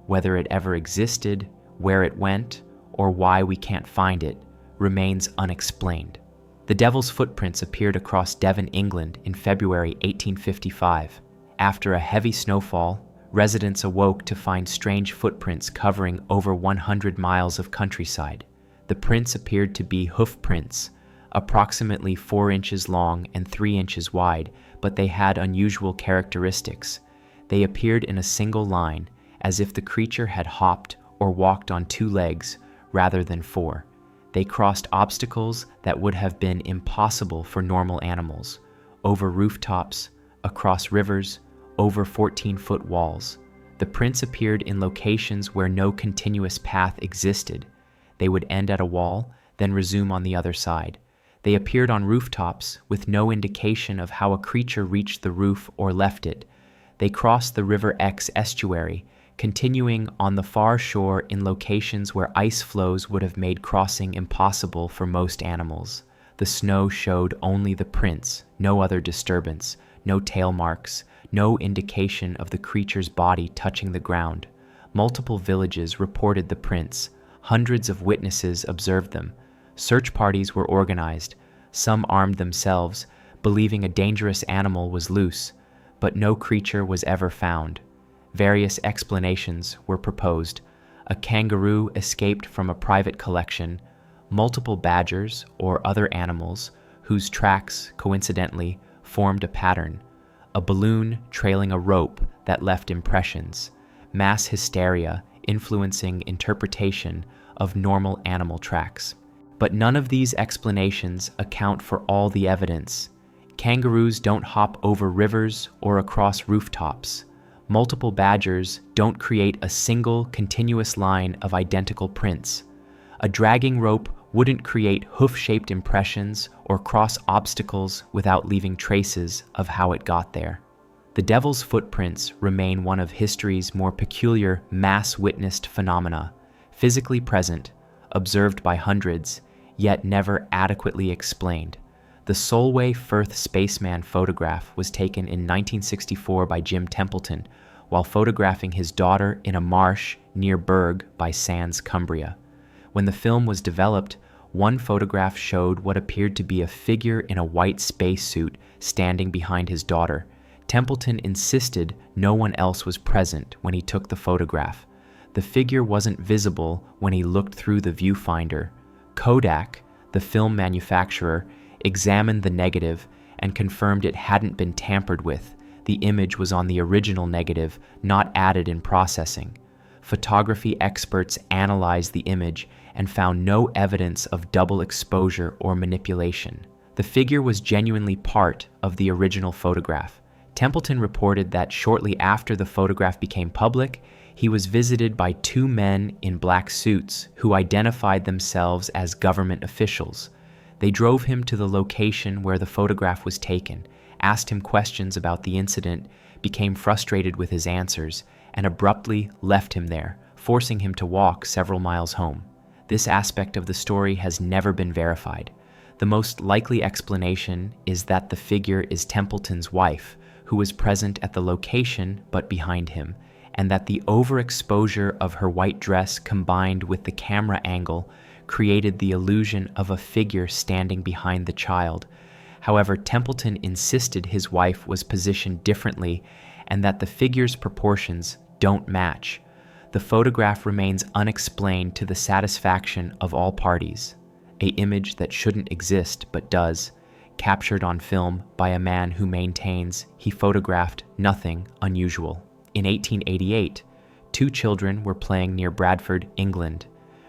Whether it ever existed, where it went, or why we can't find it remains unexplained. The Devil's Footprints appeared across Devon, England in February 1855. After a heavy snowfall, residents awoke to find strange footprints covering over 100 miles of countryside. The prints appeared to be hoof prints, approximately 4 inches long and 3 inches wide, but they had unusual characteristics. They appeared in a single line, as if the creature had hopped or walked on 2 legs rather than 4. They crossed obstacles that would have been impossible for normal animals, over rooftops, across rivers, over 14-foot walls. The prints appeared in locations where no continuous path existed. They would end at a wall, then resume on the other side. They appeared on rooftops with no indication of how a creature reached the roof or left it. They crossed the River Exe estuary, continuing on the far shore in locations where ice flows would have made crossing impossible for most animals. The snow showed only the prints, no other disturbance, no tail marks, no indication of the creature's body touching the ground. Multiple villages reported the prints. Hundreds of witnesses observed them. Search parties were organized. Some armed themselves, believing a dangerous animal was loose, but no creature was ever found. Various explanations were proposed. A kangaroo escaped from a private collection, multiple badgers or other animals whose tracks, coincidentally, formed a pattern, a balloon trailing a rope that left impressions, mass hysteria influencing interpretation of normal animal tracks. But none of these explanations account for all the evidence. Kangaroos don't hop over rivers or across rooftops. Multiple badgers don't create a single continuous line of identical prints. A dragging rope wouldn't create hoof-shaped impressions or cross obstacles without leaving traces of how it got there. The Devil's Footprints remain one of history's more peculiar mass-witnessed phenomena, physically present, observed by hundreds, yet never adequately explained. The Solway Firth spaceman photograph was taken in 1964 by Jim Templeton while photographing his daughter in a marsh near Berg by Sands, Cumbria. When the film was developed, one photograph showed what appeared to be a figure in a white spacesuit standing behind his daughter. Templeton insisted no one else was present when he took the photograph. The figure wasn't visible when he looked through the viewfinder. Kodak, the film manufacturer, examined the negative and confirmed it hadn't been tampered with. The image was on the original negative, not added in processing. Photography experts analyzed the image and found no evidence of double exposure or manipulation. The figure was genuinely part of the original photograph. Templeton reported that shortly after the photograph became public, he was visited by two men in black suits who identified themselves as government officials. They drove him to the location where the photograph was taken, asked him questions about the incident, became frustrated with his answers, and abruptly left him there, forcing him to walk several miles home. This aspect of the story has never been verified. The most likely explanation is that the figure is Templeton's wife, who was present at the location but behind him, and that the overexposure of her white dress combined with the camera angle created the illusion of a figure standing behind the child. However, Templeton insisted his wife was positioned differently and that the figure's proportions don't match. The photograph remains unexplained to the satisfaction of all parties. An image that shouldn't exist but does, captured on film by a man who maintains he photographed nothing unusual. In 1888, two children were playing near Bradford, England,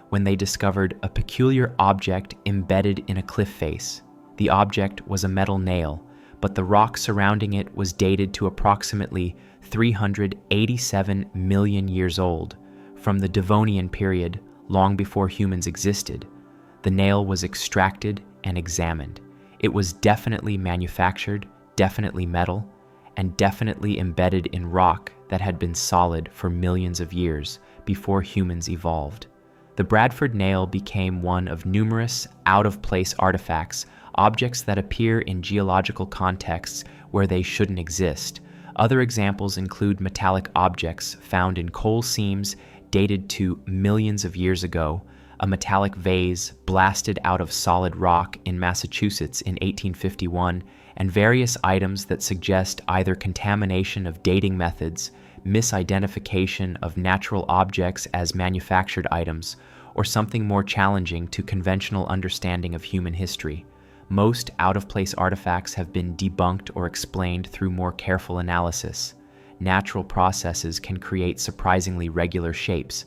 when they discovered a peculiar object embedded in a cliff face. The object was a metal nail, but the rock surrounding it was dated to approximately 387 million years old, from the Devonian period, long before humans existed. The nail was extracted and examined. It was definitely manufactured, definitely metal, and definitely embedded in rock that had been solid for millions of years before humans evolved. The Bradford nail became one of numerous out-of-place artifacts, objects that appear in geological contexts where they shouldn't exist. Other examples include metallic objects found in coal seams dated to millions of years ago, a metallic vase blasted out of solid rock in Massachusetts in 1851, and various items that suggest either contamination of dating methods, misidentification of natural objects as manufactured items, or something more challenging to conventional understanding of human history. Most out-of-place artifacts have been debunked or explained through more careful analysis. Natural processes can create surprisingly regular shapes.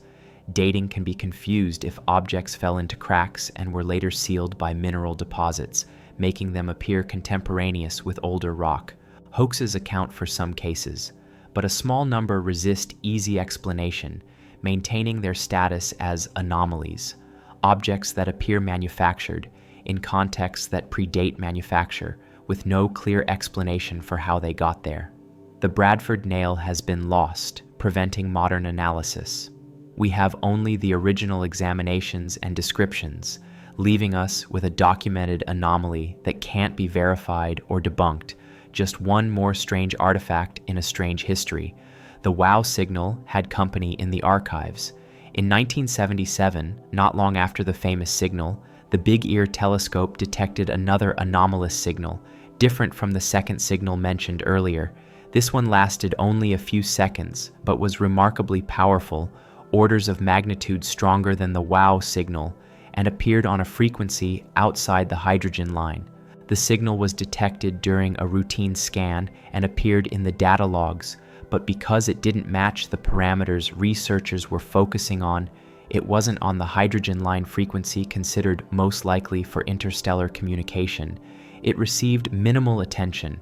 Dating can be confused if objects fell into cracks and were later sealed by mineral deposits, making them appear contemporaneous with older rock. Hoaxes account for some cases, but a small number resist easy explanation, maintaining their status as anomalies, objects that appear manufactured, in contexts that predate manufacture, with no clear explanation for how they got there. The Bradford nail has been lost, preventing modern analysis. We have only the original examinations and descriptions, leaving us with a documented anomaly that can't be verified or debunked, just one more strange artifact in a strange history. The WOW signal had company in the archives. In 1977, not long after the famous signal, the Big Ear telescope detected another anomalous signal, different from the second signal mentioned earlier. This one lasted only a few seconds, but was remarkably powerful, orders of magnitude stronger than the WOW signal, and appeared on a frequency outside the hydrogen line. The signal was detected during a routine scan and appeared in the data logs, but because it didn't match the parameters researchers were focusing on, it wasn't on the hydrogen line frequency considered most likely for interstellar communication. It received minimal attention.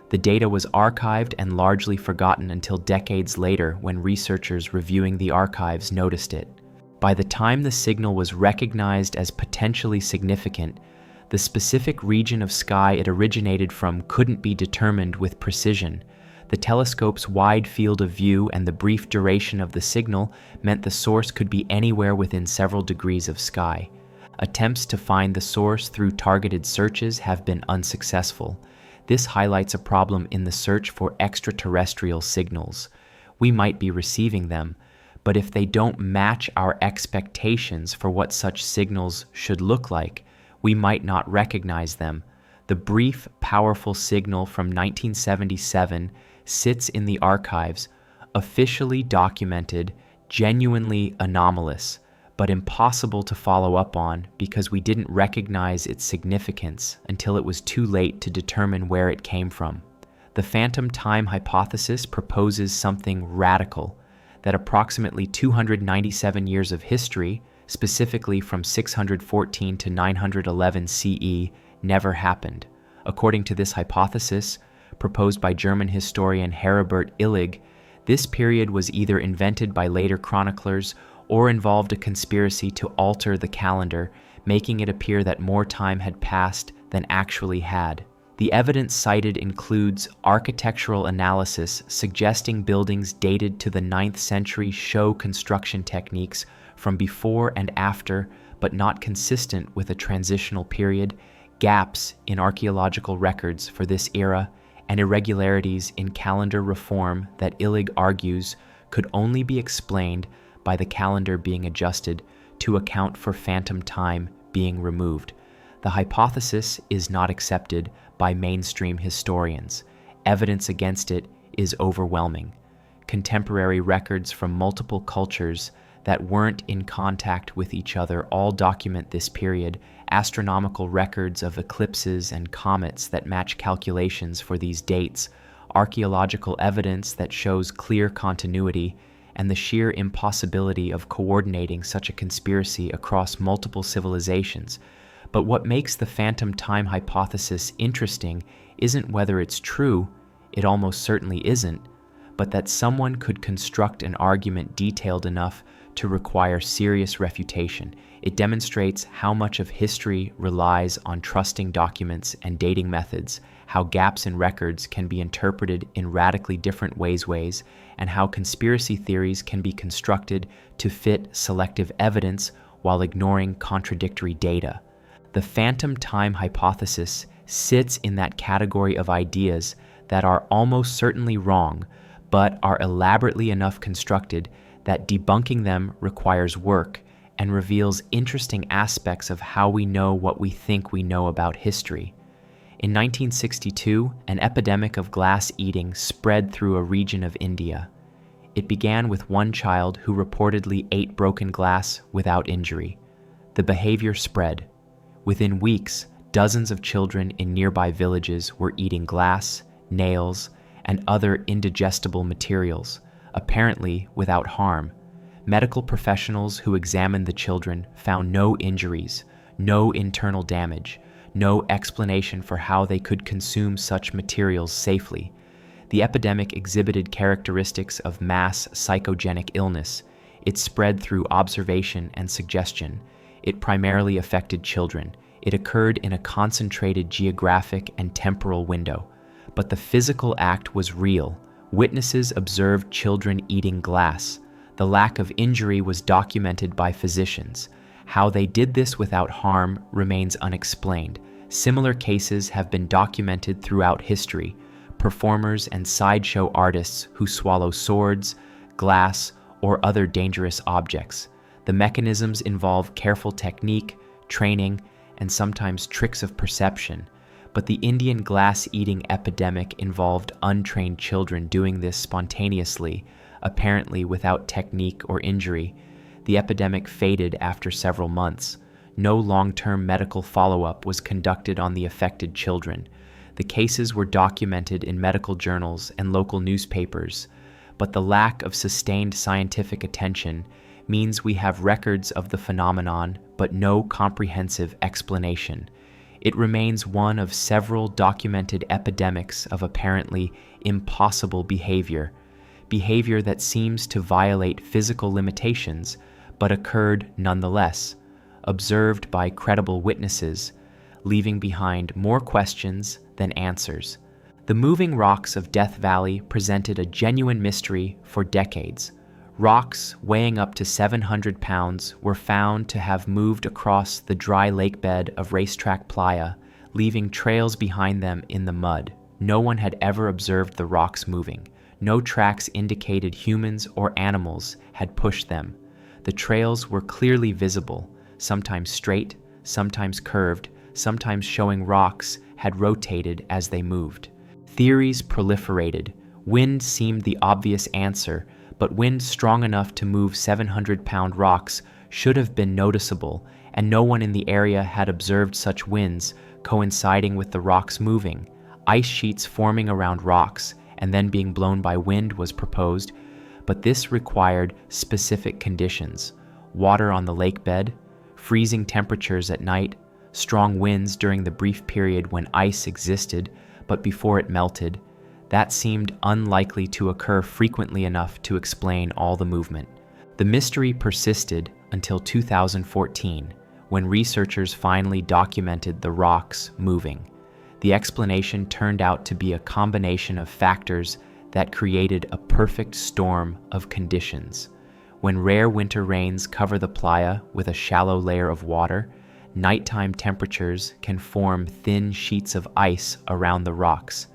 The data was archived and largely forgotten until decades later when researchers reviewing the archives noticed it. By the time the signal was recognized as potentially significant, the specific region of sky it originated from couldn't be determined with precision. The telescope's wide field of view and the brief duration of the signal meant the source could be anywhere within several degrees of sky. Attempts to find the source through targeted searches have been unsuccessful. This highlights a problem in the search for extraterrestrial signals. We might be receiving them, but if they don't match our expectations for what such signals should look like, we might not recognize them. The brief, powerful signal from 1977 sits in the archives, officially documented, genuinely anomalous, but impossible to follow up on because we didn't recognize its significance until it was too late to determine where it came from. The phantom time hypothesis proposes something radical, that approximately 297 years of history, specifically from 614 to 911 CE, never happened. According to this hypothesis, proposed by German historian Heribert Illig, this period was either invented by later chroniclers or involved a conspiracy to alter the calendar, making it appear that more time had passed than actually had. The evidence cited includes architectural analysis suggesting buildings dated to the 9th century show construction techniques from before and after, but not consistent with a transitional period, gaps in archaeological records for this era, and irregularities in calendar reform that Illig argues could only be explained by the calendar being adjusted to account for phantom time being removed. The hypothesis is not accepted by mainstream historians. Evidence against it is overwhelming. Contemporary records from multiple cultures that weren't in contact with each other all document this period, astronomical records of eclipses and comets that match calculations for these dates, archaeological evidence that shows clear continuity, and the sheer impossibility of coordinating such a conspiracy across multiple civilizations. But what makes the phantom time hypothesis interesting isn't whether it's true, it almost certainly isn't, but that someone could construct an argument detailed enough to require serious refutation. It demonstrates how much of history relies on trusting documents and dating methods, how gaps in records can be interpreted in radically different ways, and how conspiracy theories can be constructed to fit selective evidence while ignoring contradictory data. The phantom time hypothesis sits in that category of ideas that are almost certainly wrong, but are elaborately enough constructed that debunking them requires work and reveals interesting aspects of how we know what we think we know about history. In 1962, an epidemic of glass eating spread through a region of India. It began with one child who reportedly ate broken glass without injury. The behavior spread. Within weeks, dozens of children in nearby villages were eating glass, nails, and other indigestible materials, apparently without harm. Medical professionals who examined the children found no injuries, no internal damage, no explanation for how they could consume such materials safely. The epidemic exhibited characteristics of mass psychogenic illness. It spread through observation and suggestion. It primarily affected children. It occurred in a concentrated geographic and temporal window. But the physical act was real. Witnesses observed children eating glass. The lack of injury was documented by physicians. How they did this without harm remains unexplained. Similar cases have been documented throughout history. Performers and sideshow artists who swallow swords, glass, or other dangerous objects. The mechanisms involve careful technique, training, and sometimes tricks of perception. But the Indian glass-eating epidemic involved untrained children doing this spontaneously, apparently without technique or injury. The epidemic faded after several months. No long-term medical follow-up was conducted on the affected children. The cases were documented in medical journals and local newspapers, but the lack of sustained scientific attention means we have records of the phenomenon but no comprehensive explanation. It remains one of several documented epidemics of apparently impossible behavior that seems to violate physical limitations, but occurred nonetheless, observed by credible witnesses, leaving behind more questions than answers. The moving rocks of Death Valley presented a genuine mystery for decades. Rocks weighing up to 700 pounds were found to have moved across the dry lake bed of Racetrack Playa, leaving trails behind them in the mud. No one had ever observed the rocks moving. No tracks indicated humans or animals had pushed them. The trails were clearly visible, sometimes straight, sometimes curved, sometimes showing rocks had rotated as they moved. Theories proliferated. Wind seemed the obvious answer, but wind strong enough to move 700-pound rocks should have been noticeable, and no one in the area had observed such winds coinciding with the rocks moving. Ice sheets forming around rocks and then being blown by wind was proposed, but this required specific conditions. water on the lake bed, freezing temperatures at night, strong winds during the brief period when ice existed but before it melted, that seemed unlikely to occur frequently enough to explain all the movement. The mystery persisted until 2014, when researchers finally documented the rocks moving. The explanation turned out to be a combination of factors that created a perfect storm of conditions. When rare winter rains cover the playa with a shallow layer of water, nighttime temperatures can form thin sheets of ice around the rocks.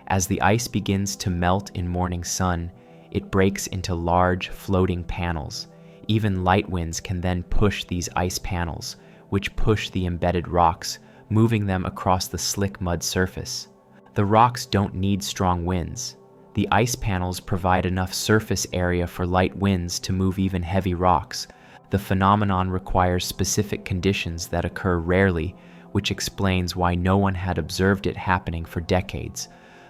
As the ice begins to melt in morning sun, it breaks into large floating panels. Even light winds can then push these ice panels, which push the embedded rocks, moving them across the slick mud surface. The rocks don't need strong winds. The ice panels provide enough surface area for light winds to move even heavy rocks. The phenomenon requires specific conditions that occur rarely, which explains why no one had observed it happening for decades.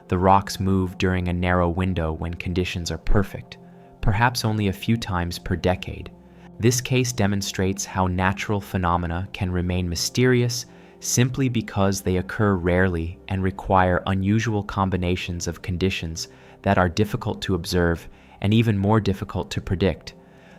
The rocks move during a narrow window when conditions are perfect, perhaps only a few times per decade. This case demonstrates how natural phenomena can remain mysterious simply because they occur rarely and require unusual combinations of conditions that are difficult to observe and even more difficult to predict.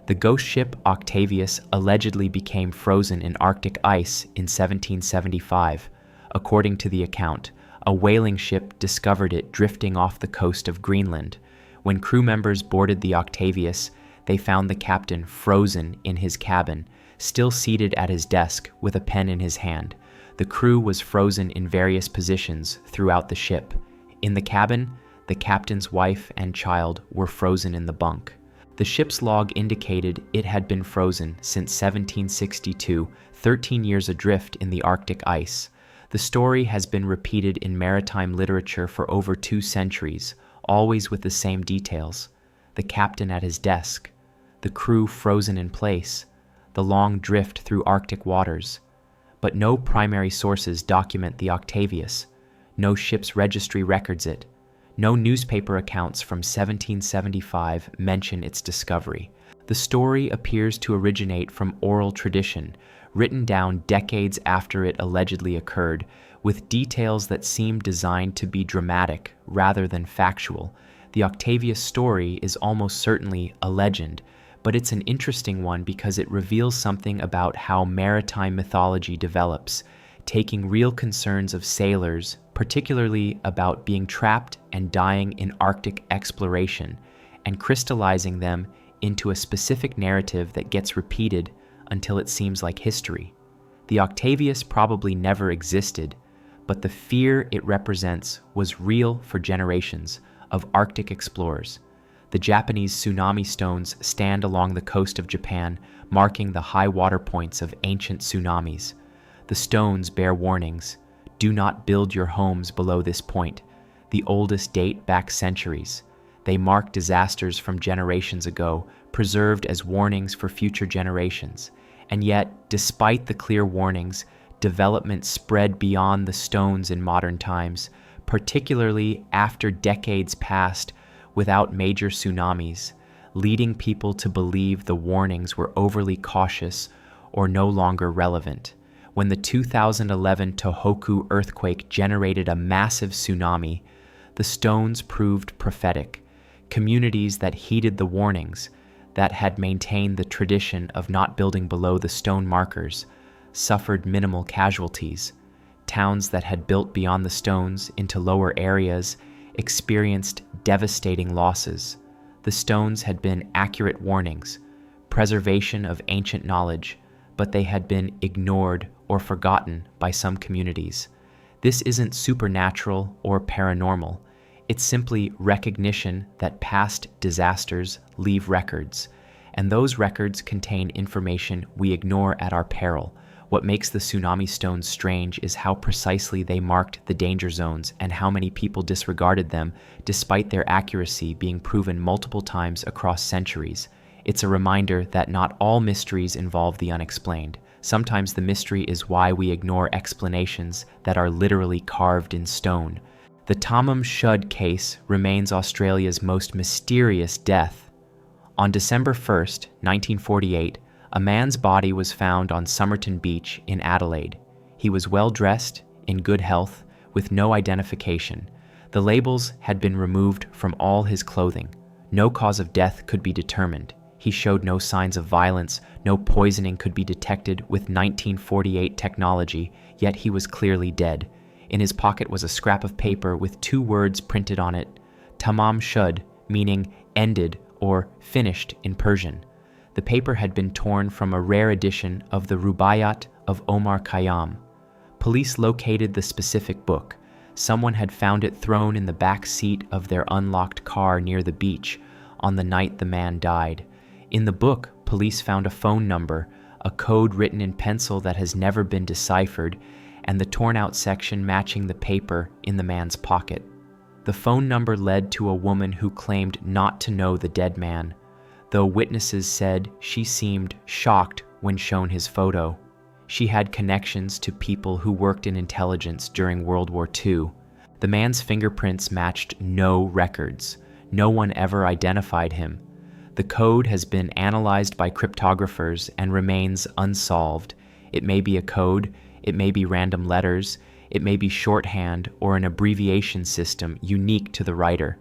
The ghost ship Octavius allegedly became frozen in Arctic ice in 1775. According to the account, a whaling ship discovered it drifting off the coast of Greenland. When crew members boarded the Octavius, they found the captain frozen in his cabin, still seated at his desk with a pen in his hand. The crew was frozen in various positions throughout the ship. In the cabin, the captain's wife and child were frozen in the bunk. The ship's log indicated it had been frozen since 1762, 13 years adrift in the Arctic ice. The story has been repeated in maritime literature for over 2 centuries, always with the same details. The captain at his desk, the crew frozen in place, the long drift through Arctic waters. But no primary sources document the Octavius. No ship's registry records it. No newspaper accounts from 1775 mention its discovery. The story appears to originate from oral tradition, written down decades after it allegedly occurred, with details that seem designed to be dramatic rather than factual. The Octavius story is almost certainly a legend, but it's an interesting one because it reveals something about how maritime mythology develops, taking real concerns of sailors, particularly about being trapped and dying in Arctic exploration, and crystallizing them into a specific narrative that gets repeated until it seems like history. The Octavius probably never existed, but the fear it represents was real for generations of Arctic explorers. The Japanese tsunami stones stand along the coast of Japan, marking the high water points of ancient tsunamis. The stones bear warnings: do not build your homes below this point. The oldest date back centuries. They mark disasters from generations ago, preserved as warnings for future generations. And yet, despite the clear warnings, development spread beyond the stones in modern times, particularly after decades passed without major tsunamis, leading people to believe the warnings were overly cautious or no longer relevant. When the 2011 Tohoku earthquake generated a massive tsunami, the stones proved prophetic. Communities that heeded the warnings, that had maintained the tradition of not building below the stone markers, suffered minimal casualties. Towns that had built beyond the stones into lower areas experienced devastating losses. The stones had been accurate warnings, preservation of ancient knowledge, but they had been ignored or forgotten by some communities. This isn't supernatural or paranormal. It's simply recognition that past disasters leave records, and those records contain information we ignore at our peril. What makes the tsunami stones strange is how precisely they marked the danger zones and how many people disregarded them, despite their accuracy being proven multiple times across centuries. It's a reminder that not all mysteries involve the unexplained. Sometimes the mystery is why we ignore explanations that are literally carved in stone. The Tamam Shud case remains Australia's most mysterious death. On December 1st, 1948, A man's body was found on Somerton Beach in Adelaide. He was well dressed, in good health, with no identification. The labels had been removed from all his clothing. No cause of death could be determined. He showed no signs of violence. No poisoning could be detected with 1948 technology, yet he was clearly dead. In his pocket was a scrap of paper with 2 words printed on it, Tamam Shud, meaning ended or finished in Persian. The paper had been torn from a rare edition of the Rubaiyat of Omar Khayyam. Police located the specific book. Someone had found it thrown in the back seat of their unlocked car near the beach on the night the man died. In the book, police found a phone number, a code written in pencil that has never been deciphered, and the torn-out section matching the paper in the man's pocket. The phone number led to a woman who claimed not to know the dead man, though witnesses said she seemed shocked when shown his photo. She had connections to people who worked in intelligence during World War II. The man's fingerprints matched no records. No one ever identified him. The code has been analyzed by cryptographers and remains unsolved. It may be a code, it may be random letters, it may be shorthand or an abbreviation system unique to the writer.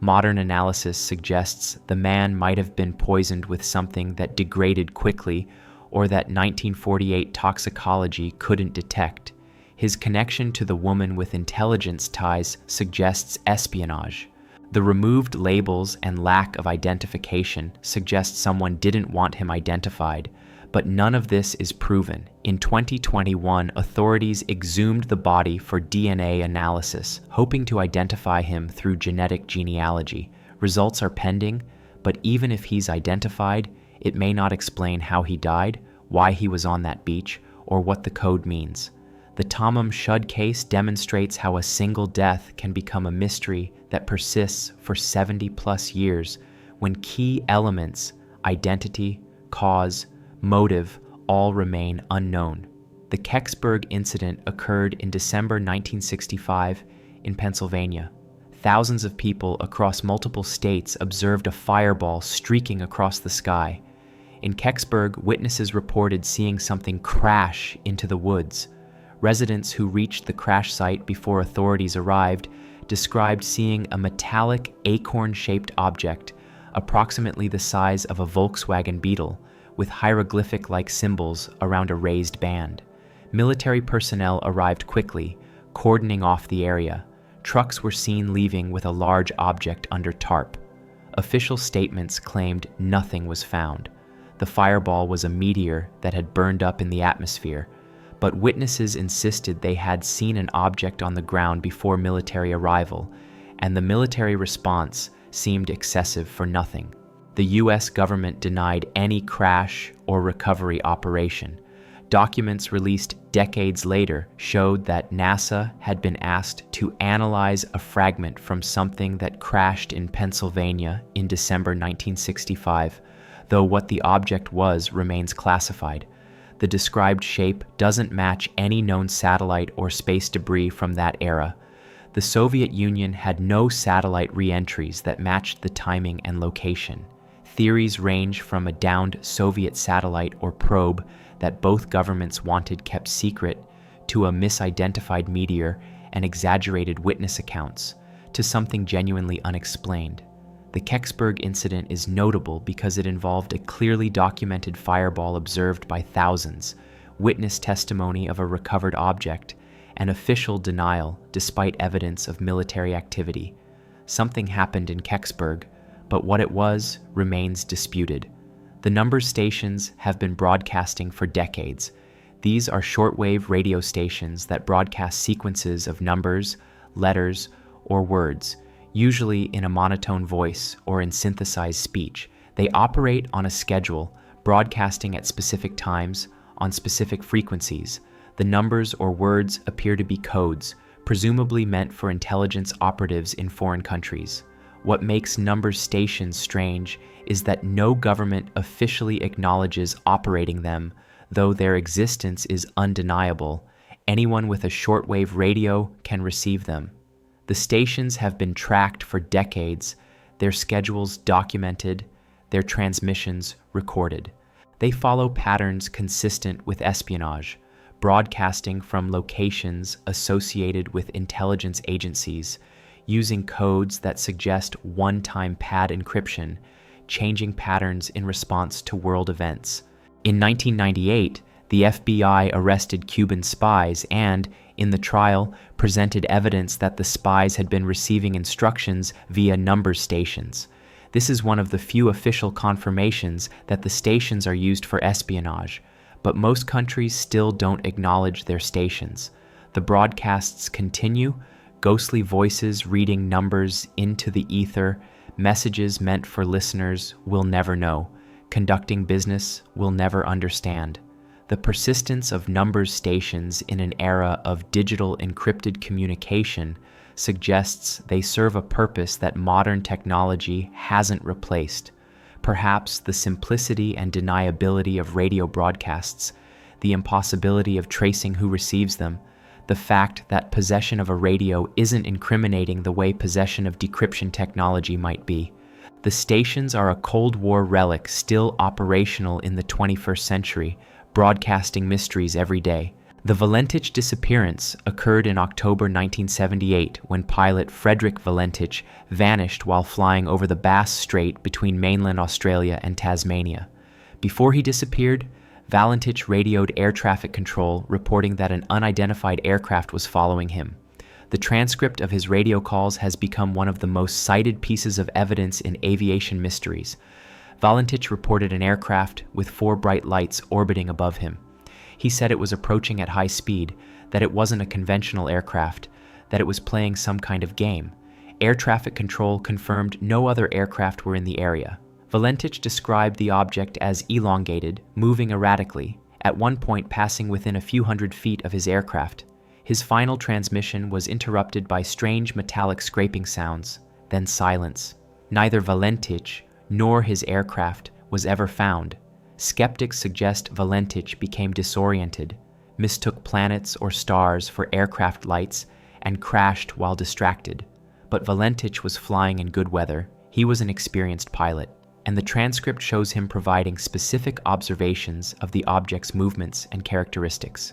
Modern analysis suggests the man might have been poisoned with something that degraded quickly or that 1948 toxicology couldn't detect. His connection to the woman with intelligence ties suggests espionage. The removed labels and lack of identification suggest someone didn't want him identified, but none of this is proven. In 2021, authorities exhumed the body for DNA analysis, hoping to identify him through genetic genealogy. Results are pending, but even if he's identified, it may not explain how he died, why he was on that beach, or what the code means. The Tamam Shud case demonstrates how a single death can become a mystery that persists for 70+ years when key elements, identity, cause, motive, all remain unknown. The Kecksburg incident occurred in December 1965 in Pennsylvania. Thousands of people across multiple states observed a fireball streaking across the sky. In Kecksburg, witnesses reported seeing something crash into the woods. Residents who reached the crash site before authorities arrived described seeing a metallic acorn-shaped object, approximately the size of a Volkswagen Beetle, with hieroglyphic-like symbols around a raised band. Military personnel arrived quickly, cordoning off the area. Trucks were seen leaving with a large object under tarp. Official statements claimed nothing was found. The fireball was a meteor that had burned up in the atmosphere, but witnesses insisted they had seen an object on the ground before military arrival, and the military response seemed excessive for nothing. The U.S. government denied any crash or recovery operation. Documents released decades later showed that NASA had been asked to analyze a fragment from something that crashed in Pennsylvania in December 1965, though what the object was remains classified. The described shape doesn't match any known satellite or space debris from that era. The Soviet Union had no satellite re-entries that matched the timing and location. Theories range from a downed Soviet satellite or probe that both governments wanted kept secret, to a misidentified meteor and exaggerated witness accounts, to something genuinely unexplained. The Kecksburg incident is notable because it involved a clearly documented fireball observed by thousands, witness testimony of a recovered object, and official denial despite evidence of military activity. Something happened in Kecksburg, but what it was remains disputed. The numbers stations have been broadcasting for decades. These are shortwave radio stations that broadcast sequences of numbers, letters, or words, usually in a monotone voice or in synthesized speech. They operate on a schedule, broadcasting at specific times, on specific frequencies. The numbers or words appear to be codes, presumably meant for intelligence operatives in foreign countries. What makes numbers stations strange is that no government officially acknowledges operating them, though their existence is undeniable. Anyone with a shortwave radio can receive them. The stations have been tracked for decades, their schedules documented, their transmissions recorded. They follow patterns consistent with espionage, broadcasting from locations associated with intelligence agencies, using codes that suggest one-time pad encryption, changing patterns in response to world events. In 1998, the FBI arrested Cuban spies and, in the trial, presented evidence that the spies had been receiving instructions via number stations. This is one of the few official confirmations that the stations are used for espionage, but most countries still don't acknowledge their stations. The broadcasts continue, ghostly voices reading numbers into the ether, messages meant for listeners we'll never know, conducting business we'll never understand. The persistence of numbers stations in an era of digital encrypted communication suggests they serve a purpose that modern technology hasn't replaced. Perhaps the simplicity and deniability of radio broadcasts, the impossibility of tracing who receives them, the fact that possession of a radio isn't incriminating the way possession of decryption technology might be. The stations are a Cold War relic still operational in the 21st century, broadcasting mysteries every day. The Valentich disappearance occurred in October 1978 when pilot Frederick Valentich vanished while flying over the Bass Strait between mainland Australia and Tasmania. Before he disappeared, Valentich radioed air traffic control reporting that an unidentified aircraft was following him. The transcript of his radio calls has become one of the most cited pieces of evidence in aviation mysteries. Valentich reported an aircraft with 4 bright lights orbiting above him. He said it was approaching at high speed, that it wasn't a conventional aircraft, that it was playing some kind of game. Air traffic control confirmed no other aircraft were in the area. Valentich described the object as elongated, moving erratically, at one point passing within a few hundred feet of his aircraft. His final transmission was interrupted by strange metallic scraping sounds, then silence. Neither Valentich nor his aircraft was ever found. Skeptics suggest Valentich became disoriented, mistook planets or stars for aircraft lights, and crashed while distracted. But Valentich was flying in good weather. He was an experienced pilot, and the transcript shows him providing specific observations of the object's movements and characteristics.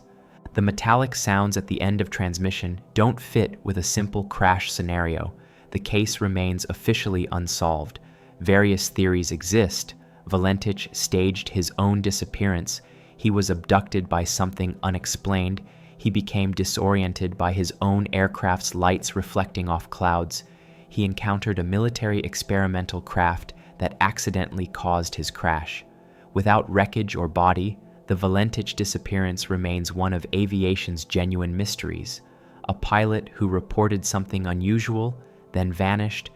The metallic sounds at the end of transmission don't fit with a simple crash scenario. The case remains officially unsolved. Various theories exist. Valentich staged his own disappearance. He was abducted by something unexplained. He became disoriented by his own aircraft's lights reflecting off clouds. He encountered a military experimental craft that accidentally caused his crash. Without wreckage or body, the Valentich disappearance remains one of aviation's genuine mysteries. A pilot who reported something unusual, then vanished,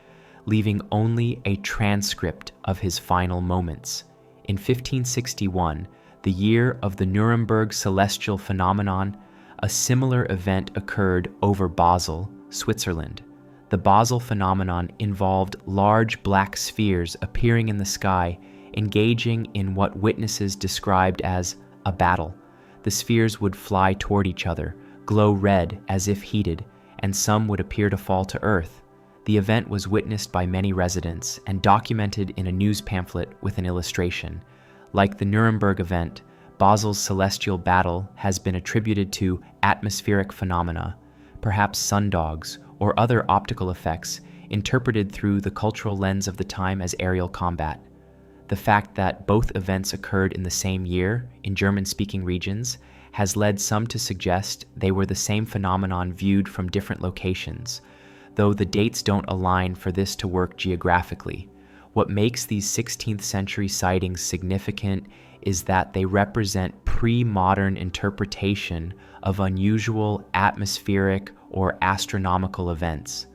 leaving only a transcript of his final moments. In 1561, the year of the Nuremberg celestial phenomenon, a similar event occurred over Basel, Switzerland. The Basel phenomenon involved large black spheres appearing in the sky, engaging in what witnesses described as a battle. The spheres would fly toward each other, glow red as if heated, and some would appear to fall to Earth. The event was witnessed by many residents and documented in a news pamphlet with an illustration. Like the Nuremberg event, Basel's celestial battle has been attributed to atmospheric phenomena, perhaps sundogs or other optical effects interpreted through the cultural lens of the time as aerial combat. The fact that both events occurred in the same year in German-speaking regions has led some to suggest they were the same phenomenon viewed from different locations, though the dates don't align for this to work geographically. What makes these 16th century sightings significant is that they represent pre-modern interpretation of unusual atmospheric or astronomical events.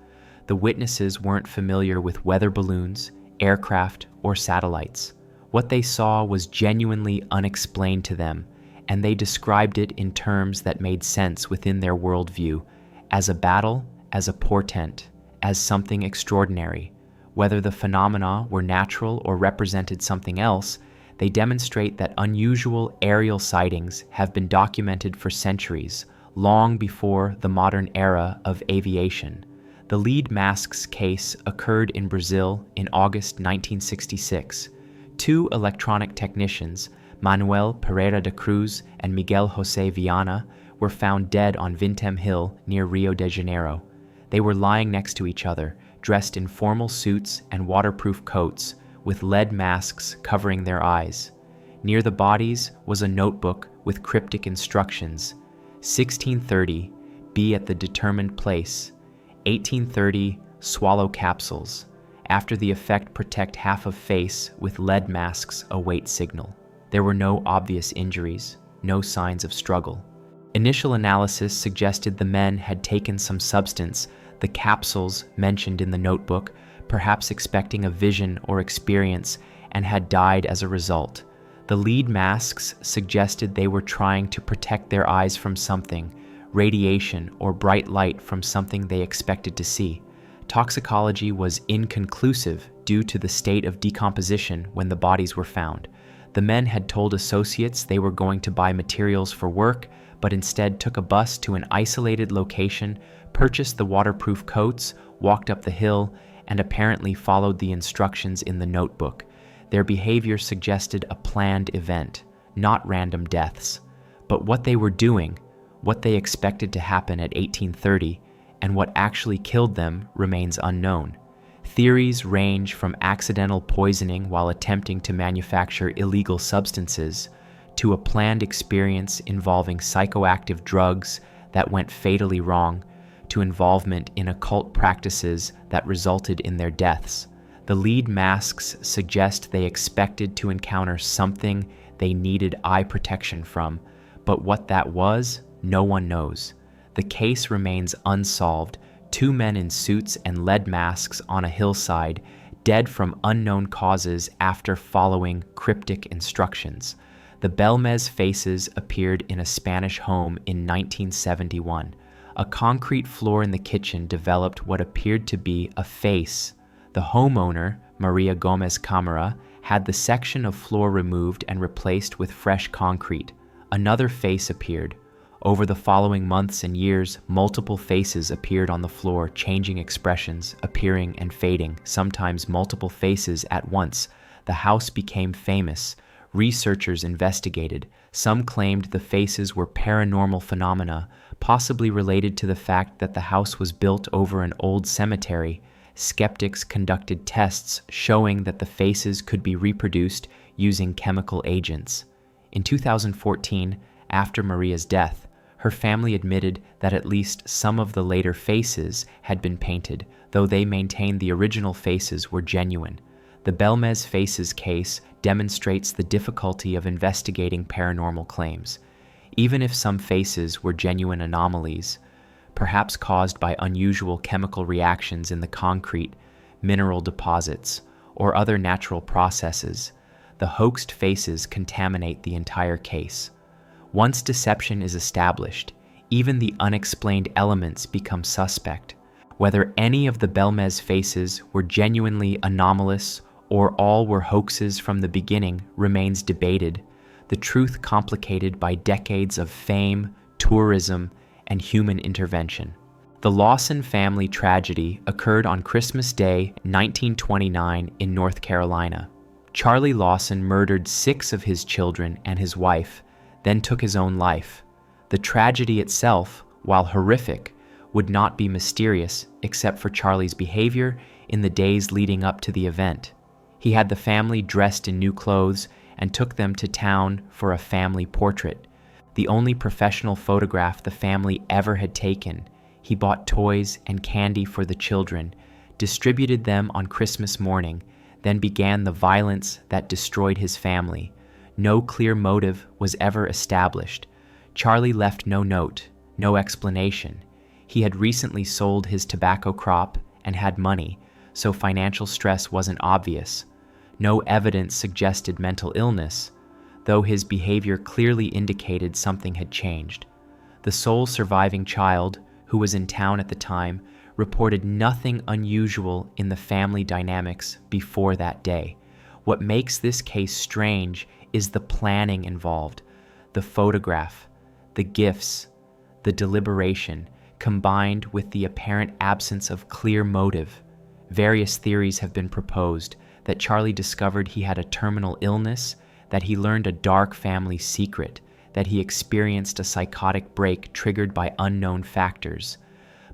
The witnesses weren't familiar with weather balloons, aircraft, or satellites. What they saw was genuinely unexplained to them, and they described it in terms that made sense within their worldview, as a battle, as a portent, as something extraordinary. Whether the phenomena were natural or represented something else, they demonstrate that unusual aerial sightings have been documented for centuries, long before the modern era of aviation. The lead masks case occurred in Brazil in August 1966. Two electronic technicians, Manuel Pereira de Cruz and Miguel José Viana, were found dead on Vintem Hill near Rio de Janeiro. They were lying next to each other, dressed in formal suits and waterproof coats, with lead masks covering their eyes. Near the bodies was a notebook with cryptic instructions: 1630, be at the determined place. 1830, swallow capsules. After the effect, protect half of face with lead masks, await signal. There were no obvious injuries, no signs of struggle. Initial analysis suggested the men had taken some substance, the capsules mentioned in the notebook, perhaps expecting a vision or experience, and had died as a result. The lead masks suggested they were trying to protect their eyes from something, radiation or bright light from something they expected to see. Toxicology was inconclusive due to the state of decomposition when the bodies were found. The men had told associates they were going to buy materials for work, but instead took a bus to an isolated location, purchased the waterproof coats, walked up the hill, and apparently followed the instructions in the notebook. Their behavior suggested a planned event, not random deaths. But what they were doing, what they expected to happen at 1830, and what actually killed them remains unknown. Theories range from accidental poisoning while attempting to manufacture illegal substances, to a planned experience involving psychoactive drugs that went fatally wrong, to involvement in occult practices that resulted in their deaths. The lead masks suggest they expected to encounter something they needed eye protection from, but what that was, no one knows. The case remains unsolved. 2 men in suits and lead masks on a hillside, dead from unknown causes after following cryptic instructions. The Belmez faces appeared in a Spanish home in 1971. A concrete floor in the kitchen developed what appeared to be a face. The homeowner, Maria Gomez Camara, had the section of floor removed and replaced with fresh concrete. Another face appeared. Over the following months and years, multiple faces appeared on the floor, changing expressions, appearing and fading, sometimes multiple faces at once. The house became famous. Researchers investigated. Some claimed the faces were paranormal phenomena, possibly related to the fact that the house was built over an old cemetery. Skeptics conducted tests showing that the faces could be reproduced using chemical agents. In 2014, after Maria's death, her family admitted that at least some of the later faces had been painted, though they maintained the original faces were genuine. The Belmez faces case demonstrates the difficulty of investigating paranormal claims. Even if some faces were genuine anomalies, perhaps caused by unusual chemical reactions in the concrete, mineral deposits, or other natural processes, the hoaxed faces contaminate the entire case. Once deception is established, even the unexplained elements become suspect. Whether any of the Belmez faces were genuinely anomalous or all were hoaxes from the beginning remains debated, the truth complicated by decades of fame, tourism, and human intervention. The Lawson family tragedy occurred on Christmas Day, 1929, in North Carolina. Charlie Lawson murdered 6 of his children and his wife, then took his own life. The tragedy itself, while horrific, would not be mysterious except for Charlie's behavior in the days leading up to the event. He had the family dressed in new clothes and took them to town for a family portrait, the only professional photograph the family ever had taken. He bought toys and candy for the children, distributed them on Christmas morning, then began the violence that destroyed his family. No clear motive was ever established. Charlie left no note, no explanation. He had recently sold his tobacco crop and had money, so financial stress wasn't obvious. No evidence suggested mental illness, though his behavior clearly indicated something had changed. The sole surviving child, who was in town at the time, reported nothing unusual in the family dynamics before that day. What makes this case strange is the planning involved, the photograph, the gifts, the deliberation, combined with the apparent absence of clear motive. Various theories have been proposed: that Charlie discovered he had a terminal illness, that he learned a dark family secret, that he experienced a psychotic break triggered by unknown factors.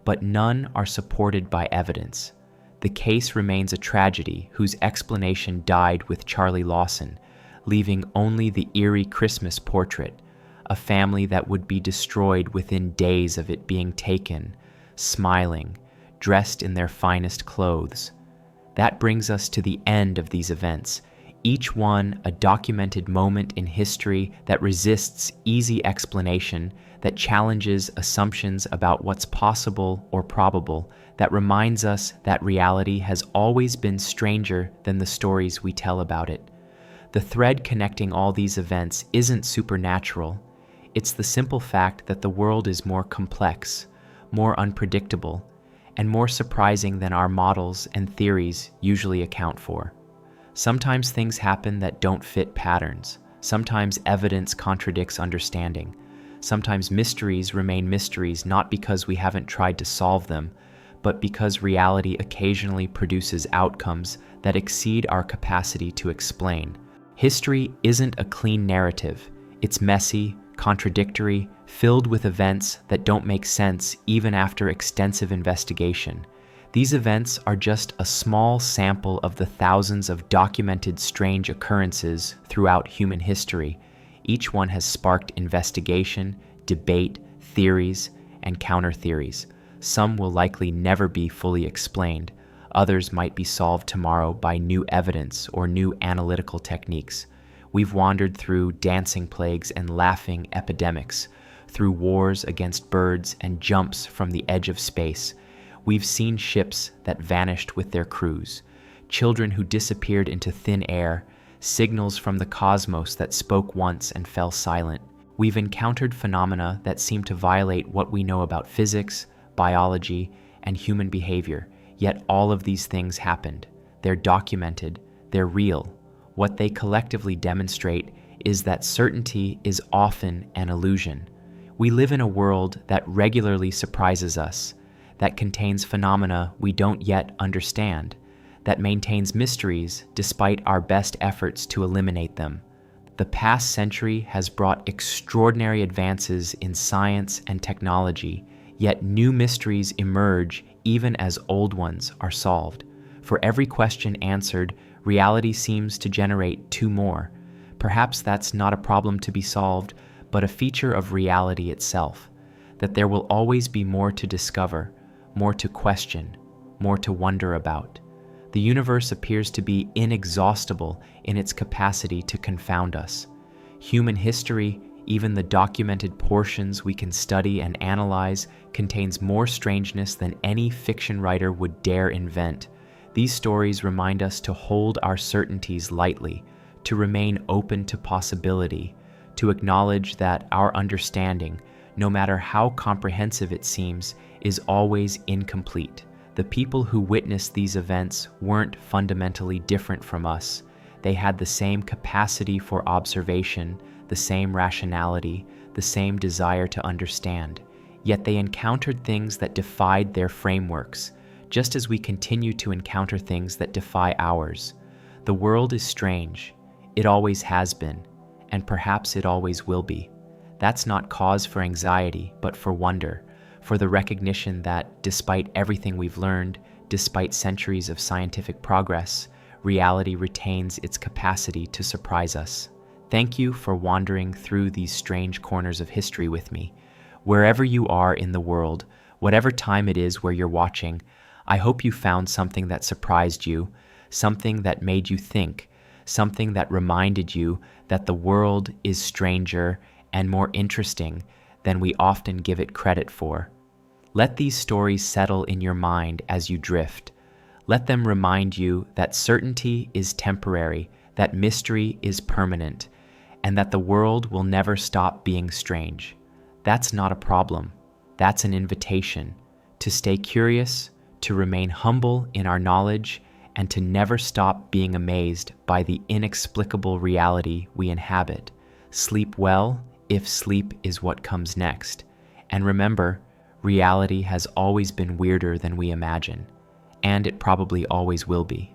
But none are supported by evidence. The case remains a tragedy whose explanation died with Charlie Lawson, leaving only the eerie Christmas portrait, a family that would be destroyed within days of it being taken, smiling, dressed in their finest clothes. That brings us to the end of these events, each one a documented moment in history that resists easy explanation, that challenges assumptions about what's possible or probable, that reminds us that reality has always been stranger than the stories we tell about it. The thread connecting all these events isn't supernatural. It's the simple fact that the world is more complex, more unpredictable, and more surprising than our models and theories usually account for. Sometimes things happen that don't fit patterns. Sometimes evidence contradicts understanding. Sometimes mysteries remain mysteries not because we haven't tried to solve them, but because reality occasionally produces outcomes that exceed our capacity to explain. History isn't a clean narrative. It's messy, contradictory, filled with events that don't make sense even after extensive investigation. These events are just a small sample of the thousands of documented strange occurrences throughout human history. Each one has sparked investigation, debate, theories, and counter-theories. Some will likely never be fully explained. Others might be solved tomorrow by new evidence or new analytical techniques. We've wandered through dancing plagues and laughing epidemics, through wars against birds and jumps from the edge of space. We've seen ships that vanished with their crews, children who disappeared into thin air, signals from the cosmos that spoke once and fell silent. We've encountered phenomena that seem to violate what we know about physics, biology, and human behavior. Yet all of these things happened. They're documented. They're real. What they collectively demonstrate is that certainty is often an illusion. We live in a world that regularly surprises us, that contains phenomena we don't yet understand, that maintains mysteries despite our best efforts to eliminate them. The past century has brought extraordinary advances in science and technology, yet new mysteries emerge even as old ones are solved. For every question answered, reality seems to generate two more. Perhaps that's not a problem to be solved, but a feature of reality itself, that there will always be more to discover, more to question, more to wonder about. The universe appears to be inexhaustible in its capacity to confound us. Human history, even the documented portions we can study and analyze, contains more strangeness than any fiction writer would dare invent. These stories remind us to hold our certainties lightly, to remain open to possibility, to acknowledge that our understanding, no matter how comprehensive it seems, is always incomplete. The people who witnessed these events weren't fundamentally different from us. They had the same capacity for observation, the same rationality, the same desire to understand. Yet they encountered things that defied their frameworks, just as we continue to encounter things that defy ours. The world is strange. It always has been, and perhaps it always will be. That's not cause for anxiety, but for wonder, for the recognition that despite everything we've learned, despite centuries of scientific progress, reality retains its capacity to surprise us. Thank you for wandering through these strange corners of history with me. Wherever you are in the world, whatever time it is where you're watching, I hope you found something that surprised you, something that made you think, something that reminded you that the world is stranger and more interesting than we often give it credit for. Let these stories settle in your mind as you drift. Let them remind you that certainty is temporary, that mystery is permanent, and that the world will never stop being strange. That's not a problem. That's an invitation to stay curious, to remain humble in our knowledge, and to never stop being amazed by the inexplicable reality we inhabit. Sleep well if sleep is what comes next. And remember, reality has always been weirder than we imagine, and it probably always will be.